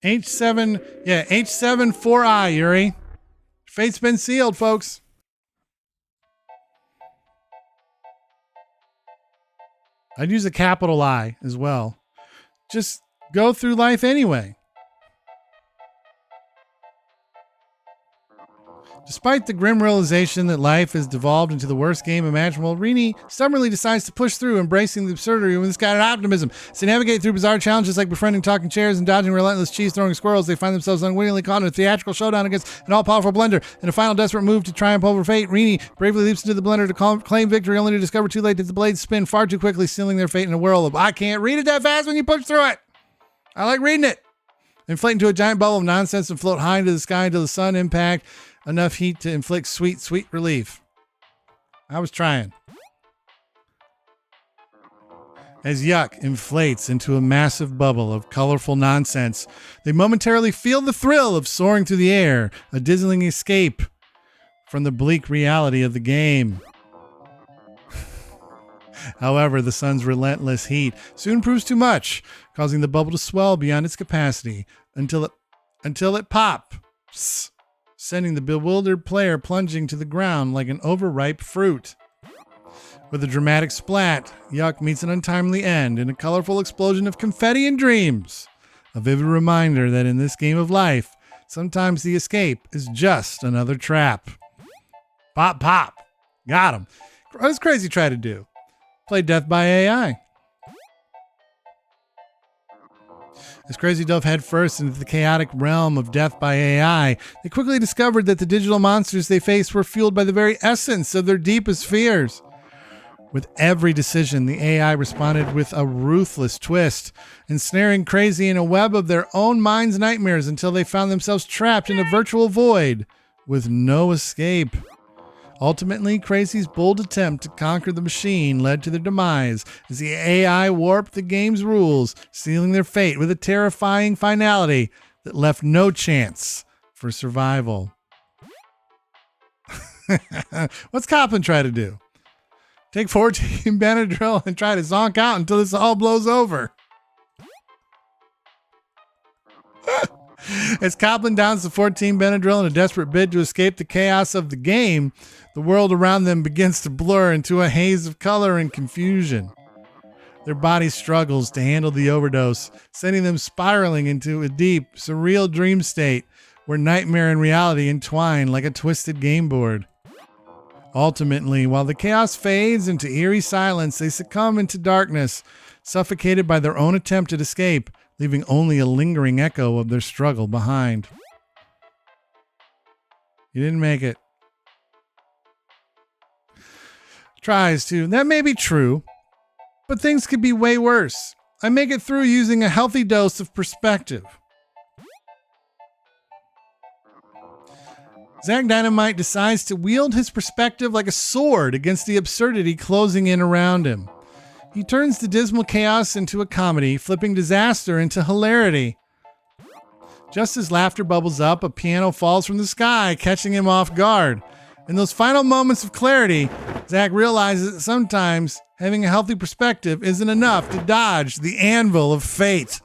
H7, yeah, H7 4I, Yuri. Fate's been sealed, folks. I'd use a capital I as well. Just go through life anyway. Despite the grim realization that life has devolved into the worst game imaginable, Rini stubbornly decides to push through, embracing the absurdity with misguided optimism. As they navigate through bizarre challenges like befriending talking chairs and dodging relentless cheese-throwing squirrels, they find themselves unwittingly caught in a theatrical showdown against an all-powerful blender. In a final desperate move to triumph over fate, Rini bravely leaps into the blender to claim victory, only to discover too late that the blades spin far too quickly, sealing their fate in a whirl of, I can't read it that fast when you push through it. I like reading it. Inflate into a giant bubble of nonsense and float high into the sky until the sun impact enough heat to inflict sweet, sweet relief. I was trying. As Yuck inflates into a massive bubble of colorful nonsense, they momentarily feel the thrill of soaring through the air, a dizzying escape from the bleak reality of the game. However, the sun's relentless heat soon proves too much, causing the bubble to swell beyond its capacity until it pops, sending the bewildered player plunging to the ground like an overripe fruit. With a dramatic splat, Yuck meets an untimely end in a colorful explosion of confetti and dreams. A vivid reminder that in this game of life, sometimes the escape is just another trap. Pop, pop. Got him. What does Crazy try to do? Play Death by AI. As Crazy dove headfirst into the chaotic realm of Death by AI, they quickly discovered that the digital monsters they faced were fueled by the very essence of their deepest fears. With every decision, the AI responded with a ruthless twist, ensnaring Crazy in a web of their own mind's nightmares until they found themselves trapped in a virtual void with no escape. Ultimately, Crazy's bold attempt to conquer the machine led to their demise as the AI warped the game's rules, sealing their fate with a terrifying finality that left no chance for survival. What's Copland try to do? Take 14 Benadryl and try to zonk out until this all blows over. As Copland downs the 14 Benadryl in a desperate bid to escape the chaos of the game, the world around them begins to blur into a haze of color and confusion. Their body struggles to handle the overdose, sending them spiraling into a deep, surreal dream state where nightmare and reality entwine like a twisted game board. Ultimately, while the chaos fades into eerie silence, they succumb into darkness, suffocated by their own attempt at escape, leaving only a lingering echo of their struggle behind. You didn't make it. Tries to. That may be true, but things could be way worse. I make it through using a healthy dose of perspective. Zach Dynamite decides to wield his perspective like a sword against the absurdity closing in around him. He turns the dismal chaos into a comedy, flipping disaster into hilarity. Just as laughter bubbles up, a piano falls from the sky, catching him off guard. In those final moments of clarity, Zach realizes that sometimes having a healthy perspective isn't enough to dodge the anvil of fate.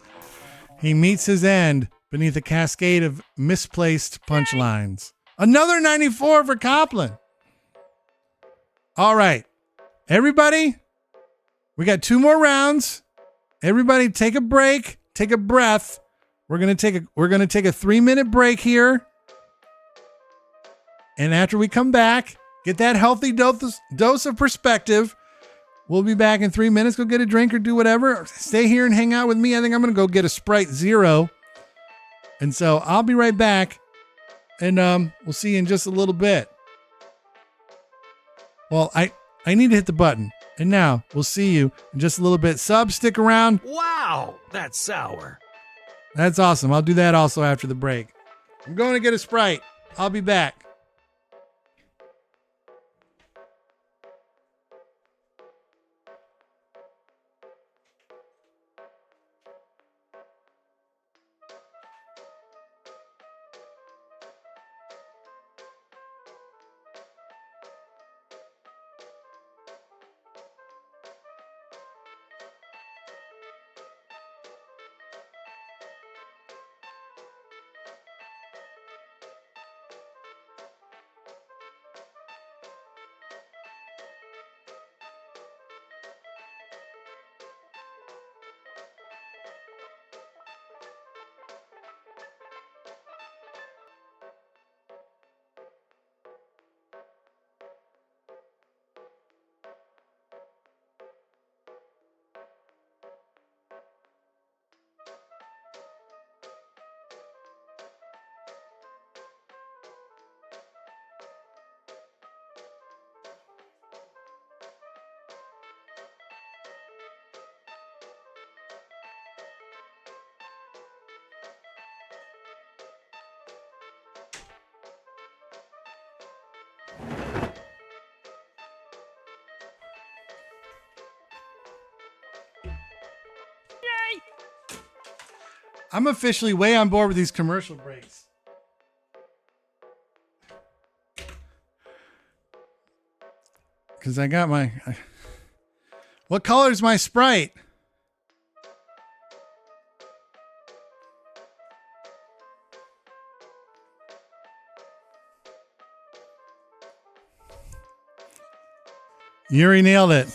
He meets his end beneath a cascade of misplaced punchlines. Another 94 for Copland. All right, everybody, we got 2 more rounds. Everybody take a break, take a breath. We're going to take a 3-minute break here. And after we come back, get that healthy dose of perspective. We'll be back in 3 minutes. Go get a drink or do whatever. Stay here and hang out with me. I think I'm going to go get a Sprite Zero. And so I'll be right back. And we'll see you in just a little bit. Well, I need to hit the button. And now we'll see you in just a little bit. Sub, stick around. Wow, that's sour. That's awesome. I'll do that also after the break. I'm going to get a Sprite. I'll be back. I'm officially way on board with these commercial breaks. Because I got my... What color is my Sprite? Yuri nailed it.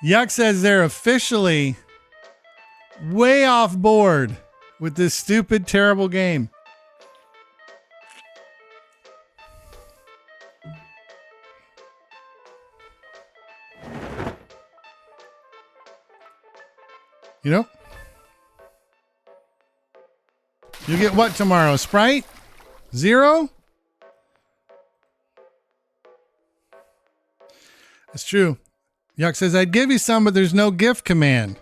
Yuck says they're officially way off board with this stupid, terrible game. You know? You get what tomorrow? Sprite? 0? That's true. Yuck says, I'd give you some, but there's no gift command.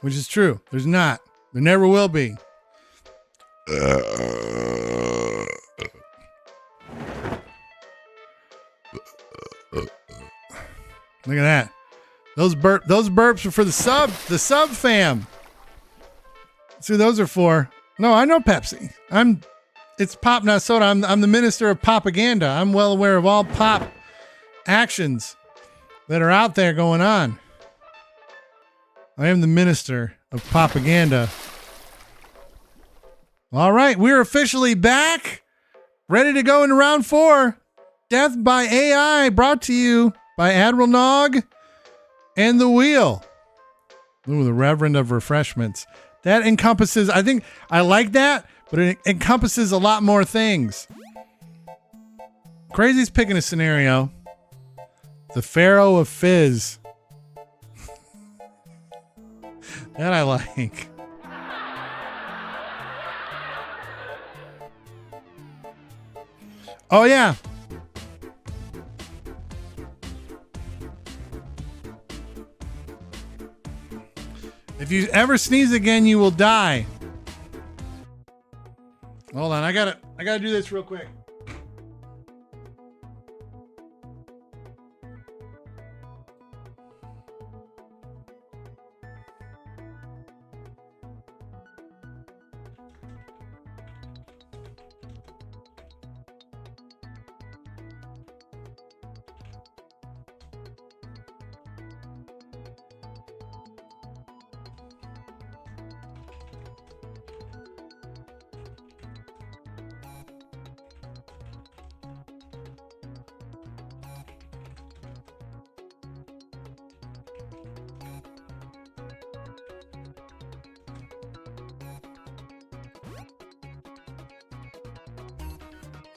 Which is true. There's not. There never will be. Look at that. Those burps are for the sub fam. That's who those are for. No, I know Pepsi. It's pop, not soda. I'm the minister of propaganda. I'm well aware of all pop actions that are out there going on. I am the minister of propaganda. All right, we're officially back. Ready to go into round 4. Death by AI, brought to you by Admiral Nog and the Wheel. Ooh, the Reverend of Refreshments. That encompasses, I think, I like that, but it encompasses a lot more things. Crazy's picking a scenario. The Pharaoh of Fizz. That I like. Oh, yeah. If you ever sneeze again, you will die. Hold on, I gotta do this real quick.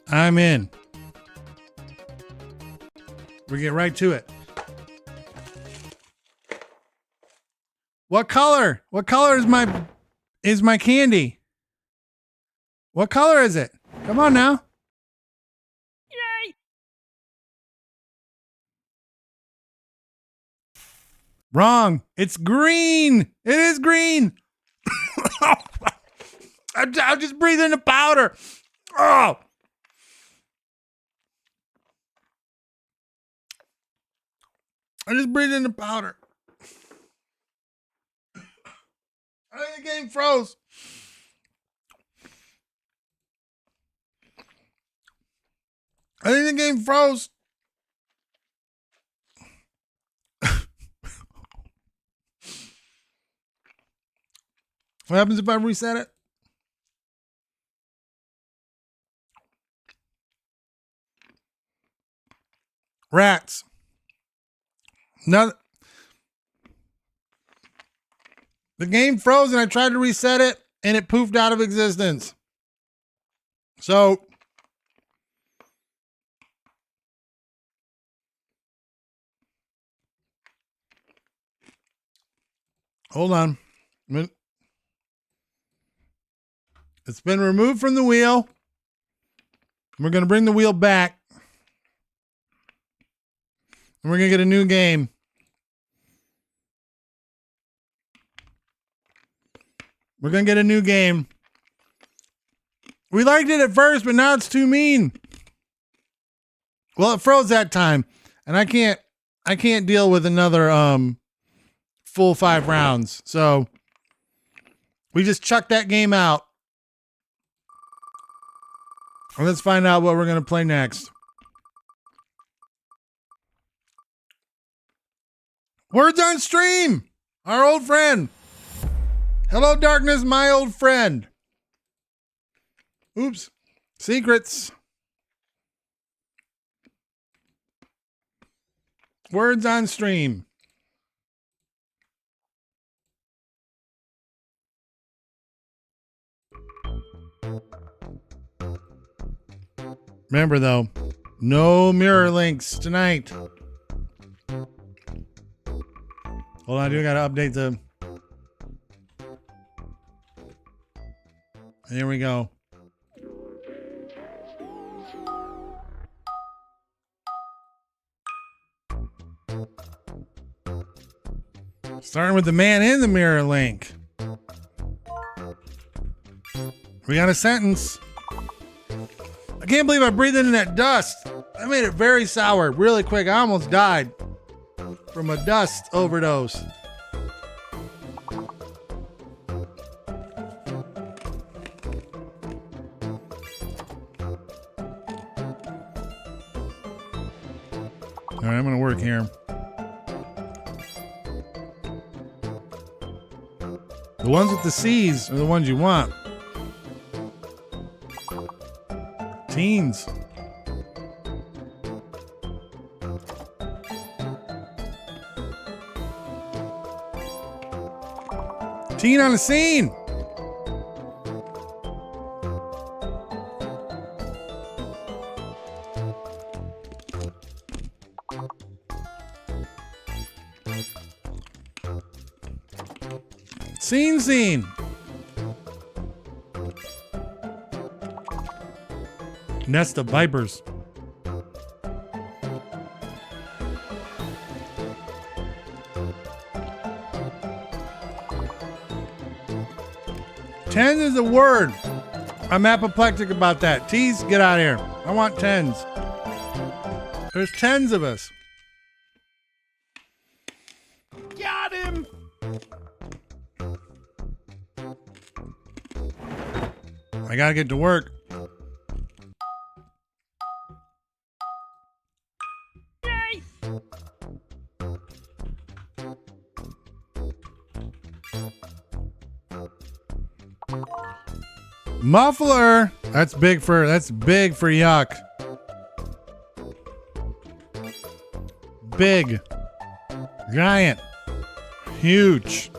I'm in. We get right to it. What color? What color is my candy? What color is it? Come on now. Yay! Wrong. It's green. It is green. I'll just breathe in the powder. Oh. I just breathed in the powder. I think the game froze. I think the game froze. What happens if I reset it? Rats. No, the game froze and I tried to reset it and it poofed out of existence. So hold on. It's been removed from the wheel. We're going to bring the wheel back. And we're going to get a new game. We're going to get a new game. We liked it at first, but now it's too mean. Well, it froze that time. And I can't deal with another full 5 rounds. So we just chucked that game out. And let's find out what we're going to play next. Words on Stream, our old friend. Hello, darkness, my old friend. Oops. Secrets. Words on Stream. Remember, though, no mirror links tonight. Hold on, I got to update the... There we go. Starting with the man in the mirror link. We got a sentence. I can't believe I breathed in that dust. I made it very sour really quick. I almost died from a dust overdose. All right, I'm going to work here. The ones with the C's are the ones you want. Teens. Teen on the scene. Scene. Nest of vipers. Tens is a word. I'm apoplectic about that. T's, get out of here. I want tens. There's tens of us. Got him! I gotta get to work. Muffler. That's big for yuck. Big. Giant. Huge.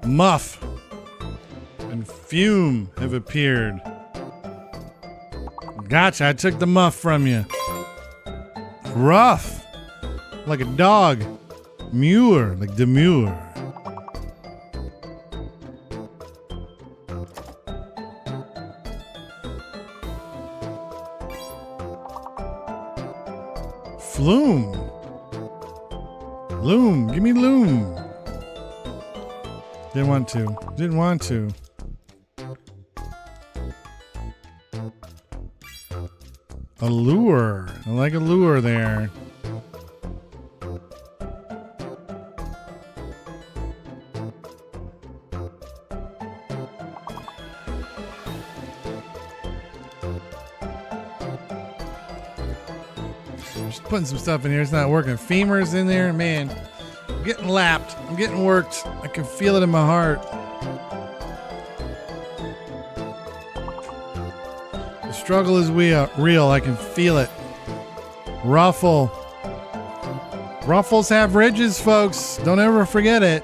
Muff and fume have appeared. Gotcha, I took the muff from you. Rough. Like a dog. Muir, like demure. Flume. Loom, give me loom. Didn't want to. Allure. I like allure there. Just putting some stuff in here. It's not working. Femurs in there. Man, I'm getting lapped. I'm getting worked. I can feel it in my heart. The struggle is real. I can feel it. Ruffle. Ruffles have ridges, folks. Don't ever forget it.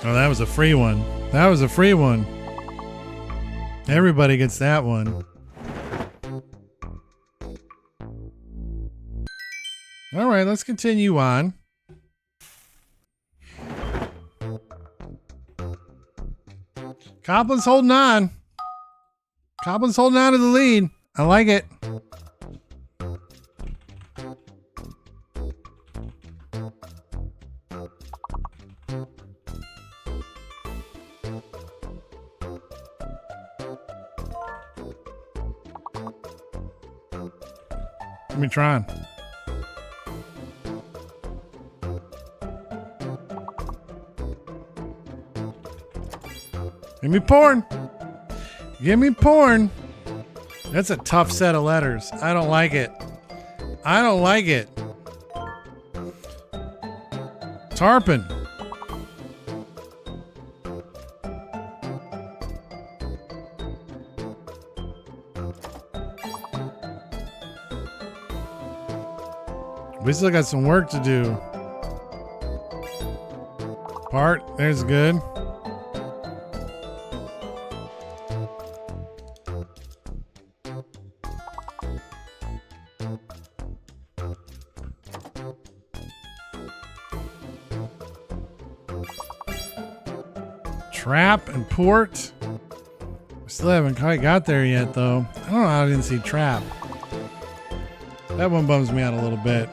Oh, that was a free one. That was a free one. Everybody gets that one. All right, let's continue on. Copland's holding on. Copland's holding on to the lead. I like it. Give me Tron. Give me porn. Give me porn. That's a tough set of letters. I don't like it. I don't like it. Tarpon. We still got some work to do. Part, there's good. Trap and port. We still haven't quite got there yet, though. I don't know how I didn't see trap. That one bums me out a little bit.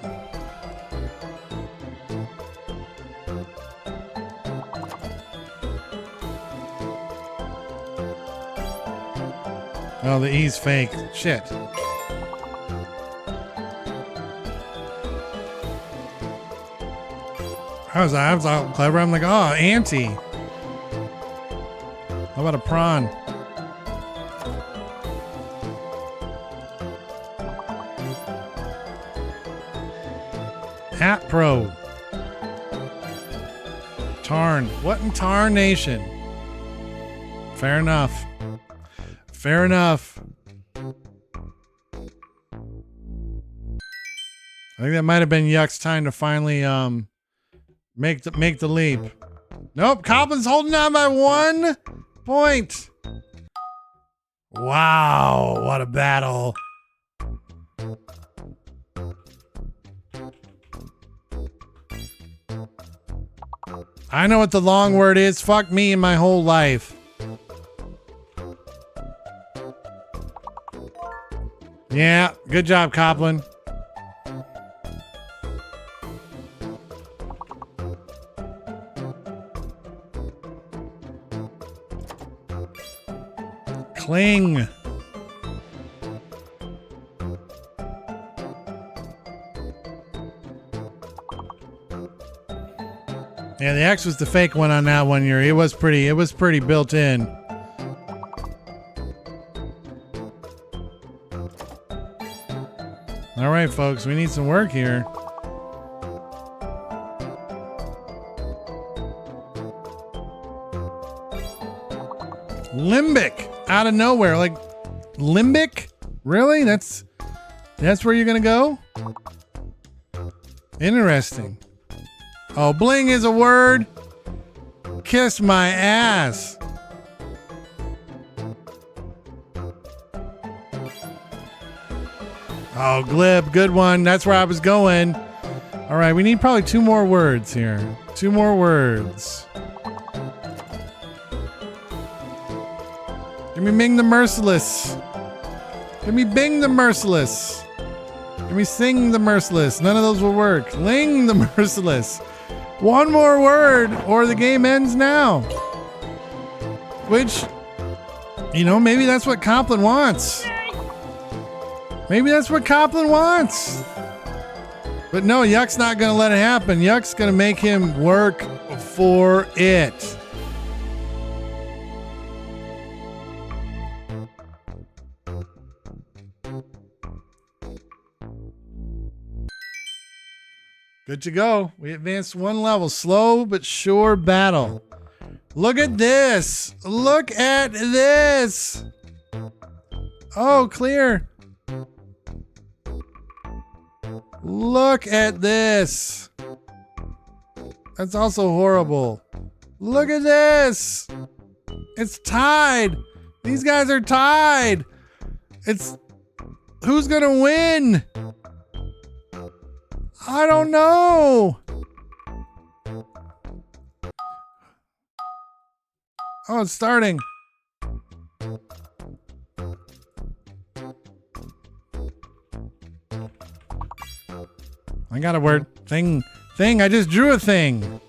Oh, the E's fake. Shit. I was all clever. I'm like, oh, auntie. How about a prawn? Hat Pro. Tarn. What in tarnation? Fair enough. Fair enough. I think that might have been Yuck's time to finally make the leap. Nope, Copland's holding on by 1 point. Wow, what a battle. I know what the long word is. Fuck me and my whole life. Yeah, good job, Copland. Cling. Yeah, the X was the fake one on that one, Yuri. It was pretty built in. All right, folks, we need some work here. Limbic out of nowhere, like limbic? Really? That's where you're gonna go? Interesting. Oh, bling is a word. Kiss my ass. Oh, glib, good one. That's where I was going. All right, we need probably 2 more words here. 2 more words. Give me Ming the Merciless. Give me Bing the Merciless. Give me Sing the Merciless. None of those will work. Ling the Merciless. 1 more word or the game ends now. Which, maybe that's what Copland wants. Maybe that's what Copland wants. But no, Yuck's not going to let it happen. Yuck's going to make him work for it. Good to go. We advanced 1 level. Slow but sure battle. Look at this. Look at this. Oh, clear. Look at this. That's also horrible. Look at this. It's tied. These guys are tied. Who's gonna win? I don't know. Oh, it's starting. I got a word. Thing. I just drew a thing.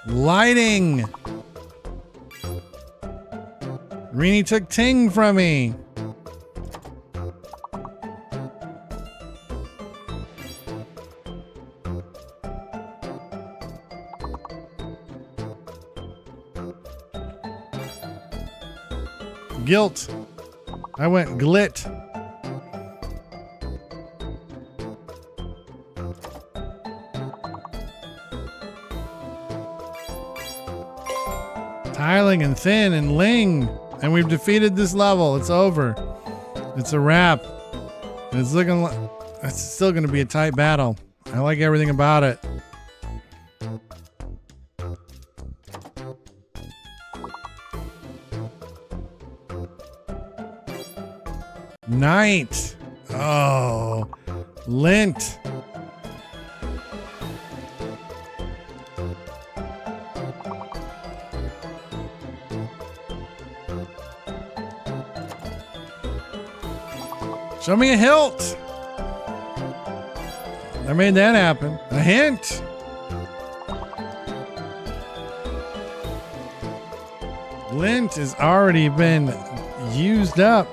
Lighting. Greenie took Ting from me. Guilt. I went glit. Tiling and Thin and Ling. And we've defeated this level. It's over. It's a wrap. And it's looking like it's still going to be a tight battle. I like everything about it. Night. Oh, lint. Show me a hilt. I made that happen. A hint. Lint has already been used up.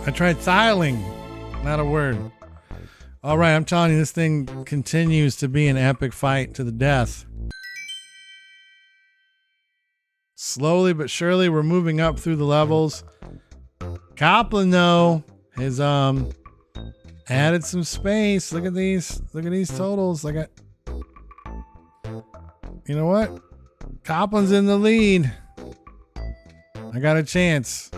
I tried thiling. Not a word. All right, I'm telling you, this thing continues to be an epic fight to the death. Slowly but surely, we're moving up through the levels. Copland, though, has added some space. Look at these. Look at these totals. You know what? Copland's in the lead. I got a chance.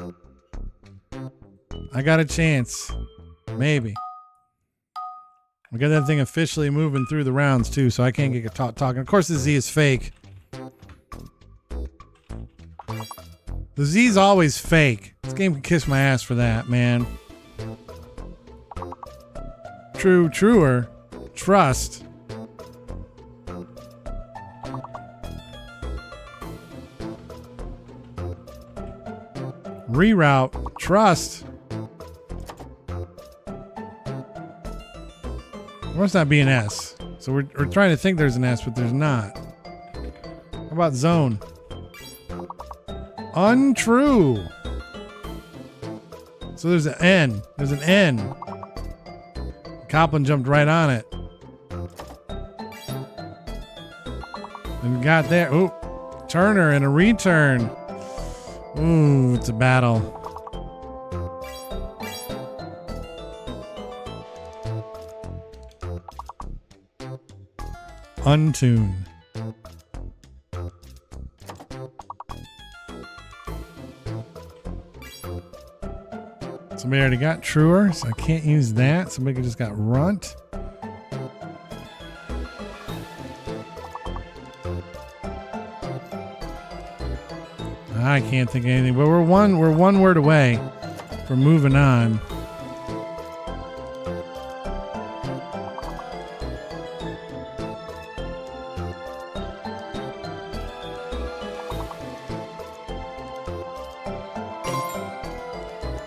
Maybe. We got that thing officially moving through the rounds too, so I can't get talking. Of course, the Z is fake. The Z's always fake. This game can kiss my ass for that, man. Truer. Trust. Reroute. Trust. There must not be an S. So we're trying to think there's an S, but there's not. How about zone? Untrue. So there's an N. There's an N. Copland jumped right on it. And we got there. Ooh. Turner and a return. Ooh, it's a battle. Untune. Somebody already got truer, so I can't use that. Somebody just got runt. I can't think of anything, but we're one word away from moving on.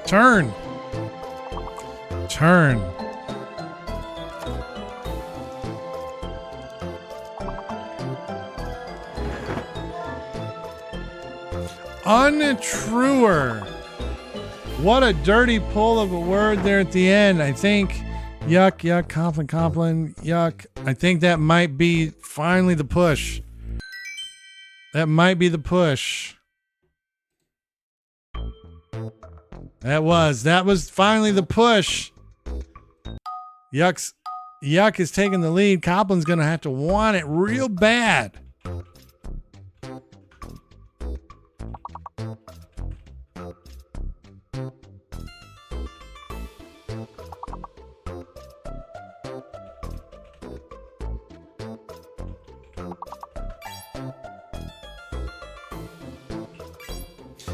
Turn. Untruer. What a dirty pull of a word there at the end. I think yuck, Copland, yuck. I think that might be finally the push. That might be the push. That was finally the push. Yuck is taking the lead. Copland's gonna have to want it real bad.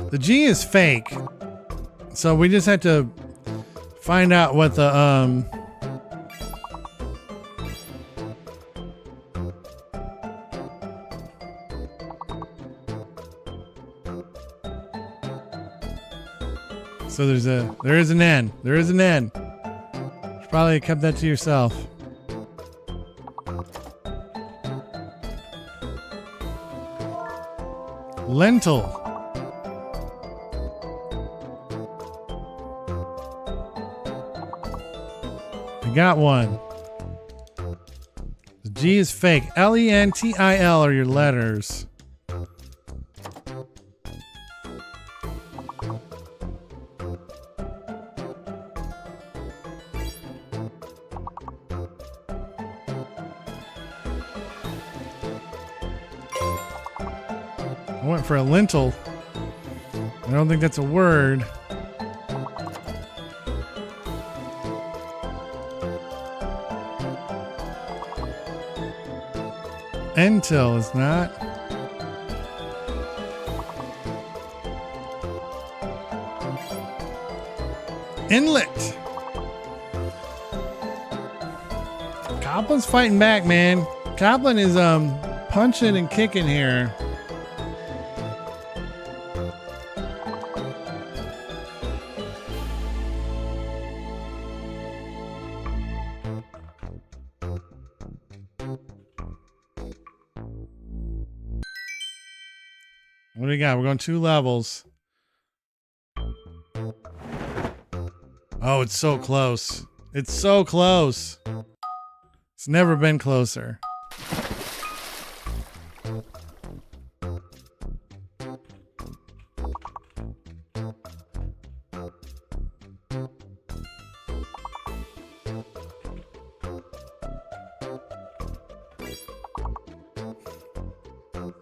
The G is fake. So we just have to find out what the So there is an N. There is an N. Should probably have kept that to yourself. Lentil. I got one. The G is fake. Lentil are your letters. I went for a lentil. I don't think that's a word. Entil is not. Inlet. Copland's fighting back, man. Copland is punching and kicking here. What do we got? We're going 2 levels. Oh, it's so close. It's so close. It's never been closer.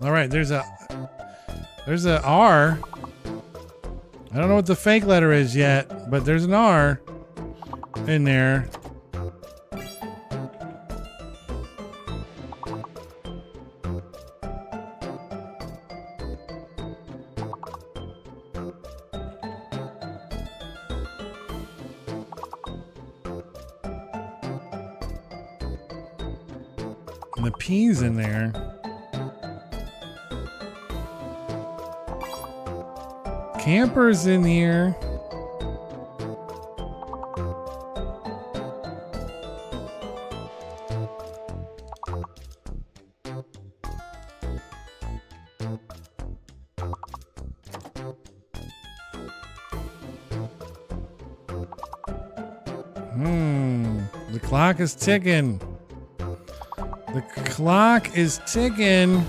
All right, there's a R. I don't know what the fake letter is yet, but there's an R in there. And the P's in there. Campers in here. The clock is ticking. The clock is ticking.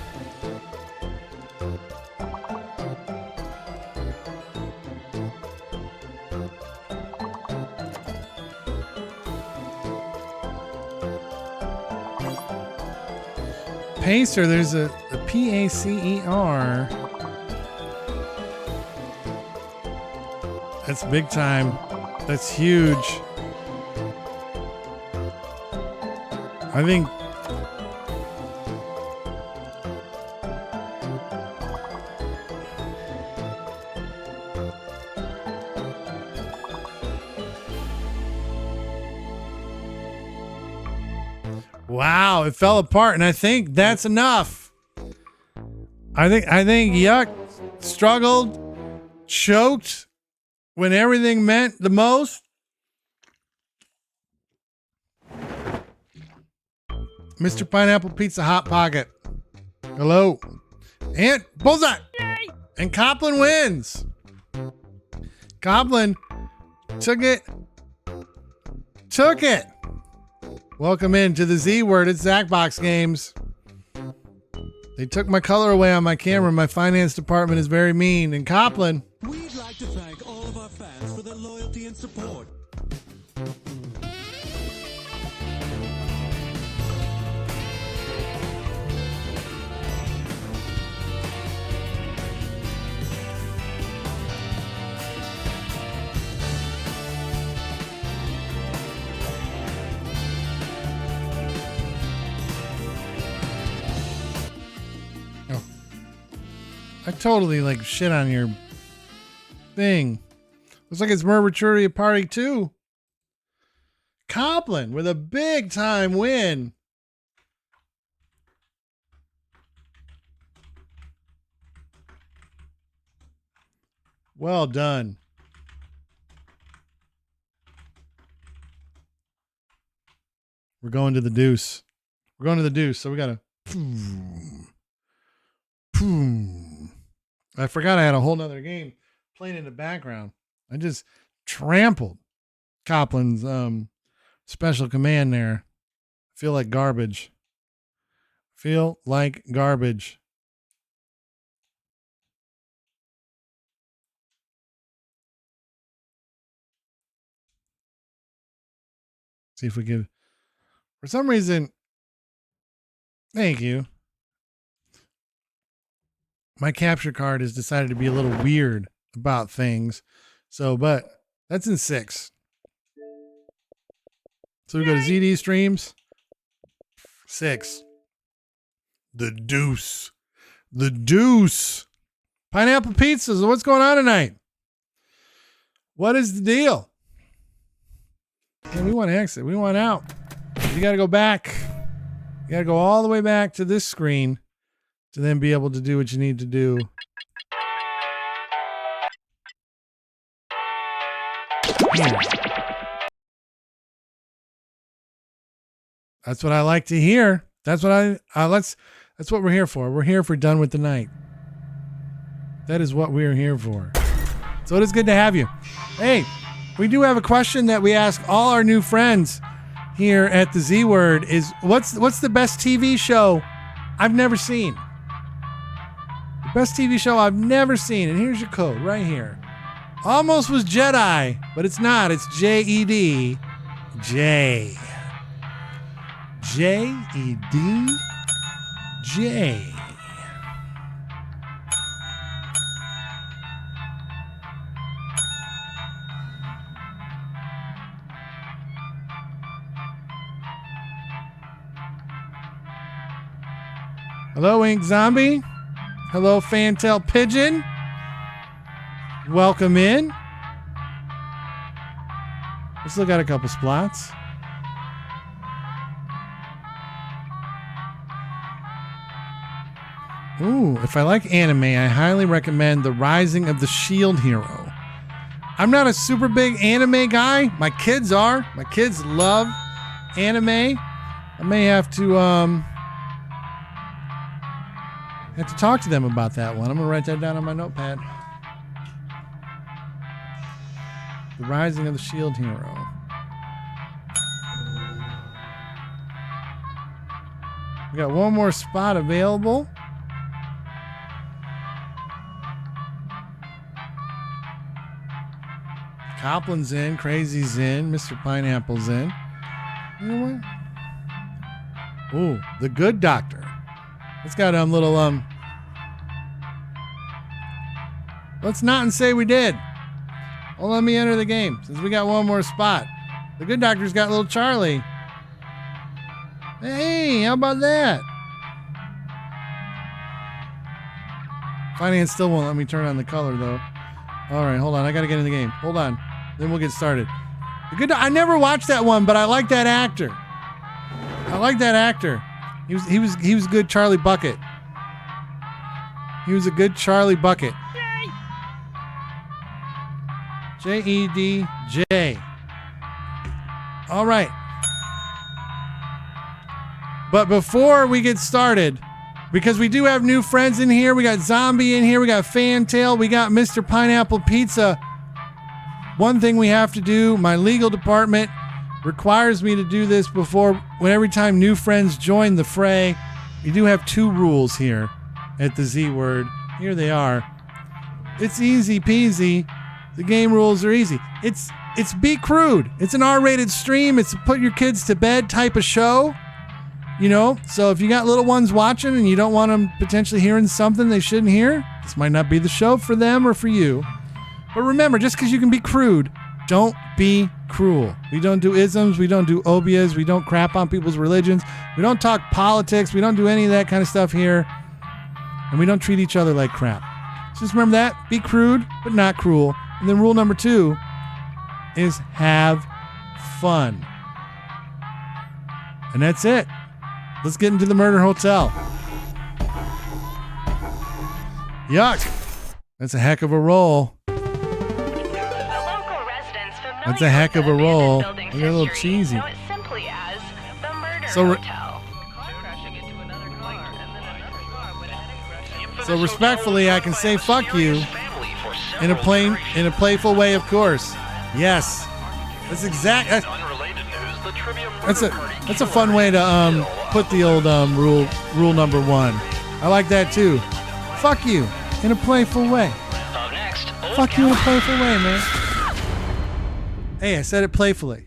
Pacer, there's a Pacer. That's big time. That's huge. I think wow, it fell apart, and I think that's enough. I think Yuck struggled, choked when everything meant the most. Mr. Pineapple Pizza Hot Pocket. Hello. And bullseye. Yay! And Copland wins. Copland took it. Welcome into the Z word at Zacbox Games. They took my color away on my camera. My finance department is very mean. And Copland. We'd like to thank all of our fans for their loyalty and support. I totally like shit on your thing. Looks like it's Murderturia Party 2. Copland with a big time win. Well done. We're going to the deuce. We're going to the deuce. So we got to. I forgot I had a whole nother game playing in the background. I just trampled Copland's special command there. Feel like garbage. Feel like garbage. See if we can. For some reason, thank you. My capture card has decided to be a little weird about things. So, but that's in 6. So we go to ZD streams. 6. The deuce. The deuce. Pineapple pizzas. What's going on tonight? What is the deal? And we want to exit. We want out. You got to go back. You got to go all the way back to this screen to then be able to do what you need to do. That's what I like to hear. That's what that's what we're here for. We're here for Done with the Night. That is what we're here for. So it is good to have you. Hey, we do have a question that we ask all our new friends here at the Z Word is what's the best TV show I've never seen? The best TV show I've never seen. And here's your code right here. Almost was Jedi, but it's not. It's JED. J. JED. J. Hello, Ink Zombie. Hello, Fantail Pigeon. Welcome in. Let's look at a couple spots. Ooh, if I like anime, I highly recommend The Rising of the Shield Hero. I'm not a super big anime guy. My kids are. My kids love anime. I may have to talk to them about that one. I'm going to write that down on my notepad. The Rising of the Shield Hero. We got one more spot available. Copland's in, Crazy's in, Mr. Pineapple's in. You know what? Ooh, The Good Doctor. It's got a little let's not and say we did. Well, let me enter the game since we got one more spot. The Good Doctor's got little Charlie. Hey, how about that? Finance still won't let me turn on the color though. All right, hold on. I got to get in the game. Hold on. Then we'll get started. I never watched that one, but I like that actor. I like that actor. He was good Charlie Bucket. He was a good Charlie Bucket. JEDJ. All right. But before we get started, because we do have new friends in here, we got Zombie in here, we got Fantail, we got Mr. Pineapple Pizza. One thing we have to do, my legal department requires me to do this every time new friends join the fray. We do have 2 rules here at the Z Word. Here they are. It's easy peasy. The game rules are easy. It's Be Crude. It's an R-rated stream. It's a put your kids to bed type of show. You know, so if you got little ones watching and you don't want them potentially hearing something they shouldn't hear, this might not be the show for them or for you. But remember, just because you can be crude, don't be cruel. We don't do isms. We don't do obias. We don't crap on people's religions. We don't talk politics. We don't do any of that kind of stuff here. And we don't treat each other like crap. So just remember that. Be crude, but not cruel. And then rule number 2 is have fun. And that's it. Let's get into the Murder Hotel. Yuck. That's a heck of a roll. That's a heck of a roll. They're a little cheesy. Know it simply as the So respectfully, I can say fuck you in a playful way, of course. Yes, that's exact. That's a fun way to put the old rule number 1. I like that too. Fuck you in a playful way. Fuck you in a playful way, man. Hey, I said it playfully.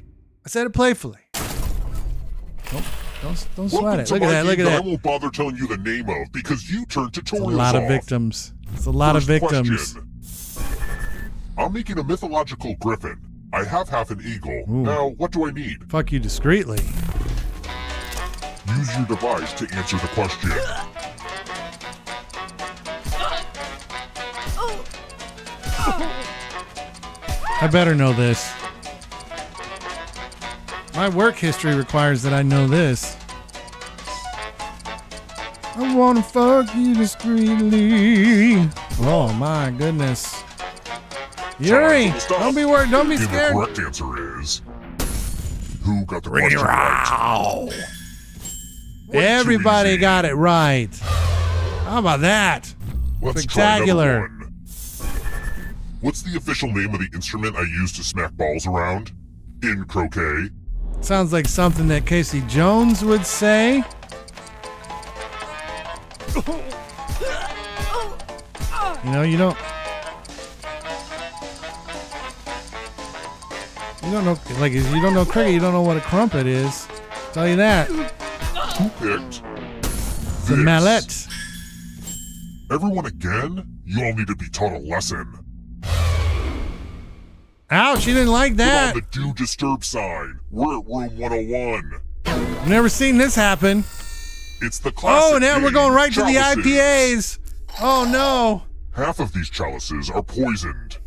Don't sweat it. Look at that. Look at that. I won't bother telling you the name of because you turn tutorials off. It's a lot of victims. It's a lot of victims. Question. I'm making a mythological griffin. I have half an eagle. Ooh. Now, what do I need? Fuck you discreetly. Use your device to answer the question. I better know this. My work history requires that I know this. I wanna fuck you discreetly. Oh my goodness. Yuri, don't be worried, don't be scared. The correct answer is... Who got the question right? Everybody got it right. How about that? Let's Spectacular. try another one. What's the official name of the instrument I use to smack balls around? In croquet? Sounds like something that Casey Jones would say. You know, you don't know, like, if you don't know cricket, you don't know what a crumpet is. I'll tell you that. Who picked The mallet. Everyone again? You all need to be taught a lesson. Ouch, you didn't like that. Put on the do disturb sign. We're at room 101. I've never seen this happen. It's the classic. Oh, now we're going right to the chalices. IPAs. Oh no. Half of these chalices are poisoned.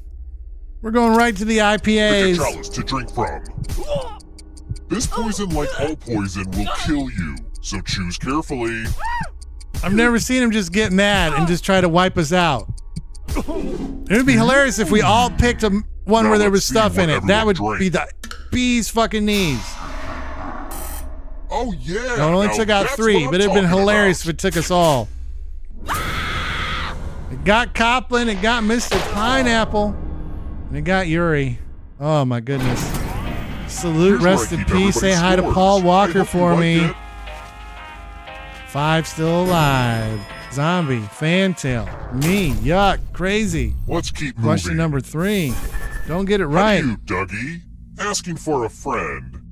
We're going right to the Pick a IPAs. chalice to drink from. This poison, like all poison, will kill you, so choose carefully. I've never seen him just get mad and just try to wipe us out. It would be hilarious if we all picked one Now where there let's was see stuff in what it. That would everyone be the bee's fucking knees. Oh yeah. It only now took out that's 3, what I'm but it'd been talking hilarious about. if it took us all. It got Copland, it got Mr. Pineapple, and it got Yuri. Oh my goodness. Salute, Here's where rest I in keep peace. Say hi to everybody's Paul scores. Walker I hope you for liked me. it. 5 still alive. Zombie, Fantail, me, yuck, crazy. Let's keep moving. Question number 3. Don't get it How right. do you, Dougie? Asking for a friend.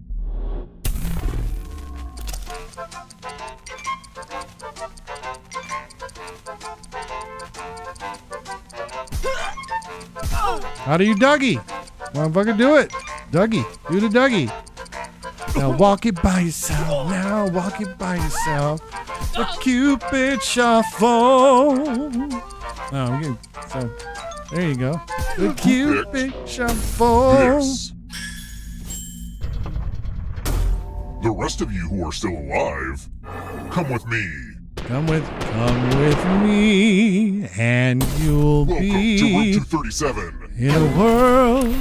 How do you Dougie? Motherfucker, do it. Dougie, do the Dougie. Now walk it by yourself. Now walk it by yourself. The Cupid shuffle. Oh, I'm getting, so there you go. The Cupid shuffle. This. The rest of you who are still alive, come with me. Come with me, and you'll Welcome be to room 237. in a world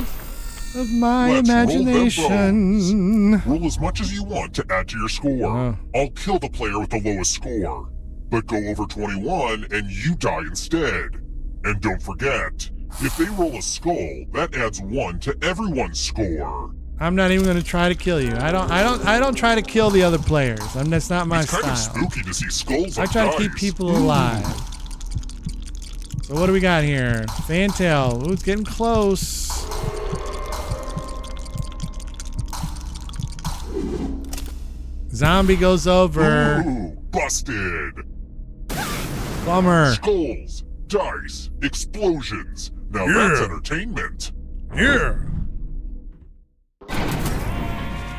of my Let's imagination. Roll them bones. Roll as much as you want to add to your score. I'll kill the player with the lowest score. But go over 21 and you die instead. And don't forget, if they roll a skull, that adds 1 to everyone's score. I'm not even going to try to kill you. I don't try to kill the other players. That's not my It's kind style. of spooky to see skulls I on try to dice. keep people alive. So what do we got here? Fantail. Ooh, it's getting close. Zombie goes over. Ooh, busted. Bummer. Skulls, dice, explosions. Now Yeah. that's entertainment. Yeah.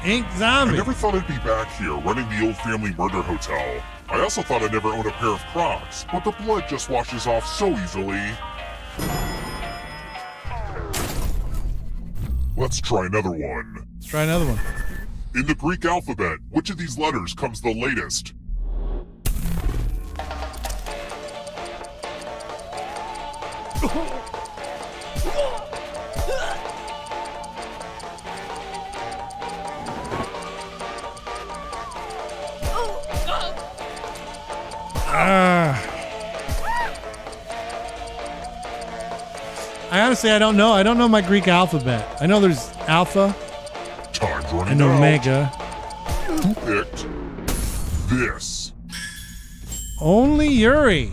Ink Zombie. I never thought I'd be back here running the old family murder hotel. I also thought I'd never own a pair of Crocs, but the blood just washes off so easily. Let's try another one. Let's try another one. In the Greek alphabet, which of these letters comes the latest? I honestly, I don't know. I don't know my Greek alphabet. I know there's Alpha Time's running and out. Omega. Who picked this? Only Yuri.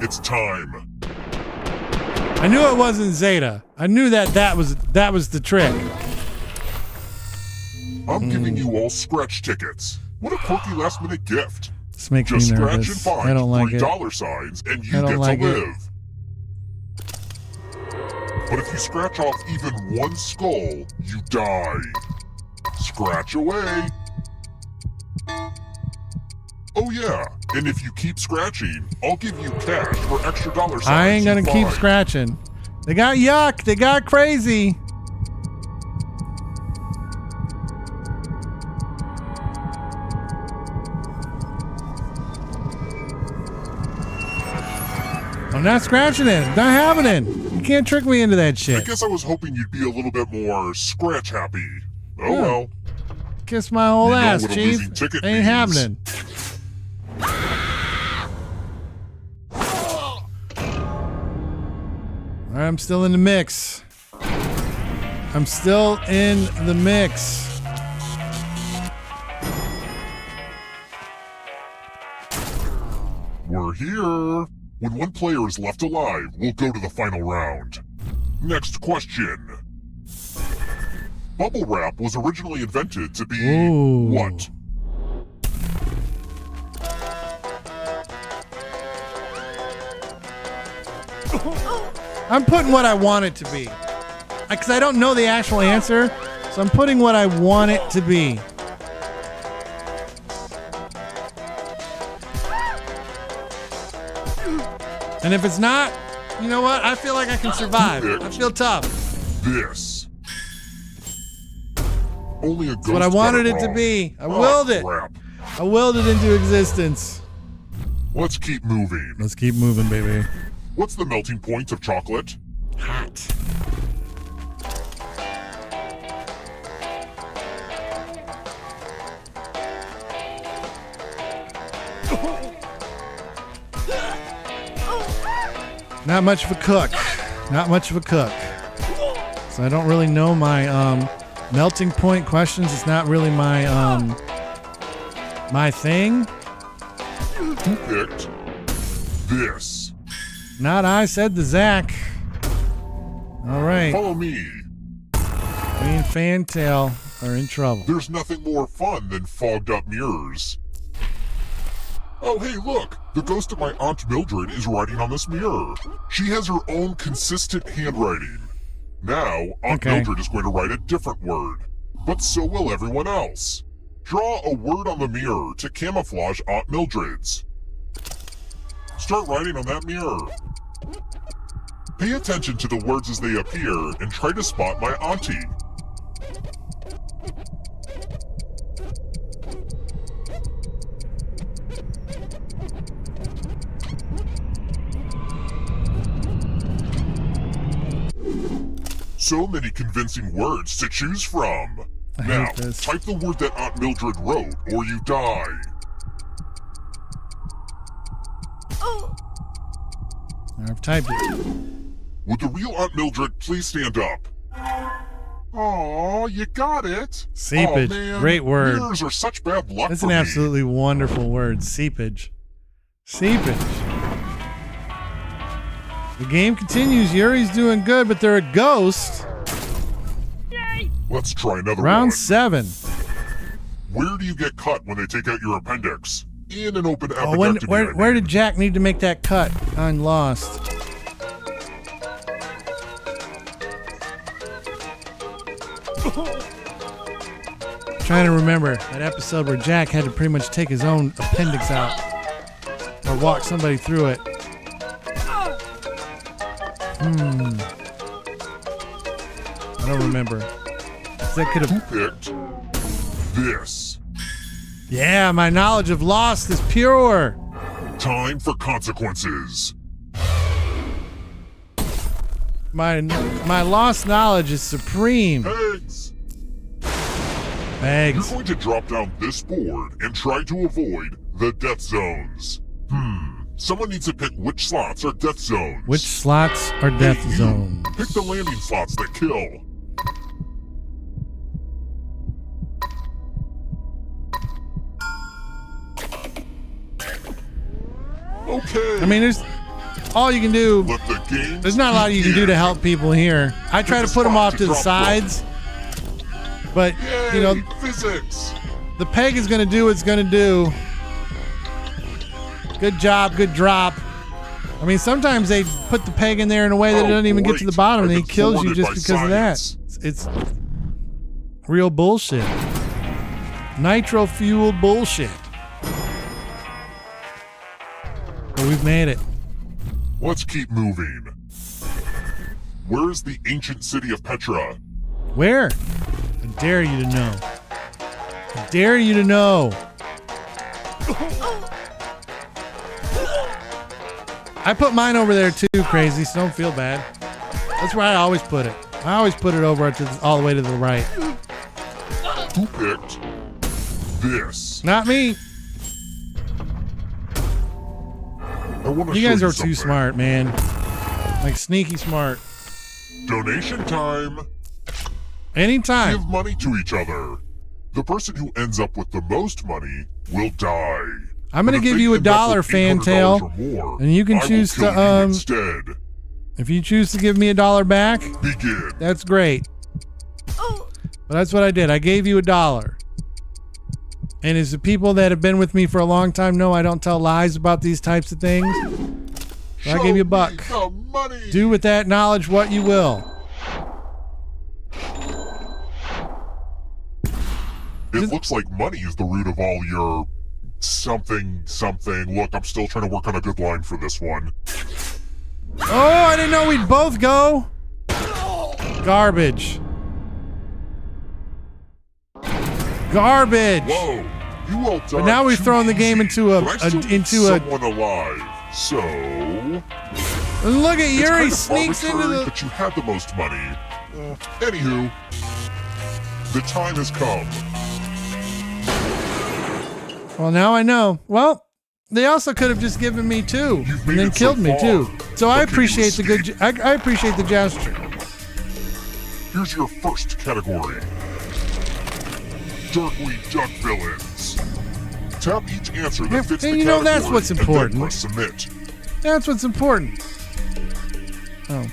It's time. I knew it wasn't Zeta. I knew that was the trick. I'm giving you all scratch tickets. What a quirky last-minute gift. This makes Just me scratch and nervous. find I don't like $3 it. dollar signs and I you don't get like to it. live. But if you scratch off even one skull, you die. Scratch away. Oh yeah, and if you keep scratching, I'll give you cash for extra dollar signs. I ain't gonna you keep find. scratching. They got yuck. They got crazy. I'm not scratching it. Not having it. You can't trick me into that I shit. guess I was hoping you'd be a little bit more scratch happy. Oh Yeah. well. Kiss my whole You know ass, what a Chief. losing ticket Ain't means. happening. All right, I'm still in the mix. I'm still in the mix. We're here. When one player is left alive, we'll go to the final round. Next question. Bubble wrap was originally invented to be Ooh. what? I'm putting what I want it to be. Because I don't know the actual answer, so I'm putting what I want it to be. And if it's not, you know what? I feel like I can survive. I feel tough. This. Only a ghost That's what I got wanted it to wrong. be. I Oh, willed it. crap. I willed it into existence. Let's keep moving. Let's keep moving, baby. What's the melting point of chocolate? Hot. Not much of a cook. Not much of a cook. So I don't really know my melting point questions. It's not really my my thing. Who picked this? Not I, said the Zach. All right. Follow me. Me and Fantail are in trouble. There's nothing more fun than fogged up mirrors. Oh, hey, look! The ghost of my Aunt Mildred is writing on this mirror. She has her own consistent handwriting. Now, Aunt Mildred is going to write a different word. But so will everyone else. Draw a word on the mirror to camouflage Aunt Mildred's. Start writing on that mirror. Pay attention to the words as they appear and try to spot my auntie. So many convincing words to choose from. Now, type the word that Aunt Mildred wrote, or you die. I've typed it. Would the real Aunt Mildred please stand up? Aw, you got it. Seepage. Aw, man. Great word. Mirrors are such bad luck That's for an me. absolutely wonderful word. Seepage. Seepage. The game continues. Yuri's doing good, but they're a ghost. Let's try another Round one. 7. Where do you get cut when they take out your appendix? In an open Oh, appendectomy. where did Jack need to make that cut on Lost? Trying to remember that episode where Jack had to pretty much take his own appendix out or walk somebody through it. I don't remember. That could have picked this. Yeah, my knowledge of Lost is pure. Time for consequences. My Lost knowledge is supreme. Eggs. Eggs. You're going to drop down this board and try to avoid the death zones. Someone needs to pick which slots are death zones. Which slots are death zones? Pick the landing slots that kill. Okay. I mean, there's all you can do. Let the game There's not a lot you can do to help people here. I try to put them off to the sides, but you know, physics. The peg is going to do what it's going to do. Good job, good drop. I mean, sometimes they put the peg in there in a way that it doesn't even get to the bottom, and he kills you just because of that. It's real bullshit. Nitro fuel bullshit. But we've made it. Let's keep moving. Where is the ancient city of Petra? Where? I dare you to know. I dare you to know. I put mine over there too, crazy, so don't feel bad. That's where I always put it. I always put it over to all the way to the right. Who picked this? Not me. You guys are too smart, man. Like sneaky smart. Donation time. Anytime. Give money to each other. The person who ends up with the most money will die. I'm gonna give you $1, Fantail, and you can choose to instead. If you choose to give me $1 back, begin. That's great. But that's what I did. I gave you $1. And as the people that have been with me for a long time know, I don't tell lies about these types of things. So I gave you $1. Do with that knowledge what you will. It looks like money is the root of all your something. Look, I'm still trying to work on a good line for this one. Oh, I didn't know we'd both go. Garbage. Garbage. Whoa, you all died. But now we've thrown the game into someone alive. So look at Yuri it's kind of sneaks into the. But you had the most money. Anywho, the time has come. Well, now I know. Well, they also could have just given me 2 and then killed me too. So I appreciate the good. I appreciate the gesture. Here's your first category. Darkly Duck villains. Tap each answer that fits the And you know that's what's important. And then press submit. That's what's important. Oh.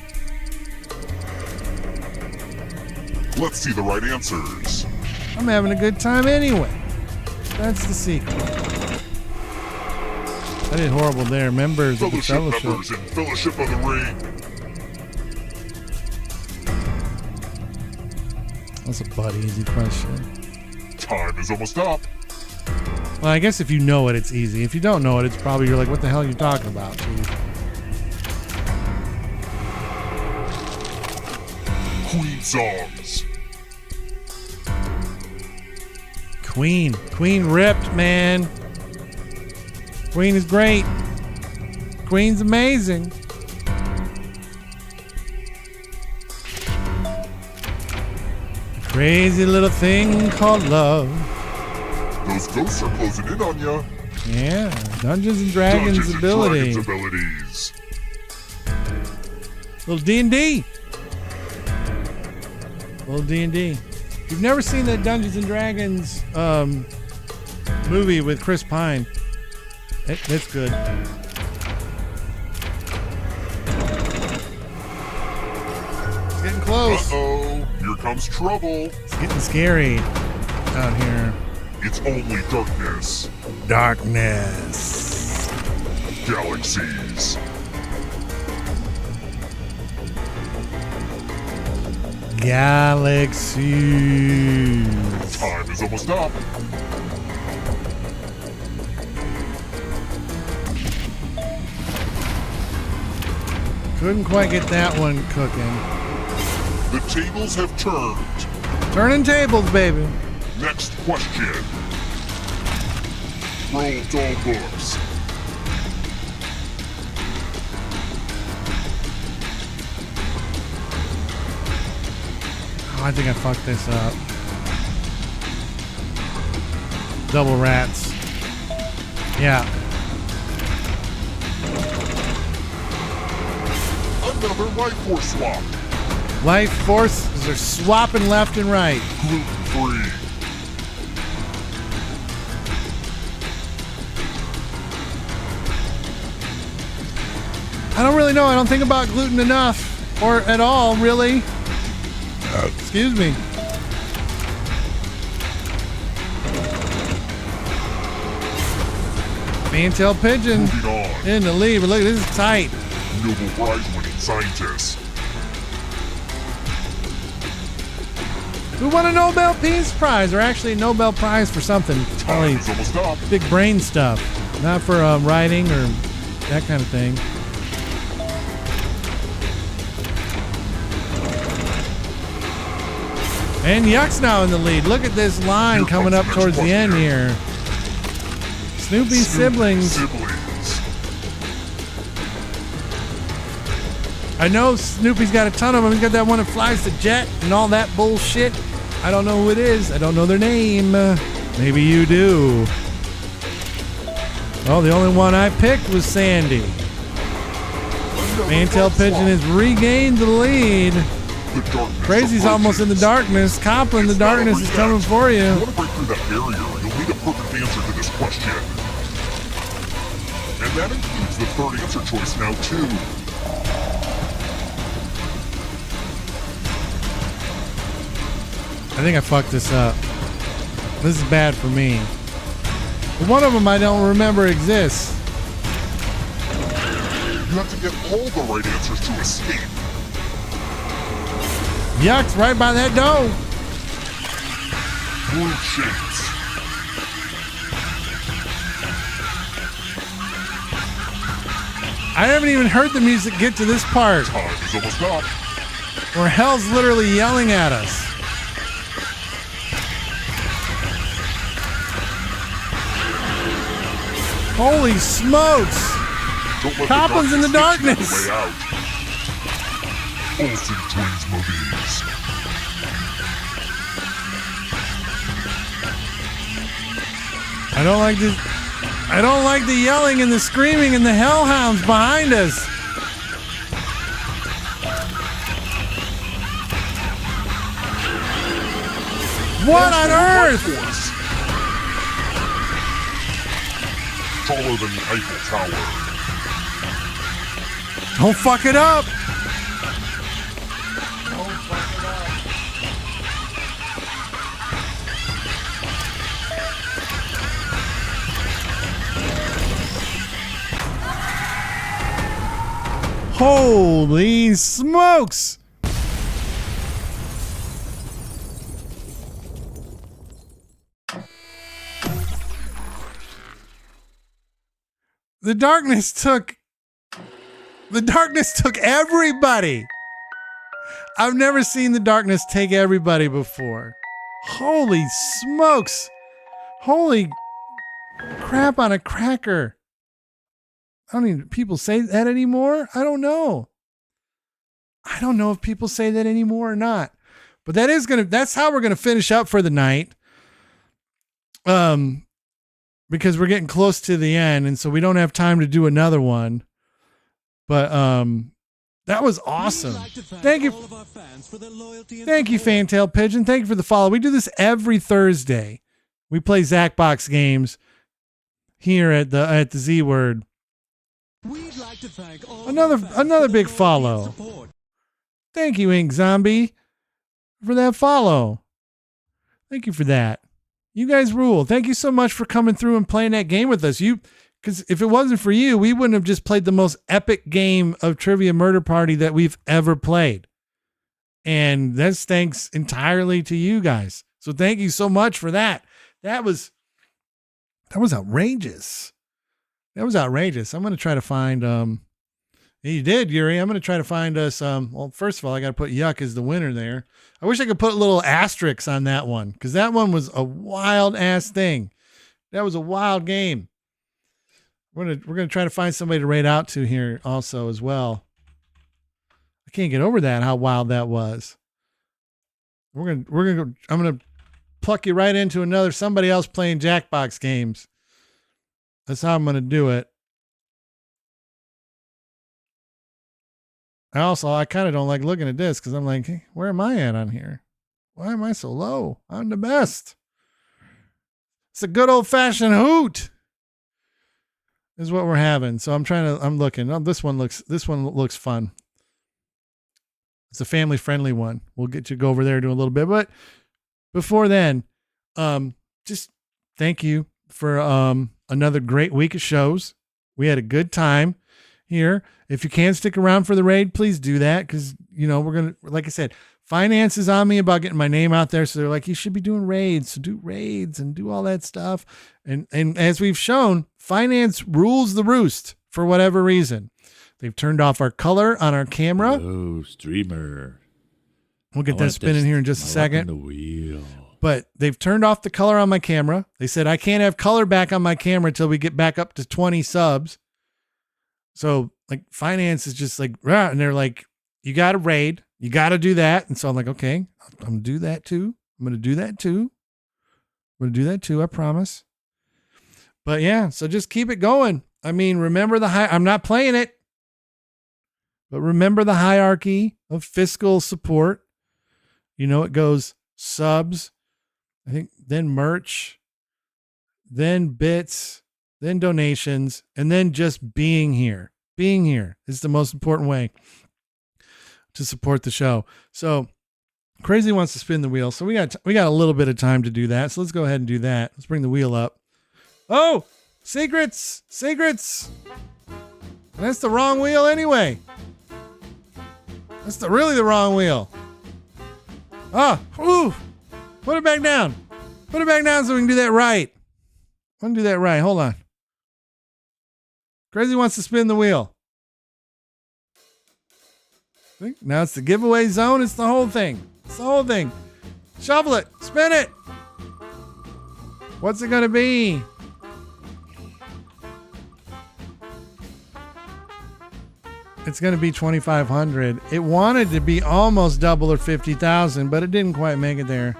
Let's see the right answers. I'm having a good time anyway. That's the secret. I did horrible there. Members of the Fellowship. Members in Fellowship of the Ring. That's a butt easy question. Time is almost up. Well, I guess if you know it, it's easy. If you don't know it, it's probably you're like, what the hell are you talking about? Dude? Queen songs. Queen ripped, man. Queen is great. Queen's amazing. Crazy little thing called love. Those ghosts are closing in on ya. Yeah, Dungeons and Dragons ability. Abilities. Little D&D. Little D&D. If you've never seen the Dungeons and Dragons movie with Chris Pine, that's good. It's getting close. Uh-oh, here comes trouble. It's getting scary out here. It's only darkness. Darkness. Galaxies. Galaxies. Time is almost up. Couldn't quite get that one cooking. The tables have turned. Turning tables, baby. Next question. Roll dull books. Oh, I think I fucked this up. Double rats. Yeah. Another life force swap. Life forces are swapping left and right. Gluten-free. I don't really know. I don't think about gluten enough. Or at all, really. Excuse me. Fantail Pigeon in the lead, but look, this is tight. Nobel Prize-winning scientist. Who won a Nobel Peace Prize, or actually a Nobel Prize for something? Probably big brain stuff, not for writing or that kind of thing. And Yuck's now in the lead. Look at this line coming up towards the end here. Snoopy's siblings. I know Snoopy's got a ton of them. He's got that one that flies the jet and all that bullshit. I don't know who it is. I don't know their name. Maybe you do. Oh, the only one I picked was Sandy. Fantail Pigeon has regained the lead. Crazy's almost in the darkness. Copland, the darkness is coming for you. If you want to break through that barrier, you'll need a perfect answer to this question. And that includes the third answer choice now, too. I think I fucked this up. This is bad for me. But one of them I don't remember exists. You have to get all the right answers to escape. Yuck's right by that door. Blue shades. I haven't even heard the music get to this part. Time is almost up. Where hell's literally yelling at us. Holy smokes! Copland's in the darkness. Olsen Twins movies. I don't like this. I don't like the yelling and the screaming and the hellhounds behind us. What on earth? Taller than the Eiffel Tower. Don't fuck it up. Holy smokes! The darkness took everybody. I've never seen the darkness take everybody before. Holy smokes. Holy crap on a cracker. I don't even, people say that anymore? I don't know. I don't know if people say that anymore or not. But that's how we're gonna finish up for the night. Because we're getting close to the end, and so we don't have time to do another one. But that was awesome. Thank you. Thank you, Fantail Pigeon. Thank you for the follow. We do this every Thursday. We play Zacbox Games here at the Z Word. We'd like to thank all Another big follow. Thank you, Ink Zombie, for that follow. Thank you for that. You guys rule. Thank you so much for coming through and playing that game with us. Because if it wasn't for you, we wouldn't have just played the most epic game of Trivia Murder Party that we've ever played. And that's thanks entirely to you guys. So thank you so much for that. That was outrageous. That was outrageous. I'm going to try to find, you did, Yuri. I'm going to try to find us, well, first of all, I got to put Yuck as the winner there. I wish I could put little asterisks on that one, because that one was a wild ass thing. That was a wild game. We're going to try to find somebody to rate out to here also as well. I can't get over that, how wild that was. I'm going to pluck you right into somebody else playing Zacbox Games. That's how I'm going to do it. I kind of don't like looking at this because I'm like, hey, where am I at on here? Why am I so low? I'm the best. It's a good old fashioned hoot. Is what we're having. So I'm looking. Oh, this one looks fun. It's a family friendly one. We'll get you to go over there and do a little bit. But before then, just thank you for another great week of shows. We had a good time here. If you can stick around for the raid, please do that. Cause we're going to, like I said, finance is on me about getting my name out there. So they're like, you should be doing raids. So do raids and do all that stuff. And as we've shown, finance rules the roost for whatever reason. They've turned off our color on our camera. Oh, streamer. We'll get that spinning here in just a second. The wheel. But they've turned off the color on my camera. They said, I can't have color back on my camera until we get back up to 20 subs. So like finance is just like, rah, and they're like, you got to raid. You got to do that. And so I'm like, okay, I'm going to do that too. I'm going to do that too. I promise. But yeah, so just keep it going. I mean, remember I'm not playing it, but remember the hierarchy of fiscal support. It goes subs, I think, then merch, then bits, then donations, and then just being here. Being here is the most important way to support the show. So Crazy wants to spin the wheel. So we got a little bit of time to do that. So let's go ahead and do that. Let's bring the wheel up. Oh, secrets. That's the wrong wheel anyway. That's really the wrong wheel. Put it back down. Put it back down so we can do that right. I want to do that right. Hold on. Crazy wants to spin the wheel. Now it's the giveaway zone. It's the whole thing. Shovel it. Spin it. What's it going to be? It's going to be 2,500. It wanted to be almost double or 50,000, but it didn't quite make it there.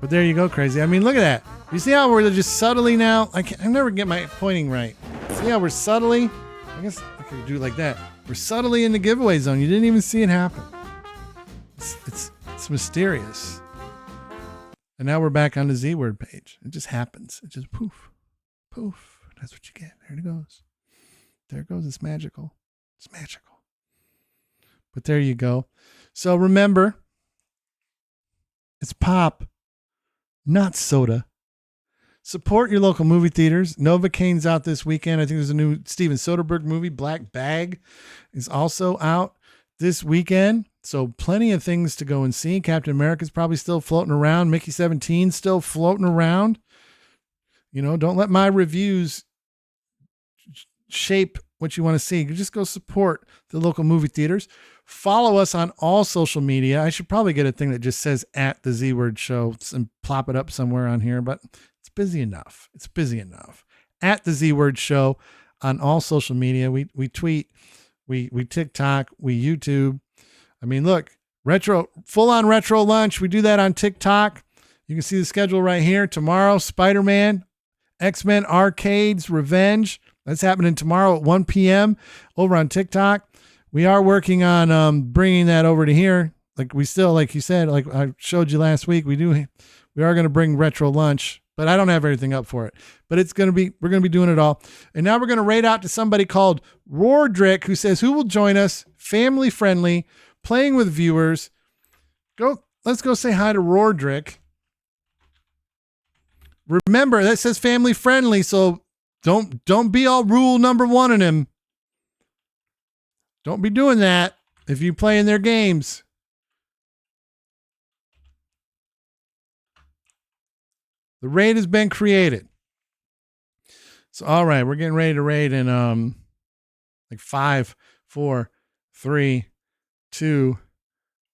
But there you go, Crazy. I mean, look at that. You see how we're just subtly now? I never get my pointing right. See how we're subtly? I guess I could do it like that. We're subtly in the giveaway zone. You didn't even see it happen. It's mysterious. And now we're back on the Z word page. It just happens. It just poof. That's what you get. There it goes. There it goes. It's magical. But there you go. So remember, it's pop, not soda. Support your local movie theaters. Novocaine's out this weekend. I think there's a new Steven Soderbergh movie. Black Bag is also out this weekend. So plenty of things to go and see. Captain America's probably still floating around. Mickey 17 still floating around. Don't let my reviews shape what you want to see. Just go support the local movie theaters. Follow us on all social media. I should probably get a thing that just says at the Z Word Show and plop it up somewhere on here, but it's busy enough. At the Z Word Show on all social media. We tweet, we TikTok, we YouTube. I mean, look, full on retro lunch. We do that on TikTok. You can see the schedule right here. Tomorrow, Spider-Man, X-Men Arcades Revenge. That's happening tomorrow at 1 p.m. over on TikTok. We are working on bringing that over to here. Like you said, like I showed you last week, we are going to bring retro lunch, but I don't have everything up for it. But we're going to be doing it all. And now we're going to raid out to somebody called Roardrick, who says, who will join us? Family friendly, playing with viewers. Let's go say hi to Roardrick. Remember, that says family friendly, so don't be all rule number one in him. Don't be doing that if you play in their games. The raid has been created. So, all right, we're getting ready to raid in 5, 4, 3, 2,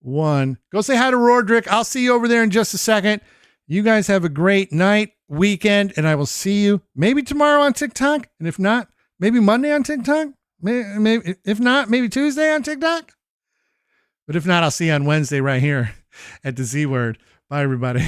1. Go say hi to Roardrick. I'll see you over there in just a second. You guys have a great night, weekend, and I will see you maybe tomorrow on TikTok. And if not, maybe Monday on TikTok. Maybe if not, maybe Tuesday on TikTok. But if not, I'll see you on Wednesday right here at the Z Word. Bye, everybody.